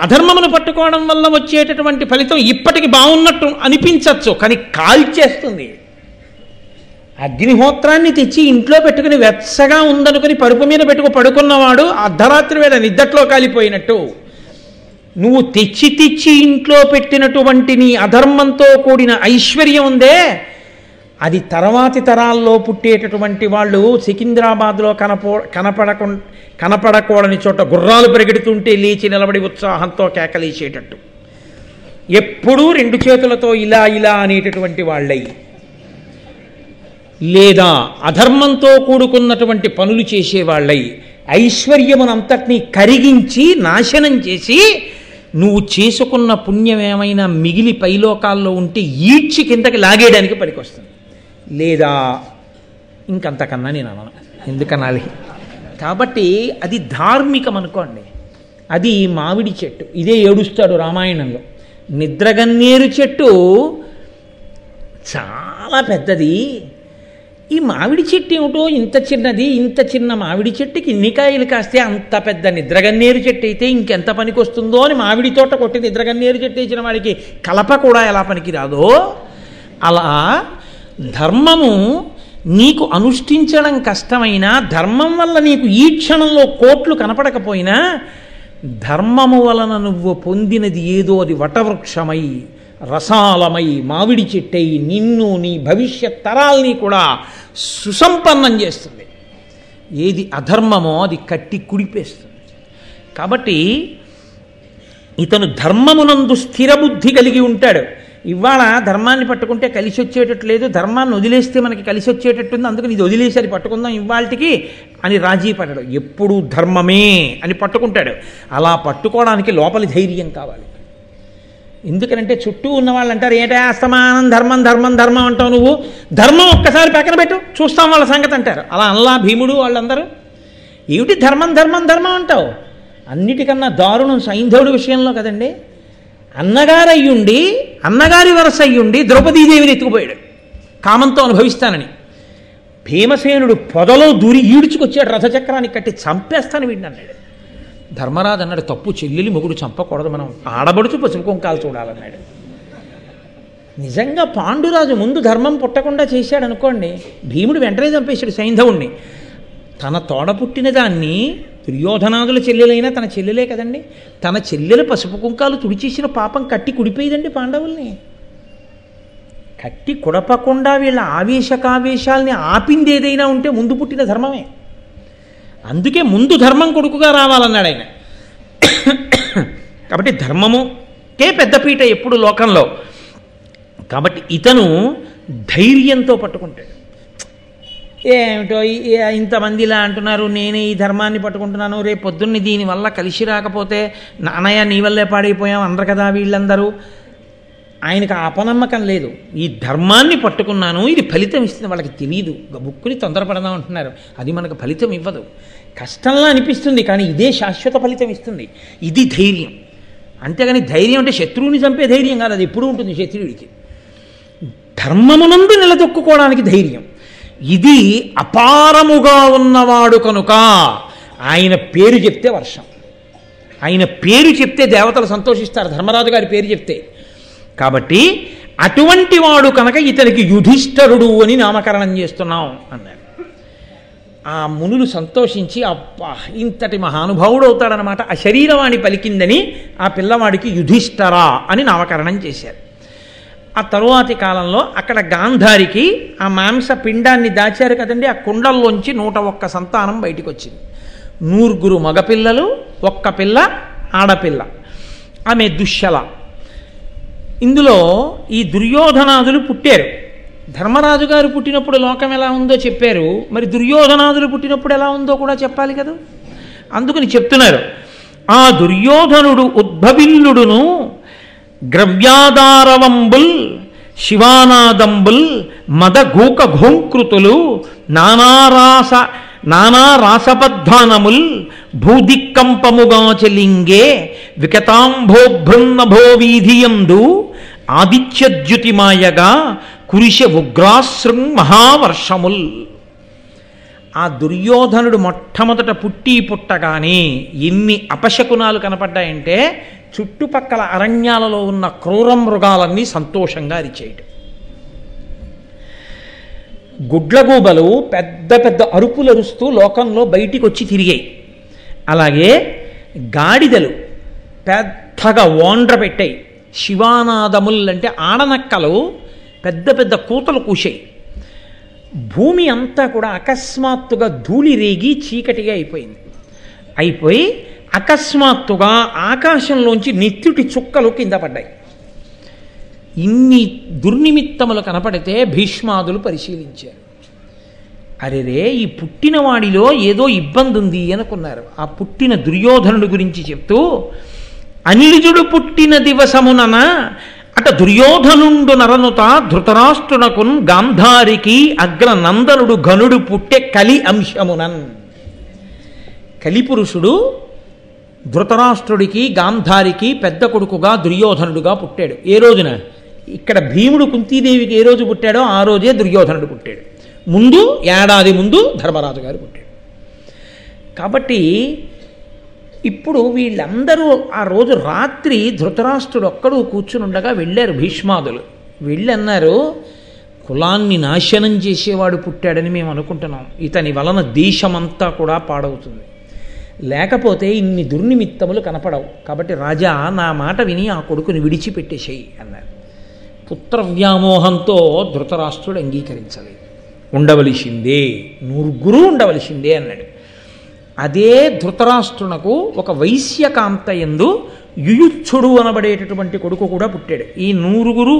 అధర్మమును పట్టుకోవడం వల్ల వచ్చేటటువంటి ఫలితం ఇప్పటికి బాగున్నట్టు అనిపించవచ్చు, కానీ కాల్చేస్తుంది. అగ్నిహోత్రాన్ని తెచ్చి ఇంట్లో పెట్టుకుని వెచ్చగా ఉందనుకుని పరుపు మీద పడుకున్నవాడు అర్ధరాత్రి వేళ నిద్దట్లో కాలిపోయినట్టు. నువ్వు తెచ్చి ఇంట్లో పెట్టినటువంటి నీ అధర్మంతో కూడిన ఐశ్వర్యం ఉందే, అది తర్వాతి తరాల్లో పుట్టేటటువంటి వాళ్ళు సికింద్రాబాద్లో కనపడకూడని చోట గుర్రాలు పరిగెడుతుంటే లేచి నిలబడి ఉత్సాహంతో కేకలేసేటట్టు, ఎప్పుడూ 2 చేతులతో ఇలా ఇలా అనేటటువంటి వాళ్ళై, లేదా అధర్మంతో కూడుకున్నటువంటి పనులు చేసేవాళ్ళై, ఐశ్వర్యమునంతటినీ కరిగించి నాశనం చేసి నువ్వు చేసుకున్న పుణ్యం ఏమైనా మిగిలి పైలోకాల్లో ఉంటే ఈడ్చి కిందకి లాగేయడానికి పనికొస్తుంది. లేదా ఇంకంతకన్నా నేను అనను, ఎందుకనాలి? కాబట్టి అది ధార్మికం అనుకోండి. అది మామిడి చెట్టు. ఇదే ఏడుస్తాడు రామాయణంలో. నిద్రగన్నేరు చెట్టు చాలా పెద్దది, ఈ మామిడి చెట్టు ఏమిటో ఇంత చిన్నది, ఇంత చిన్న మామిడి చెట్టుకి ఇన్ని కాయలు కాస్తే అంత పెద్ద నిద్రగన్నేరు చెట్టు అయితే ఇంకెంత పనికి వస్తుందో అని మామిడి తోట కొట్టి నిద్రగన్నేరు చెట్టు ఇచ్చిన వాడికి కలప కూడా ఎలా పనికి రాదో, అలా ధర్మము నీకు అనుష్ఠించడం కష్టమైనా, ధర్మం వల్ల నీకు ఈ క్షణంలో కోట్లు కనపడకపోయినా, ధర్మము వలన నువ్వు పొందినది ఏదో అది వటవృక్షమై రసాలమై మామిడి చెట్టై నిన్ను నీ భవిష్యత్ తరాల్ని కూడా సుసంపన్నం చేస్తుంది. ఏది అధర్మమో అది కట్టి కుడిపేస్తుంది. కాబట్టి ఇతను ధర్మమునందు స్థిరబుద్ధి కలిగి ఉంటాడు. ఇవాళ ధర్మాన్ని పట్టుకుంటే కలిసి వచ్చేటట్టు లేదు, ధర్మాన్ని వదిలేస్తే మనకి కలిసి వచ్చేటట్టుంది, అందుకని ఇది వదిలేసరి పట్టుకుందాం ఇవాళకి అని రాజీ పడడు. ఎప్పుడూ ధర్మమే అని పట్టుకుంటాడు. అలా పట్టుకోవడానికి లోపలి ధైర్యం కావాలి. ఎందుకనంటే చుట్టూ ఉన్న వాళ్ళు అంటారు, ఏంటా అస్తమానం ధర్మం ధర్మం ధర్మం అంటావు, నువ్వు ధర్మం ఒక్కసారి పక్కన పెట్టు చూస్తాం వాళ్ళ సంగతి అంటారు. అలా అల్లా భీముడు వాళ్ళందరూ ఏమిటి ధర్మం ధర్మం ధర్మం అంటావు? అన్నిటికన్నా దారుణం సైంధవుడి విషయంలో కదండి. అన్నగారయ్యుండి అన్నగారి వరస అయ్యుండి ద్రౌపదీదేవిని ఎత్తుకుపోయాడు కామంతో అనుభవిస్తానని. భీమసేనుడు పొదలో దూరి ఈడ్చుకొచ్చాడు, రథచక్రానికి కట్టి చంపేస్తాను వీడిని అన్నాడు. ధర్మరాజు అన్నాడు, తప్పు, చెల్లెలి మొగుడు చంపకూడదు, మనం ఆడబడుచు పసుపు కుంకాలు చూడాలన్నాడు. నిజంగా పాండురాజు ముందు ధర్మం పుట్టకుండా చేశాడు అనుకోండి, భీముడు వెంటనే చంపేశాడు సైంధవుణ్ణి. తన తోడ పుట్టిన దాన్ని, దుర్యోధనాదుల చెల్లెలైనా తన చెల్లెలే కదండి, తన చెల్లెలు పసుపు కుంకాలు తుడిచేసిన పాపం కట్టి కుడిపోయిందండి పాండవుల్ని. కట్టి కుడపకుండా వీళ్ళ ఆవేశకావేశాల్ని ఆపింది ఏదైనా ఉంటే ముందు పుట్టిన ధర్మమే. అందుకే ముందు ధర్మం కొడుకుగా రావాలన్నాడు ఆయన. కాబట్టి ధర్మముకే పెద్దపీట ఎప్పుడు లోకంలో. కాబట్టి ఇతను ధైర్యంతో పట్టుకుంటాడు. ఏమిటో ఇంతమంది ఇలా అంటున్నారు, నేనే ఈ ధర్మాన్ని పట్టుకుంటున్నాను, రేపు పొద్దున్నే దీనివల్ల కలిసి రాకపోతే నాన్నయ్య నీ వల్లే పాడైపోయాం అందరు కదా వీళ్ళందరూ ఆయనకు ఆ అపనమ్మకం లేదు. ఈ ధర్మాన్ని పట్టుకున్నాను, ఇది ఫలితం ఇస్తుంది. వాళ్ళకి తెలియదు, బుక్కుని తొందరపడదాం అంటున్నారు. అది మనకు ఫలితం ఇవ్వదు. కష్టంలా అనిపిస్తుంది, కానీ ఇదే శాశ్వత ఫలితం ఇస్తుంది. ఇది ధైర్యం. అంతేగాని ధైర్యం అంటే శత్రువుని చంపే ధైర్యం కాదు, అది ఎప్పుడూ ఉంటుంది శత్రువుడికి. ధర్మమునందు నిలదొక్కుకోవడానికి ధైర్యం. ఇది అపారముగా ఉన్నవాడు కనుక ఆయన పేరు చెప్తే వర్షం, ఆయన పేరు చెప్తే దేవతలు సంతోషిస్తారు, ధర్మరాజు గారి పేరు చెప్తే. కాబట్టి అటువంటి వాడు కనుక ఇతనికి యుధిష్ఠరుడు అని నామకరణం చేస్తున్నాం అన్నారు. ఆ మునులు సంతోషించి అబ్బా ఇంతటి మహానుభావుడు అవుతాడనమాట, ఆ శరీరవాణి పలికిందని ఆ పిల్లవాడికి యుధిష్ఠరా అని నామకరణం చేశారు. ఆ తరువాతి కాలంలో అక్కడ గాంధారికి ఆ మాంస పిండాన్ని దాచారు కదండి, ఆ కుండల్లోంచి 101 సంతానం బయటికి వచ్చింది. 100 మగపిల్లలు, 1 పిల్ల ఆడపిల్ల, ఆమె దుశ్శల. ఇందులో ఈ దుర్యోధనాదులు పుట్టారు. ధర్మరాజు గారు పుట్టినప్పుడు లోకం ఎలా ఉందో చెప్పారు, మరి దుర్యోధనాదులు పుట్టినప్పుడు ఎలా ఉందో కూడా చెప్పాలి కదా. అందుకని చెప్తున్నారు, ఆ దుర్యోధనుడు ఉద్భవిల్లుడును గ్రవ్యాదారవంబుల్ శివానాదంబుల్ మదగూక ఘోంకృతులు నానారాసబద్ధానముల్ భూదిక్కంపముగా చెలింగే వికతాంభోభృన్నభో వీధియందు ఆదిత్యద్యుతిమాయగా కురిశ ఉగ్రాశృంగ్ మహావర్షముల్. ఆ దుర్యోధనుడు మొట్టమొదట పుట్టగానే ఎన్ని అపశకునాలు కనపడ్డాయంటే, చుట్టుపక్కల అరణ్యాలలో ఉన్న క్రూర మృగాలన్నీ సంతోషంగా అరిచేయటం. గుడ్లగూబలు పెద్ద పెద్ద అరుపులు అరుస్తూ లోకంలో బయటికి వచ్చి తిరిగాయి. అలాగే గాడిదలు పెద్దగా ఓండ్ర పెట్టాయి. శివానాదముల్ అంటే ఆడనక్కలు పెద్ద పెద్ద కూతలు కూశాయి. భూమి అంతా కూడా అకస్మాత్తుగా ధూళి రేగి చీకటిగా అయిపోయి అకస్మాత్తుగా ఆకాశంలోంచి నెత్తుటి చుక్కలు కింద పడ్డాయి. ఇన్ని దుర్నిమిత్తములు కనపడితే భీష్మాదులు పరిశీలించారు. అరెరే, ఈ పుట్టినవాడిలో ఏదో ఇబ్బంది ఉంది అనుకున్నారు. ఆ పుట్టిన దుర్యోధనుడి గురించి చెప్తూ, అనిలుజుడు పుట్టిన దివసమునన అట దుర్యోధనుండు నరనుత ధృతరాష్ట్రునకున్ గాంధారికి అగ్రనందనుడు ఘనుడు పుట్టే కలి అంశమునన్. కలిపురుషుడు ధృతరాష్ట్రుడికి గాంధారికి పెద్ద కొడుకుగా దుర్యోధనుడుగా పుట్టాడు. ఏ రోజున? ఇక్కడ భీముడు కుంతీదేవికి ఏ రోజు పుట్టాడో ఆ రోజే దుర్యోధనుడు పుట్టాడు. ముందు ఏడాది ముందు ధర్మరాజు గారు పుట్టాడు. కాబట్టి ఇప్పుడు వీళ్ళందరూ ఆ రోజు రాత్రి ధృతరాష్ట్రుడు ఒక్కడు కూర్చుని ఉండగా వెళ్ళారు భీష్మాదులు. వెళ్ళన్నారు, కులాన్ని నాశనం చేసేవాడు పుట్టాడని మేము అనుకుంటున్నాం, ఇతని వలన దేశమంతా కూడా పాడవుతుంది, లేకపోతే ఇన్ని దుర్నిమిత్తములు కనపడవు. కాబట్టి రాజా నా మాట విని ఆ కొడుకుని విడిచిపెట్టేసేయి అన్నారు. పుత్రవ్యామోహంతో ధృతరాష్ట్రుడు అంగీకరించలేదు. ఉండవలసిందే, 100 ఉండవలసిందే అన్నాడు. అదే ధృతరాష్ట్రునకు ఒక వైశ్యకాంత యందు యుయుత్సుడు అనబడేటటువంటి కొడుకు కూడా పుట్టాడు. ఈ 100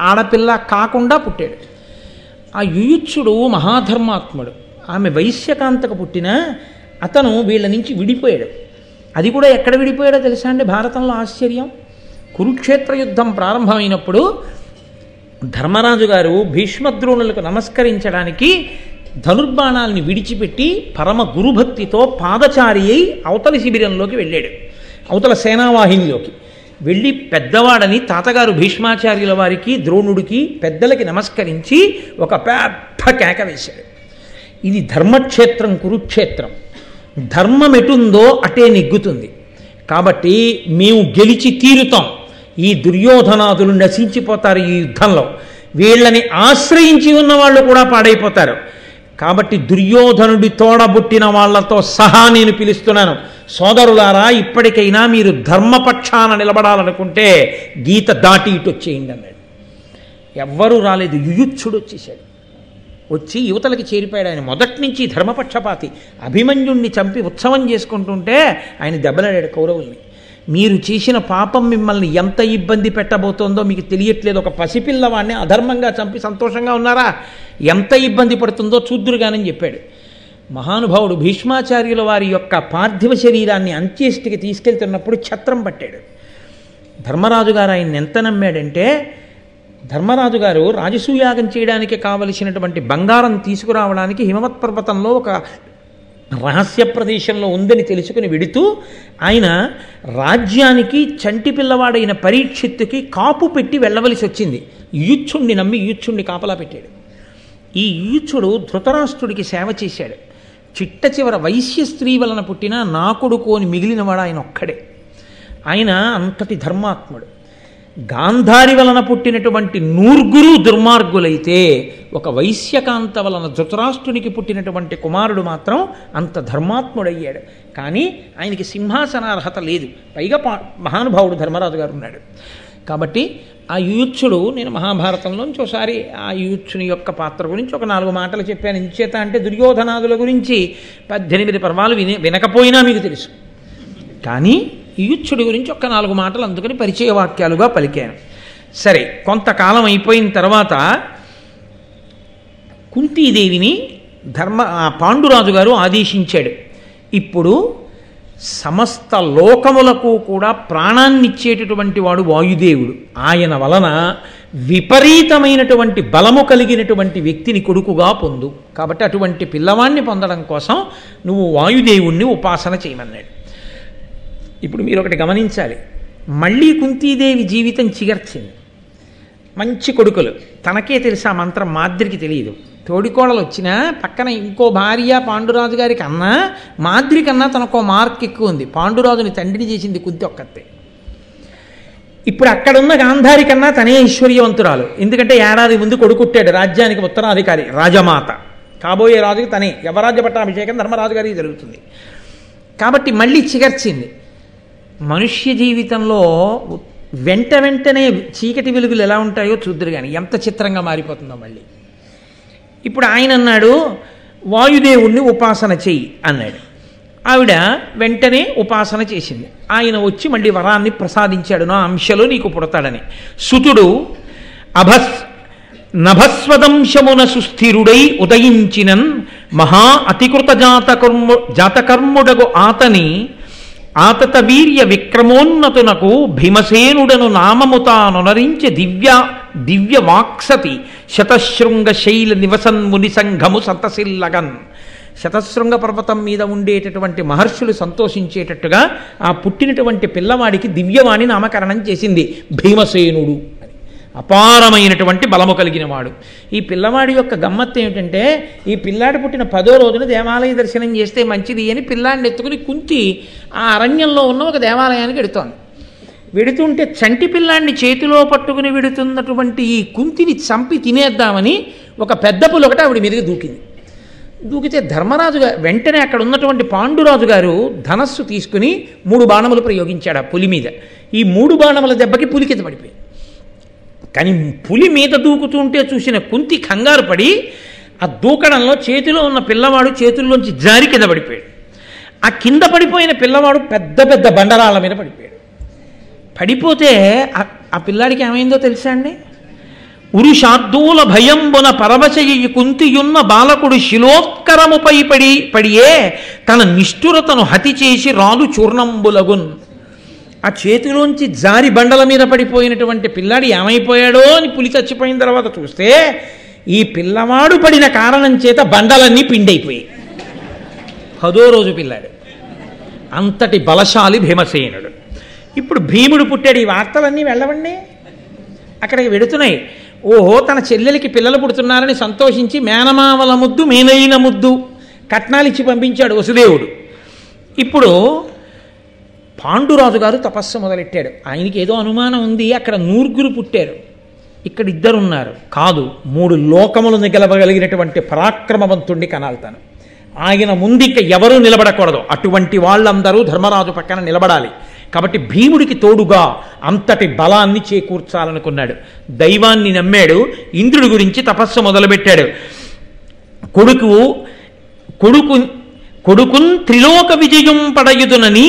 ఆడపిల్ల కాకుండా పుట్టాడు. ఆ యుయుత్సుడు మహాధర్మాత్ముడు. ఆమె వైశ్యకాంతకు పుట్టిన అతను వీళ్ళ నుంచి విడిపోయాడు. అది కూడా ఎక్కడ విడిపోయాడో తెలుసా అండి? భారతంలో ఆశ్చర్యం. కురుక్షేత్ర యుద్ధం ప్రారంభమైనప్పుడు ధర్మరాజు గారు భీష్మద్రోణులకు నమస్కరించడానికి ధనుర్బాణాలని విడిచిపెట్టి పరమ గురుభక్తితో పాదచారి అయి అవతలి శిబిరంలోకి వెళ్ళాడు, అవతల సేనావాహినిలోకి వెళ్ళి పెద్దవాడని తాతగారు భీష్మాచార్యుల వారికి ద్రోణుడికి పెద్దలకి నమస్కరించి ఒక పెద్ద కేక వేశాడు. ఇది ధర్మక్షేత్రం, కురుక్షేత్రం. ధర్మం ఎటుందో అటే నెగ్గుతుంది. కాబట్టి మేము గెలిచి తీరుతాం. ఈ దుర్యోధనాదులు నశించిపోతారు ఈ యుద్ధంలో, వీళ్ళని ఆశ్రయించి ఉన్న వాళ్ళు కూడా పాడైపోతారు. కాబట్టి దుర్యోధనుడి తోడబుట్టిన వాళ్లతో సహా నేను పిలుస్తున్నాను, సోదరులారా, ఇప్పటికైనా మీరు ధర్మపక్షాన నిలబడాలనుకుంటే గీత దాటి ఇటు వచ్చేయండి అన్నాడు. ఎవ్వరూ రాలేదు. యుయుత్సుడు వచ్చేసాడు. వచ్చి యువతలకి చేరిపోయాడు. ఆయన మొదటి నుంచి ధర్మపక్షపాతి. అభిమన్యుణ్ణి చంపి ఉత్సవం చేసుకుంటుంటే ఆయన దెబ్బలాడాడు కౌరవుల్ని. మీరు చేసిన పాపం మిమ్మల్ని ఎంత ఇబ్బంది పెట్టబోతోందో మీకు తెలియట్లేదు. ఒక పసిపిల్లవాడిని అధర్మంగా చంపి సంతోషంగా ఉన్నారా? ఎంత ఇబ్బంది పడుతుందో చూద్దురుగానని చెప్పాడు. మహానుభావుడు భీష్మాచార్యుల వారి యొక్క పార్థివ శరీరాన్ని అంత్యేష్టికి తీసుకెళ్తున్నప్పుడు ఛత్రం పట్టాడు. ధర్మరాజు గారు ఆయన్ని ఎంత నమ్మాడంటే, ధర్మరాజు గారు రాజసూయాగం చేయడానికి కావలసినటువంటి బంగారం తీసుకురావడానికి హిమవత్ పర్వతంలో ఒక రహస్య ప్రదేశంలో ఉందని తెలుసుకుని వెడుతూ ఆయన రాజ్యానికి చంటి పిల్లవాడైన పరీక్షిత్తుకి కాపు పెట్టి వెళ్ళవలసి వచ్చింది. యూచ్చుణ్ణి నమ్మి యూచ్చుణ్ణి కాపలా పెట్టాడు. ఈ యూచ్చుడు ధృతరాష్ట్రుడికి సేవ చేశాడు. చిట్ట చివర వైశ్య స్త్రీ వలన పుట్టిన నా కొడుకు అని మిగిలినవాడు ఆయన ఒక్కడే. ఆయన అంతటి ధర్మాత్ముడు. గాంధారి వలన పుట్టినటువంటి నూర్గురు దుర్మార్గులైతే ఒక వైశ్యకాంత వలన ధృతరాష్ట్రునికి పుట్టినటువంటి కుమారుడు మాత్రం అంత ధర్మాత్ముడయ్యాడు. కానీ ఆయనకి సింహాసనార్హత లేదు. పైగా మహానుభావుడు ధర్మరాజు గారు ఉన్నాడు. కాబట్టి ఆ యూచ్చుడు, నేను మహాభారతంలోంచి ఒకసారి ఆ యూచ్చుని యొక్క పాత్ర గురించి ఒక 4 మాటలు చెప్పాను. ఇంచేత అంటే దుర్యోధనాదుల గురించి 18 పర్వాలు వినకపోయినా మీకు తెలుసు. కానీ యూచ్చుడి గురించి ఒక 4 మాటలు అందుకని పరిచయ వాక్యాలుగా పలికాను. సరే, కొంతకాలం అయిపోయిన తర్వాత కుంతీదేవిని పాండురాజు గారు ఆదేశించాడు. ఇప్పుడు సమస్త లోకములకు కూడా ప్రాణాన్నిచ్చేటటువంటి వాడు వాయుదేవుడు. ఆయన వలన విపరీతమైనటువంటి బలము కలిగినటువంటి వ్యక్తిని కొడుకుగా పొందు. కాబట్టి అటువంటి పిల్లవాణ్ణి పొందడం కోసం నువ్వు వాయుదేవుణ్ణి ఉపాసన చేయమన్నాడు. ఇప్పుడు మీరు ఒకటి గమనించాలి. మళ్ళీ కుంతీదేవి జీవితం చిగర్చింది. మంచి కొడుకులు. తనకే తెలుసు ఆ మంత్రం, మాద్రికి తెలియదు. తోడికోడలు వచ్చినా పక్కన ఇంకో భార్య పాండురాజు గారి కన్నా మాద్రి కన్నా తనకో మార్క్ ఎక్కువ ఉంది. పాండురాజుని తండ్రిని చేసింది కుంతి ఒక్కతే. ఇప్పుడు అక్కడున్న గాంధారి కన్నా తనే ఐశ్వర్యవంతురాలు. ఎందుకంటే ఏడాది ముందు కొడుకుట్టాడు, రాజ్యానికి ఉత్తరాధికారి, రాజమాత. కాబోయే రాజుకి తనే యవరాజ్య పట్టాభిషేకం ధర్మరాజు గారికి జరుగుతుంది. కాబట్టి మళ్ళీ చిగర్చింది. మనుష్య జీవితంలో వెంటనే చీకటి వెలుగులు ఎలా ఉంటాయో చూద్దరు కానీ ఎంత చిత్రంగా మారిపోతుందో మళ్ళీ. ఇప్పుడు ఆయన అన్నాడు, వాయుదేవుణ్ణి ఉపాసన చెయ్యి అన్నాడు. ఆవిడ వెంటనే ఉపాసన చేసింది. ఆయన వచ్చి మళ్ళీ వరాన్ని ప్రసాదించాడు, నా అంశలో నీకు పుడతాడని. సుతుడు నభస్వదంశమున సుస్థిరుడై ఉదయించినన్ మహా అతికృత జాతకర్ముడగు ఆతత వీర్య విక్రమోన్నతునకు భీమసేనుడను నామముతానొనరించి దివ్య వాక్సతి శతశృంగ శైల నివసన్ ముని సంఘము సంతసిల్లగన్. శతశృంగ పర్వతం మీద ఉండేటటువంటి మహర్షులు సంతోషించేటట్టుగా ఆ పుట్టినటువంటి పిల్లవాడికి దివ్యవాణి నామకరణం చేసింది, భీమసేనుడు అని. అపారమైనటువంటి బలము కలిగిన వాడు. ఈ పిల్లవాడి యొక్క గమ్మత్తు ఏమిటంటే, ఈ పిల్లాడు పుట్టిన 10వ రోజున దేవాలయ దర్శనం చేస్తే మంచిది అని పిల్లాడిని ఎత్తుకుని కుంతి ఆ అరణ్యంలో ఉన్న ఒక దేవాలయానికి వెడుతోంది. వెడుతుంటే చంటి పిల్లాడిని చేతిలో పట్టుకుని వెడుతున్నటువంటి ఈ కుంతిని చంపి తినేద్దామని ఒక పెద్ద పులి ఒకటి ఆవిడ మీదకి దూకింది. దూకితే ధర్మరాజు గారు వెంటనే అక్కడ ఉన్నటువంటి పాండురాజు గారు ధనస్సు తీసుకుని 3 బాణములు ప్రయోగించాడు ఆ పులి మీద. ఈ 3 బాణముల దెబ్బకి పులి కింద పడిపోయింది. కానీ పులి మీద దూకుతుంటే చూసిన కుంతి కంగారు పడి ఆ దూకడంలో చేతిలో ఉన్న పిల్లవాడు చేతుల్లోంచి జారి కింద పడిపోయాడు. ఆ కింద పడిపోయిన పిల్లవాడు పెద్ద పెద్ద బండరాళ్ళ మీద పడిపోయాడు. పడిపోతే ఆ పిల్లాడికి ఏమైందో తెలుసా అండి? ఉరుషార్దూల భయంబున పరవశయ్యి కుంతియున్న బాలకుడు శిలోత్కరముపై పడియే తన నిష్ఠురతను హతి చేసి రాలు చూర్ణంబులగున్. ఆ చేతిలోంచి జారి బండల మీద పడిపోయినటువంటి పిల్లాడు ఏమైపోయాడో అని పులి చచ్చిపోయిన తర్వాత చూస్తే ఈ పిల్లవాడు పడిన కారణం చేత బండలన్నీ పిండైపోయాయి. 10వ రోజు పిల్లాడు. అంతటి బలశాలి భీమసేనుడు. ఇప్పుడు భీముడు పుట్టాడు. ఈ వార్తలన్నీ వెళ్ళవండి, అక్కడికి వెడుతున్నాయి. ఓహో, తన చెల్లెలకి పిల్లలు పుడుతున్నారని సంతోషించి మేనమామల ముద్దు మేనైన ముద్దు కట్నాలిచ్చి పంపించాడు వసుదేవుడు. ఇప్పుడు పాండురాజు గారు తపస్సు మొదలెట్టాడు. ఆయనకి ఏదో అనుమానం ఉంది, అక్కడ 9 పుట్టారు, ఇక్కడ 2 ఉన్నారు. కాదు, 3 లోకములు గెలవగలిగినటువంటి పరాక్రమవంతుణ్ణి కనాల్తాను. ఆయన ముందు ఇంకా ఎవరూ నిలబడకూడదు. అటువంటి వాళ్ళందరూ ధర్మరాజు పక్కన నిలబడాలి. కాబట్టి భీముడికి తోడుగా అంతటి బలాన్ని చేకూర్చాలనుకున్నాడు. దైవాన్ని నమ్మాడు. ఇంద్రుడి గురించి తపస్సు మొదలుపెట్టాడు. కొడుకున్ త్రిలోక విజయం పడయుదునని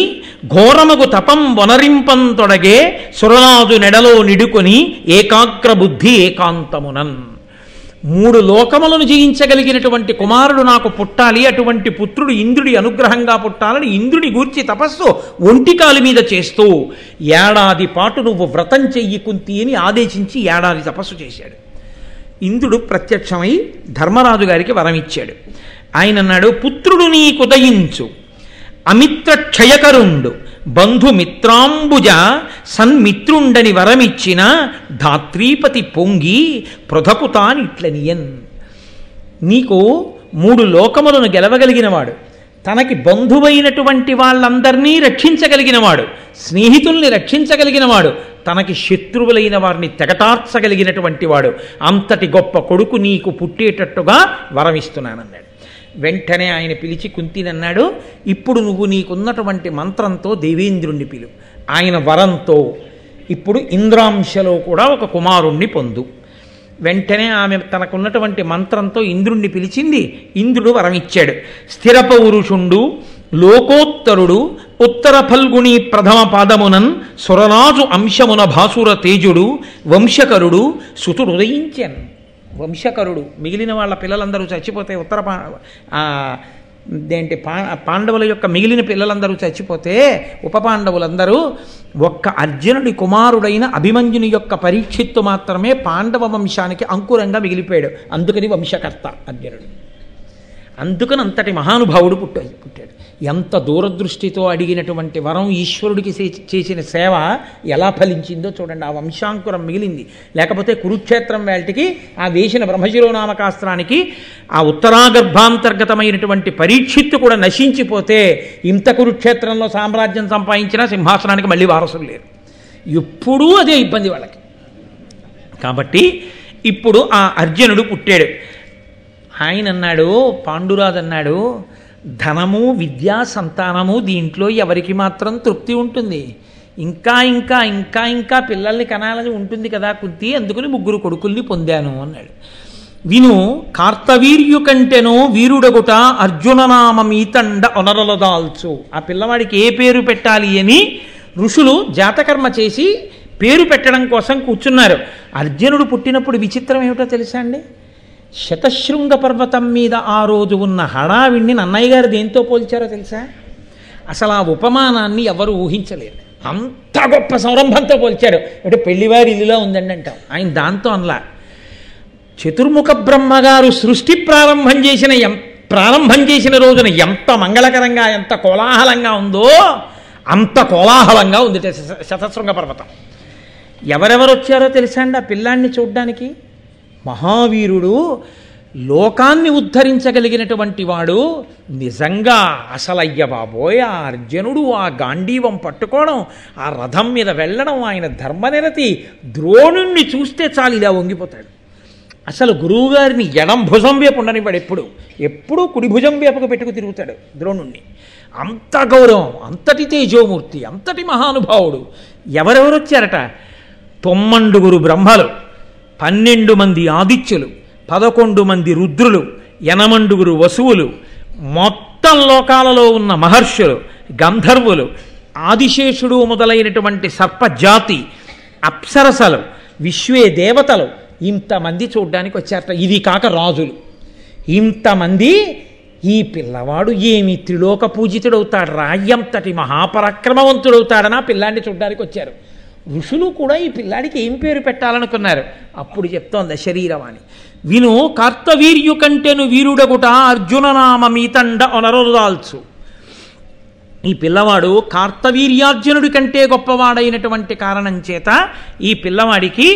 ఘోరమగు తపం వనరింపంతొడగే సురరాజు నెడలో నిడుకొని ఏకాగ్ర బుద్ధి ఏకాంతమునన్. 3 లోకములను జయించగలిగినటువంటి కుమారుడు నాకు పుట్టాలి, అటువంటి పుత్రుడు ఇంద్రుడి అనుగ్రహంగా పుట్టాలని ఇంద్రుడి గూర్చి తపస్సు ఒంటికాలి మీద చేస్తూ 1 ఏడాది పాటు నువ్వు వ్రతం చెయ్యి కుంతి అని ఆదేశించి 1 ఏడాది తపస్సు చేశాడు. ఇంద్రుడు ప్రత్యక్షమై ధర్మరాజు గారికి వరం ఇచ్చాడు. ఆయన అన్నాడు, పుత్రుడు నీకుదయించు, అమిత్ర క్షయకరుండు, బంధుమిత్రాంబుజ సన్మిత్రుండని వరమిచ్చిన ధాత్రీపతి పొంగి పృథకుతానిట్లనియన్. నీకు 3 లోకములను గెలవగలిగినవాడు, తనకి బంధువైనటువంటి వాళ్ళందరినీ రక్షించగలిగినవాడు, స్నేహితుల్ని రక్షించగలిగినవాడు, తనకి శత్రువులైన వారిని తెగటార్చగలిగినటువంటి వాడు, అంతటి గొప్ప కొడుకు నీకు పుట్టేటట్టుగా వరమిస్తున్నానన్నాడు. వెంటనే ఆయన పిలిచి కుంతినన్నాడు, ఇప్పుడు నువ్వు నీకున్నటువంటి మంత్రంతో దేవేంద్రుణ్ణి పిలు, ఆయన వరంతో ఇప్పుడు ఇంద్రాంశలో కూడా ఒక కుమారుణ్ణి పొందు. వెంటనే ఆమె తనకున్నటువంటి మంత్రంతో ఇంద్రుణ్ణి పిలిచింది. ఇంద్రుడు వరమిచ్చాడు. స్థిర పౌరుషుండు, లోకోత్తరుడు, ఉత్తర ఫల్గుణి ప్రథమ పాదమునన్ సురరాజు అంశమున భాసుర తేజుడు, వంశకరుడు సుతుడు ఉదయించాను. వంశకరుడు, మిగిలిన వాళ్ళ పిల్లలందరూ చచ్చిపోతే పాండవుల యొక్క మిగిలిన పిల్లలందరూ చచ్చిపోతే ఉప పాండవులందరూ ఒక్క అర్జునుడి కుమారుడైన అభిమన్యుని యొక్క పరీక్షిత్తు మాత్రమే పాండవ వంశానికి అంకురంగా మిగిలిపోయాడు. అందుకని వంశకర్త అర్జునుడు. అందుకని అంతటి మహానుభావుడు పుట్టాడు. ఎంత దూరదృష్టితో అడిగినటువంటి వరం ఈశ్వరుడికి చేసిన సేవ ఎలా ఫలించిందో చూడండి. ఆ వంశాంకురం మిగిలింది. లేకపోతే కురుక్షేత్రం వేళటికి ఆ వేసిన బ్రహ్మశిరోనామకాస్త్రానికి ఆ ఉత్తరాగర్భాంతర్గతమైనటువంటి పరీక్షిత్తు కూడా నశించిపోతే ఇంత కురుక్షేత్రంలో సామ్రాజ్యం సంపాదించినా సింహాసనానికి మళ్ళీ వారసులు లేరు. ఎప్పుడూ అదే ఇబ్బంది వాళ్ళకి. కాబట్టి ఇప్పుడు ఆ అర్జునుడు పుట్టాడు. ఆయన అన్నాడు, పాండురాజు అన్నాడు, ధనము విద్యా సంతానము దీంట్లో ఎవరికి మాత్రం తృప్తి ఉంటుంది? ఇంకా ఇంకా ఇంకా ఇంకా పిల్లల్ని కనాలని ఉంటుంది కదా కుంతి, అందుకని 3 కొడుకుల్ని పొందాను అన్నాడు. విను, కార్తవీర్యు కంటెనో వీరుడగుట అర్జుననామీతండ ఒనరలదాల్చు. ఆ పిల్లవాడికి ఏ పేరు పెట్టాలి అని ఋషులు జాతకర్మ చేసి పేరు పెట్టడం కోసం కూర్చున్నారు. అర్జునుడు పుట్టినప్పుడు విచిత్రం ఏమిటో తెలుసా అండి? శతశృంగ పర్వతం మీద ఆ రోజు ఉన్న హడావిడిని నన్నయ్య గారు దేంతో పోల్చారో తెలుసా? అసలు ఆ ఉపమానాన్ని ఎవరు ఊహించలేరు. అంత గొప్ప సంరంభంతో పోల్చారు. అంటే పెళ్లివారి ఇల్లులా ఉందండి అంటాం. ఆయన దాంతో అనలా. చతుర్ముఖ బ్రహ్మగారు సృష్టి ప్రారంభం చేసిన రోజున ఎంత మంగళకరంగా ఎంత కోలాహలంగా ఉందో అంత కోలాహలంగా ఉంది శతశృంగ పర్వతం. ఎవరెవరు వచ్చారో తెలుసా అండి ఆ పిల్లాన్ని చూడ్డానికి? మహావీరుడు, లోకాన్ని ఉద్ధరించగలిగినటువంటి వాడు. నిజంగా అసలయ్య బాబోయ్, ఆ అర్జునుడు ఆ గాంధీవం పట్టుకోవడం, ఆ రథం మీద వెళ్ళడం, ఆయన ధర్మనిరతి, ద్రోణుణ్ణి చూస్తే చాలు ఇలా వంగిపోతాడు. అసలు గురువుగారిని ఎడం భుజం వేపు ఉండనివాడు, ఎప్పుడూ కుడి భుజం వేపుకు పెట్టుకు తిరుగుతాడు ద్రోణుణ్ణి. అంత గౌరవం, అంతటి తేజోమూర్తి, అంతటి మహానుభావుడు. ఎవరెవరు వచ్చారట? 9 బ్రహ్మలు, 12 మంది ఆదిత్యులు, 11 మంది రుద్రులు, 8 వసువులు, మొత్తం లోకాలలో ఉన్న మహర్షులు, గంధర్వులు, ఆదిశేషుడు మొదలైనటువంటి సర్పజాతి, అప్సరసలు, విశ్వే దేవతలు, ఇంతమంది చూడ్డానికి వచ్చారట. ఇది కాక రాజులు ఇంతమంది. ఈ పిల్లవాడు ఏమి త్రిలోక పూజితుడవుతాడు రా, ఎంతటి మహాపరాక్రమవంతుడవుతాడని ఆ పిల్లాన్ని చూడ్డానికి వచ్చారు. ఋషులు కూడా ఈ పిల్లాడికి ఏం పేరు పెట్టాలనుకున్నారు. అప్పుడు చెప్తోంది శరీరవాణి. విను, కార్తవీర్యు కంటెను వీరుడగుట అర్జుననామీతండ ఒనరదాల్చు. ఈ పిల్లవాడు కార్తవీర్యార్జునుడి కంటే గొప్పవాడైనటువంటి కారణం చేత ఈ పిల్లవాడికి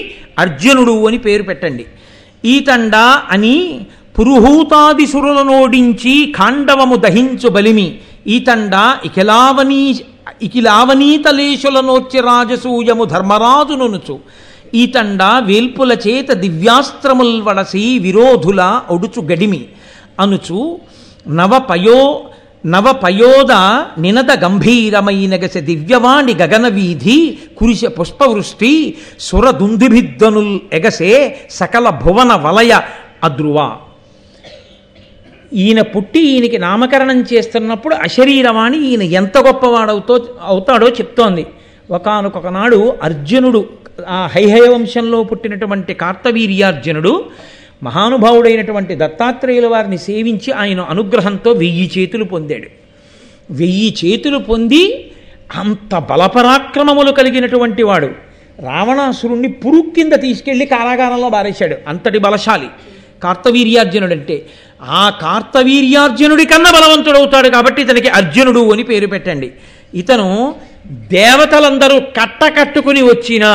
అర్జునుడు అని పేరు పెట్టండి. ఈతండ అని పురుహూతాది సురులనోడించి ఖాండవము దహించు బలిమి. ఈతండ ఇకిలావనీతలేశులనోర్చి రాజసూయము ధర్మరాజునునుచు. ఈతండ వేల్పుల చేత దివ్యాస్త్రముల్ వడసి విరోధుల ఒడుచు గడిమి అనుచు నవపయోద నినద గంభీరమైనగస దివ్యవాణి గగనవీధి కురిశ పుష్పవృష్టి సురదుందుభిద్దనుల్ ఎగసే సకల భువన వలయ అద్రువ. ఈయన పుట్టి ఈయనకి నామకరణం చేస్తున్నప్పుడు అశరీరవాణి ఈయన ఎంత అవుతాడో చెప్తోంది. ఒకానొకనాడు అర్జునుడు, ఆ హైహయ వంశంలో పుట్టినటువంటి కార్తవీర్యార్జునుడు మహానుభావుడైనటువంటి దత్తాత్రేయుల వారిని సేవించి ఆయన అనుగ్రహంతో 1000 చేతులు పొందాడు. 1000 చేతులు పొంది అంత బలపరాక్రమములు కలిగినటువంటి వాడు రావణాసురుణ్ణి పురుగు కింద తీసుకెళ్లి కారాగారంలో బారేశాడు. అంతటి బలశాలి కార్తవీర్యార్జునుడంటే. ఆ కార్తవీర్యార్జునుడి కన్నా బలవంతుడవుతాడు కాబట్టి ఇతనికి అర్జునుడు అని పేరు పెట్టండి. ఇతను దేవతలందరూ కట్టకట్టుకుని వచ్చినా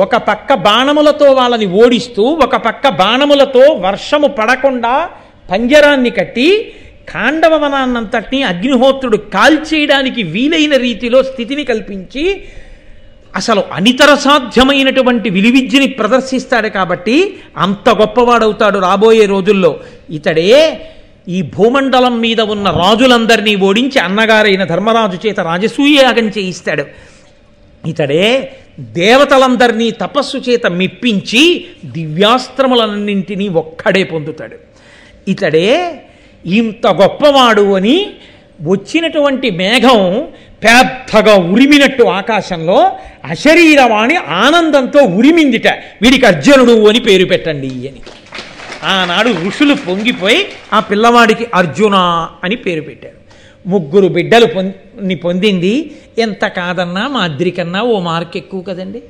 ఒక పక్క బాణములతో వాళ్ళని ఓడిస్తూ, ఒక పక్క బాణములతో వర్షము పడకుండా పంజరాన్ని కట్టి ఖాండవనాన్నంతటినీ అగ్నిహోత్రుడు కాల్చేయడానికి వీలైన రీతిలో స్థితిని కల్పించి అసలు అనితర సాధ్యమైనటువంటి విలువిద్యని ప్రదర్శిస్తాడు కాబట్టి అంత గొప్పవాడవుతాడు రాబోయే రోజుల్లో. ఇతడే ఈ భూమండలం మీద ఉన్న రాజులందరినీ ఓడించి అన్నగారైన ధర్మరాజు చేత రాజసూయయాగం చేయిస్తాడు. ఇతడే దేవతలందరినీ తపస్సు చేత మెప్పించి దివ్యాస్త్రములన్నింటినీ ఒక్కడే పొందుతాడు. ఇతడే ఇంత గొప్పవాడు అని వచ్చినటువంటి మేఘం పెద్దగా ఉరిమినట్టు ఆకాశంలో అశరీరవాణి ఆనందంతో ఉరిమిందిట. వీడికి అర్జునుడు అని పేరు పెట్టండి అని. ఆనాడు ఋషులు పొంగిపోయి ఆ పిల్లవాడికి అర్జున అని పేరు పెట్టారు. 3 బిడ్డలు పొందింది. ఎంత కాదన్నా మాద్రి కన్నా ఓ మార్క్ ఎక్కువ కదండి.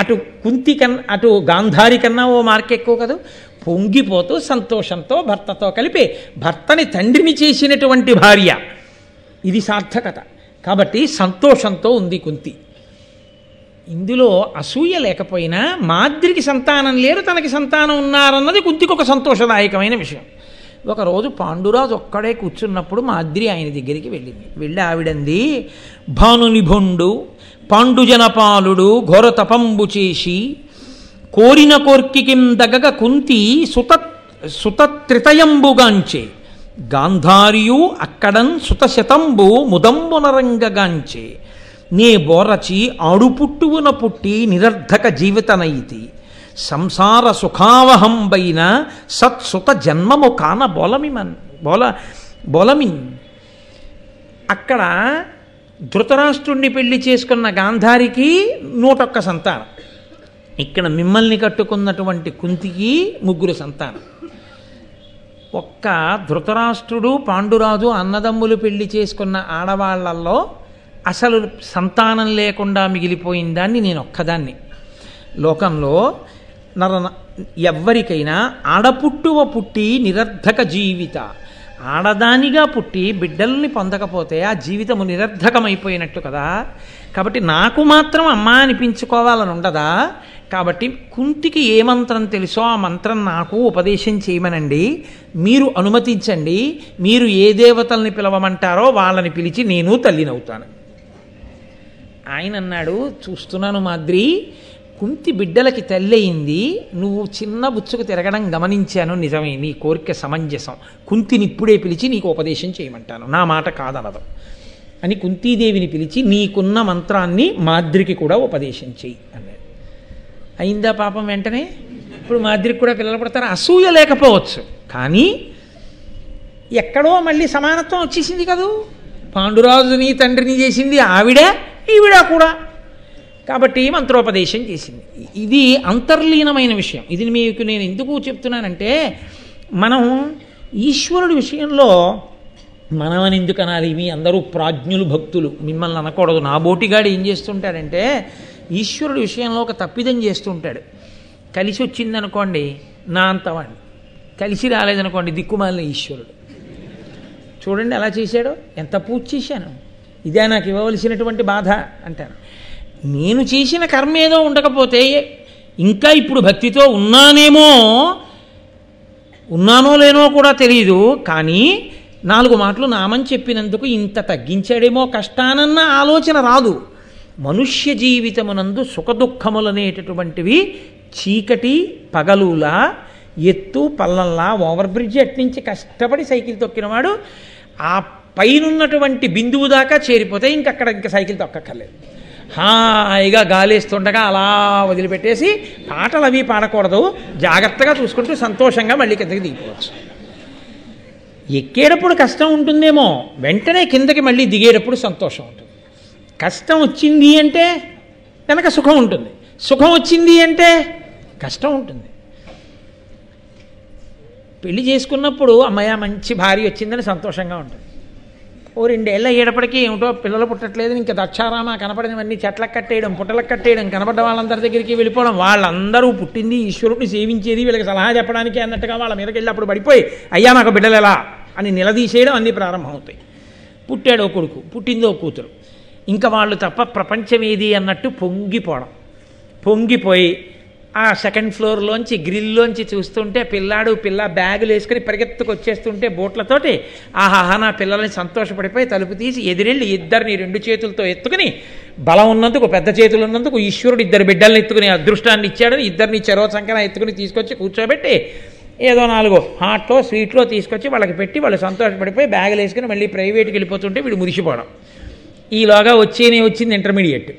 అటు కుంతి కన్నా అటు గాంధారి కన్నా ఓ మార్క్ ఎక్కువ కదా. పొంగిపోతూ సంతోషంతో భర్తతో కలిపి భర్తని తండ్రిని చేసినటువంటి భార్య, ఇది సార్థకత. కాబట్టి సంతోషంతో ఉంది కుంతి. ఇందులో అసూయ లేకపోయినా మాద్రికి సంతానం లేరు, తనకి సంతానం ఉన్నారన్నది కుంతికి ఒక సంతోషదాయకమైన విషయం. ఒకరోజు పాండురాజు ఒక్కడే కూర్చున్నప్పుడు మాద్రి ఆయన దగ్గరికి వెళ్ళింది. వెళ్ళి ఆవిడంది, భానునిభుండు పాండుజనపాలుడు ఘోర తపంబు చేసి కోరిన కోర్కికిందగ కుంతి సుతత్రితయంబుగాంచే గాంధారియు అక్కడన్ సుతశతంబు ముదంబునరంగగాంచే నే బోరచి ఆడుపుట్టువున పుట్టి నిరర్ధక జీవితనైతి సంసార సుఖావహంబైన సత్సుత జన్మము కాన బోలమిన్. అక్కడ ధృతరాష్ట్రుణ్ణి పెళ్లి చేసుకున్న గాంధారికి 101 సంతానం. ఇక్కడ మిమ్మల్ని కట్టుకున్నటువంటి కుంతికి 3 సంతానం. ఒక్క ధృతరాష్ట్రుడు పాండురాజు అన్నదమ్ములు పెళ్లి చేసుకున్న ఆడవాళ్లలో అసలు సంతానం లేకుండా మిగిలిపోయిన దాన్ని నేను ఒక్కదాన్ని. లోకంలో ఎవ్వరికైనా ఆడపుట్టువ పుట్టి నిరర్ధక జీవిత, ఆడదానిగా పుట్టి బిడ్డల్ని పొందకపోతే ఆ జీవితము నిరర్ధకమైపోయినట్టు కదా. కాబట్టి నాకు మాత్రం అమ్మ అనిపించుకోవాలని ఉండదా. కాబట్టి కుంతికి ఏ మంత్రం తెలుసో ఆ మంత్రం నాకు ఉపదేశం చేయమనండి, మీరు అనుమతించండి, మీరు ఏ దేవతల్ని పిలవమంటారో వాళ్ళని పిలిచి నేను తల్లినవుతాను. ఆయన అన్నాడు, చూస్తున్నాను మాద్రి, కుంతి బిడ్డలకి తల్లి అయింది, నువ్వు చిన్న బుచ్చుకు తిరగడం గమనించాను, నిజమే, నీ కోరిక సమంజసం, కుంతిని ఇప్పుడే పిలిచి నీకు ఉపదేశం చేయమంటాను, నా మాట కాదనదు అని కుంతీదేవిని పిలిచి నీకున్న మంత్రాన్ని మాద్రికి కూడా ఉపదేశం చెయ్యి అన్నాడు. అయిందా పాపం వెంటనే. ఇప్పుడు మాద్రికి కూడా పిల్లలు పడతారు. అసూయ లేకపోవచ్చు కానీ ఎక్కడో మళ్ళీ సమానత్వం వచ్చేసింది కదూ. పాండురాజుని తండ్రిని చేసింది ఆవిడ, ఈవిడ కూడా. కాబట్టి మంత్రోపదేశం చేసింది. ఇది అంతర్లీనమైన విషయం. ఇది మీకు నేను ఎందుకు చెప్తున్నానంటే, మనం ఈశ్వరుడి విషయంలో మనమని ఎందుకు అనాలి? మీ అందరూ ప్రాజ్ఞులు, భక్తులు, మిమ్మల్ని అనకూడదు. నా బోటిగాడు ఏం చేస్తుంటాడంటే ఈశ్వరుడి విషయంలో ఒక తప్పిదం చేస్తుంటాడు. కలిసి వచ్చిందనుకోండి నా అంతవాడిని, కలిసి రాలేదనుకోండి దిక్కుమాలిన ఈశ్వరుడు. చూడండి ఎలా చేశాడో, ఎంత పూజ చేశాను, ఇదే నాకు ఇవ్వవలసినటువంటి బాధ అంటాను. నేను చేసిన కర్మ ఏదో ఉండకపోతే ఇంకా ఇప్పుడు భక్తితో ఉన్నానో లేనో కూడా తెలియదు, కానీ 4 మాటలు నామని చెప్పినందుకు ఇంత తగ్గించాడేమో కష్టానన్న ఆలోచన రాదు. మనుష్య జీవితమునందు సుఖదుఖములనేటటువంటివి చీకటి పగలులా, ఎత్తు పల్లంలా, ఓవర్ బ్రిడ్జ్ అట్నుంచి కష్టపడి సైకిల్ తొక్కినవాడు ఆ పైనున్నటువంటి బిందువు దాకా చేరిపోతే ఇంకా సైకిల్ తొక్కక్కర్లేదు. హాయిగా గాలేస్తుండగా అలా వదిలిపెట్టేసి పాటలు అవి పాడకూడదు, జాగ్రత్తగా చూసుకుంటూ సంతోషంగా మళ్ళీ కిందకి దిగిపోవచ్చు. ఎక్కేటప్పుడు కష్టం ఉంటుందేమో, వెంటనే కిందకి మళ్ళీ దిగేటప్పుడు సంతోషం ఉంటుంది. కష్టం వచ్చింది అంటే కనుక సుఖం ఉంటుంది, సుఖం వచ్చింది అంటే కష్టం ఉంటుంది. పెళ్లి చేసుకున్నప్పుడు అమ్మాయ మంచి భార్య వచ్చిందని సంతోషంగా ఉంటుంది. ఓ 2 ఏళ్ళు అయ్యేటప్పటికీ ఏమిటో పిల్లలు పుట్టట్లేదు, ఇంకా దక్షారామ కనపడినవన్నీ చెట్లకు కట్టేయడం, పుట్టలకు కట్టేయడం, కనపడ్డ వాళ్ళందరి దగ్గరికి వెళ్ళిపోవడం, వాళ్ళందరూ పుట్టింది ఈశ్వరుడిని సేవించేది, వీళ్ళకి సలహా చెప్పడానికి అన్నట్టుగా వాళ్ళ మీదకి వెళ్ళి అప్పుడు పడిపోయి అయ్యా నాకు బిడ్డలు ఎలా అని నిలదీసేయడం అన్నీ ప్రారంభమవుతాయి. పుట్టాడో కొడుకు, పుట్టిందో కూతురు, ఇంకా వాళ్ళు తప్ప ప్రపంచం ఏది అన్నట్టు పొంగిపోయి ఆ సెకండ్ ఫ్లోర్లోంచి గ్రిల్లోంచి చూస్తుంటే పిల్ల బ్యాగులు వేసుకుని పరిగెత్తుకు వచ్చేస్తుంటే బోట్లతోటి ఆహాహా నా పిల్లల్ని సంతోషపడిపోయి తలుపు తీసి ఎదిరెళ్ళి ఇద్దరిని 2 చేతులతో ఎత్తుకుని, బలం ఉన్నందుకు పెద్ద చేతులు ఉన్నందుకు ఈశ్వరుడు 2 బిడ్డల్ని ఎత్తుకుని అదృష్టాన్ని ఇచ్చాడని ఇద్దరిని చెరో సంకన ఎత్తుకుని తీసుకొచ్చి కూర్చోబెట్టి ఏదో 4 హాట్లో స్వీట్లో తీసుకొచ్చి వాళ్ళకి పెట్టి వాళ్ళు సంతోషపడిపోయి బ్యాగులు వేసుకుని మళ్ళీ ప్రైవేట్కి వెళ్ళిపోతుంటే వీడు మురిసిపోవడం. ఈలోగా వచ్చింది ఇంటర్మీడియట్,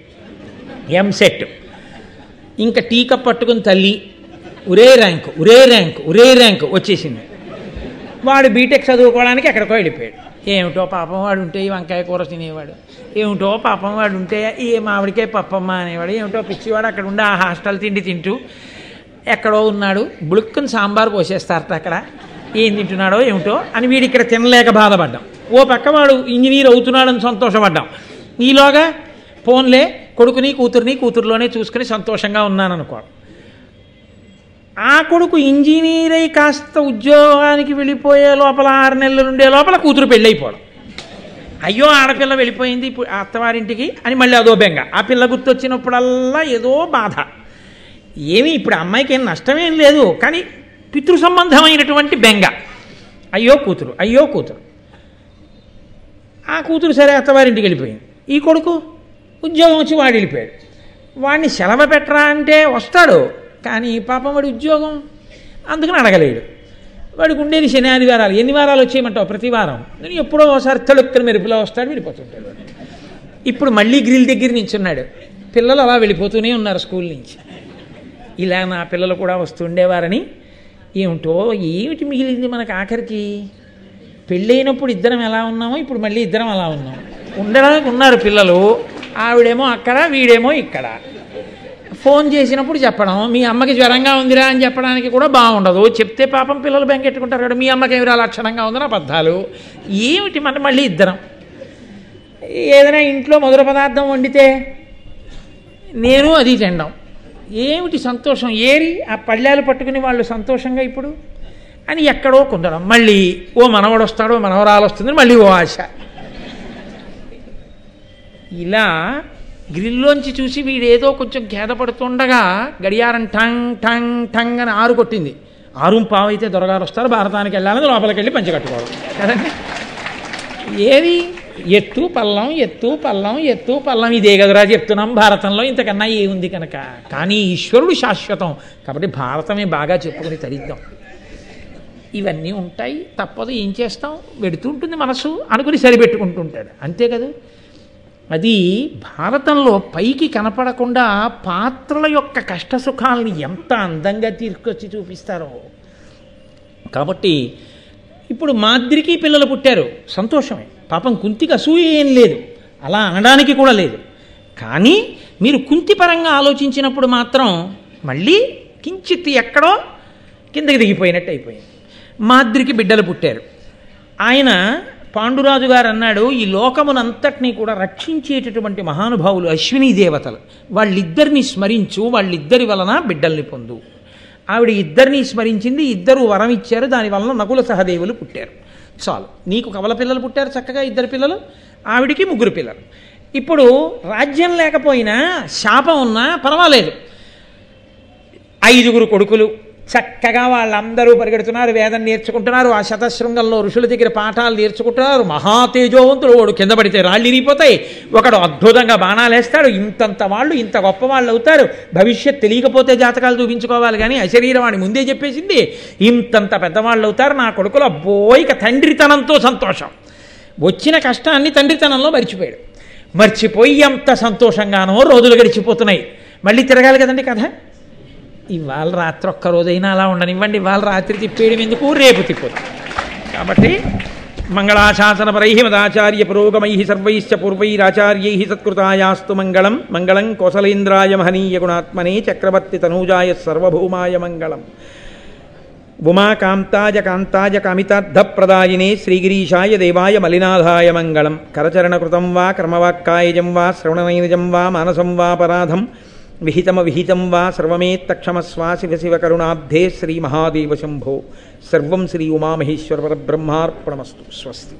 ఎంసెట్. ఇంకా టీ కప్ పట్టుకుని తల్లి ఒరే ర్యాంకు వచ్చేసింది. వాడు బీటెక్ చదువుకోవడానికి ఎక్కడికో వెళ్ళిపోయాడు. ఏమిటో పాపం వాడు ఉంటే ఈ వంకాయ కూర తినేవాడు, ఏమిటో పాపం వాడు ఉంటే ఈ మామిడికాయ పప్పమ్మ అనేవాడు, ఏమిటో పిచ్చివాడు అక్కడ ఉండి ఆ హాస్టల్ తిండి తింటూ ఎక్కడో ఉన్నాడు. బుడుక్కుని సాంబార్ పోసేస్తారట అక్కడ, ఏం తింటున్నాడో ఏమిటో అని వీడి ఇక్కడ తినలేక బాధపడ్డాం. ఓ పక్క వాడు ఇంజనీర్ అవుతున్నాడని సంతోషపడ్డాం. ఈలోగా ఫోన్లే కొడుకుని కూతురులోనే చూసుకుని సంతోషంగా ఉన్నాననుకో. ఆ కొడుకు ఇంజనీర్ అయి కాస్త ఉద్యోగానికి వెళ్ళిపోయే లోపల 6 నెలలు ఉండే లోపల కూతురు పెళ్ళైపోవడం. అయ్యో ఆడపిల్ల వెళ్ళిపోయింది ఇప్పుడు అత్తవారింటికి అని మళ్ళీ అదో బెంగ. ఆ పిల్ల గుర్తొచ్చినప్పుడల్లా ఏదో బాధ. ఏమీ ఇప్పుడు అమ్మాయికి ఏం నష్టమేం లేదు, కానీ పితృ సంబంధమైనటువంటి బెంగ. అయ్యో కూతురు. ఆ కూతురు సరే అత్తవారింటికి వెళ్ళిపోయింది. ఈ కొడుకు ఉద్యోగం వచ్చి వాడు వెళ్ళిపోయాడు. వాడిని సెలవు పెట్టరా అంటే వస్తాడు, కానీ పాపం వాడి ఉద్యోగం అందుకని అడగలేడు. వాడికి ఉండేది శని ఆదివారాలు. ఎన్ని వారాలు వచ్చేయమంటావు? ప్రతి వారం. నేను ఎప్పుడో ఒకసారి తొలుక్కని మెరుపులో వస్తాడు, వెళ్ళిపోతుంటాడు. ఇప్పుడు మళ్ళీ గ్రిల్ దగ్గర నించున్నాడు. పిల్లలు అలా వెళ్ళిపోతూనే ఉన్నారు స్కూల్ నుంచి. ఇలా నా పిల్లలు కూడా వస్తుండేవారని ఏమిటి మిగిలింది మనకు ఆఖరికి? పెళ్ళైనప్పుడు ఇద్దరం ఎలా ఉన్నామో ఇప్పుడు మళ్ళీ ఇద్దరం అలా ఉన్నాం. ఉండడానికి ఉన్నారు పిల్లలు, ఆవిడేమో అక్కడ వీడేమో ఇక్కడ. ఫోన్ చేసినప్పుడు చెప్పడం, మీ అమ్మకి జ్వరంగా ఉందిరా అని చెప్పడానికి కూడా బాగుండదు. చెప్తే పాపం పిల్లలు బెంకెట్టుకుంటారు కదా, మీ అమ్మకి ఏమిరా లక్షణంగా ఉందని అబద్ధాలు. ఏమిటి మన మళ్ళీ ఇద్దరం. ఏదైనా ఇంట్లో మధుర పదార్థం వండితే నేను అది తినడం. ఏమిటి సంతోషం? ఏరి ఆ పళ్ళాలు పట్టుకుని వాళ్ళు సంతోషంగా ఇప్పుడు అని ఎక్కడో కుందడం. మళ్ళీ ఓ మనవడు వస్తాడో మనవరాలు వస్తుందని మళ్ళీ ఓ ఆశ. ఇలా గ్రిల్లోంచి చూసి వీడేదో కొంచెం ఖేదపడుతుండగా గడియారం టంగ్ టంగ్ టంగ్ అని 6 కొట్టింది. 6:15 అయితే దొరగారు వస్తారు, భారతానికి వెళ్ళాలని లోపలికి వెళ్ళి పంచి కట్టుకోవడం కదండి. ఏది ఎత్తు పల్లం ఇదే కదరా చెప్తున్నాం. భారతంలో ఇంతకన్నా ఏముంది కనుక. కానీ ఈశ్వరుడు శాశ్వతం కాబట్టి భారతమే బాగా చెప్పుకుని తరిద్దాం. ఇవన్నీ ఉంటాయి, తప్పదు, ఏం చేస్తాం, వెడుతుంటుంది మనసు అనుకుని సరిపెట్టుకుంటుంటాడు, అంతే కదా. అది భారతంలో పైకి కనపడకుండా పాత్రల యొక్క కష్టసుఖాలని ఎంత అందంగా తీసుకొచ్చి చూపిస్తారో. కాబట్టి ఇప్పుడు మాద్రికి పిల్లలు పుట్టారు, సంతోషమే. పాపం కుంతికి అసూయ ఏం లేదు, అలా అనడానికి కూడా లేదు. కానీ మీరు కుంతి పరంగా ఆలోచించినప్పుడు మాత్రం మళ్ళీ కించిత్ ఎక్కడో కిందకి దిగిపోయినట్టు అయిపోయింది. మాద్రికి బిడ్డలు పుట్టారు. ఆయన పాండురాజు గారు అన్నాడు, ఈ లోకమునంతటినీ కూడా రక్షించేటటువంటి మహానుభావులు అశ్వినీ దేవతలు, వాళ్ళిద్దరినీ స్మరించు, వాళ్ళిద్దరి వలన బిడ్డల్ని పొందు. ఆవిడ ఇద్దరినీ స్మరించింది, ఇద్దరు వరం ఇచ్చారు, దానివలన నకుల సహదేవులు పుట్టారు. చాలు, నీకు కవల పిల్లలు పుట్టారు చక్కగా, 2 పిల్లలు, ఆవిడికి 3 పిల్లలు. ఇప్పుడు రాజ్యం లేకపోయినా శాపం ఉన్నా పర్వాలేదు, 5 కొడుకులు చక్కగా వాళ్ళందరూ పరిగెడుతున్నారు, వేదం నేర్చుకుంటున్నారు, ఆ శతశృంగంలో ఋషుల దగ్గర పాఠాలు నేర్చుకుంటున్నారు. మహాతేజోవంతుడు, వాడు కింద పడితే రాళ్ళు ఇరిగిపోతాయి, ఒకడు అద్భుతంగా బాణాలు వేస్తాడు. ఇంతంత వాళ్ళు ఇంత గొప్ప వాళ్ళు అవుతారు. భవిష్యత్ తెలియకపోతే జాతకాలు చూపించుకోవాలి, కానీ అశరీరం వాడి ముందే చెప్పేసింది, ఇంతంత పెద్దవాళ్ళు అవుతారు నా కొడుకులు. అబ్బోయిక తండ్రితనంతో సంతోషం, వచ్చిన కష్టాన్ని తండ్రితనంలో మర్చిపోయి ఎంత సంతోషంగానో రోజులు గడిచిపోతున్నాయి. మళ్ళీ తిరగాలి కదండి కథ. ఇవాళ రాత్రి ఒక్క రోజైనా అలా ఉండనివ్వండి, ఇవాళ రాత్రి తిప్పేయడం ఎందుకు, రేపు తిప్పదు. కాబట్టి మంగళాశాసనపరై మదాచార్య పురోగమై సర్వైశ్చ పూర్వైరాచార్యై సత్కృతాయాస్తు మంగళం. మంగళం కోసలేంద్రాయ మహనీయ గుణాత్మనే చక్రవర్తి తనూజాయ సర్వభౌమాయ మంగళం. ఉమాకాంతాయ కాంతాయ కామితార్థప్రదాయినే శ్రీగిరీశాయ దేవాయ మలినాథాయ మంగళం. కరచరణకృతం వా కర్మవాక్కాయజం వా శ్రవణనైనజం వా మానసం వా పరాధం విహితం వా సర్వమేత్తక్షమస్వా శివ శివ కరుణాబ్ధే శ్రీ మహాదేవ శంభో. సర్వం శ్రీ ఉమామహేశ్వర పరబ్రహ్మార్పణమస్తు. స్వస్తి.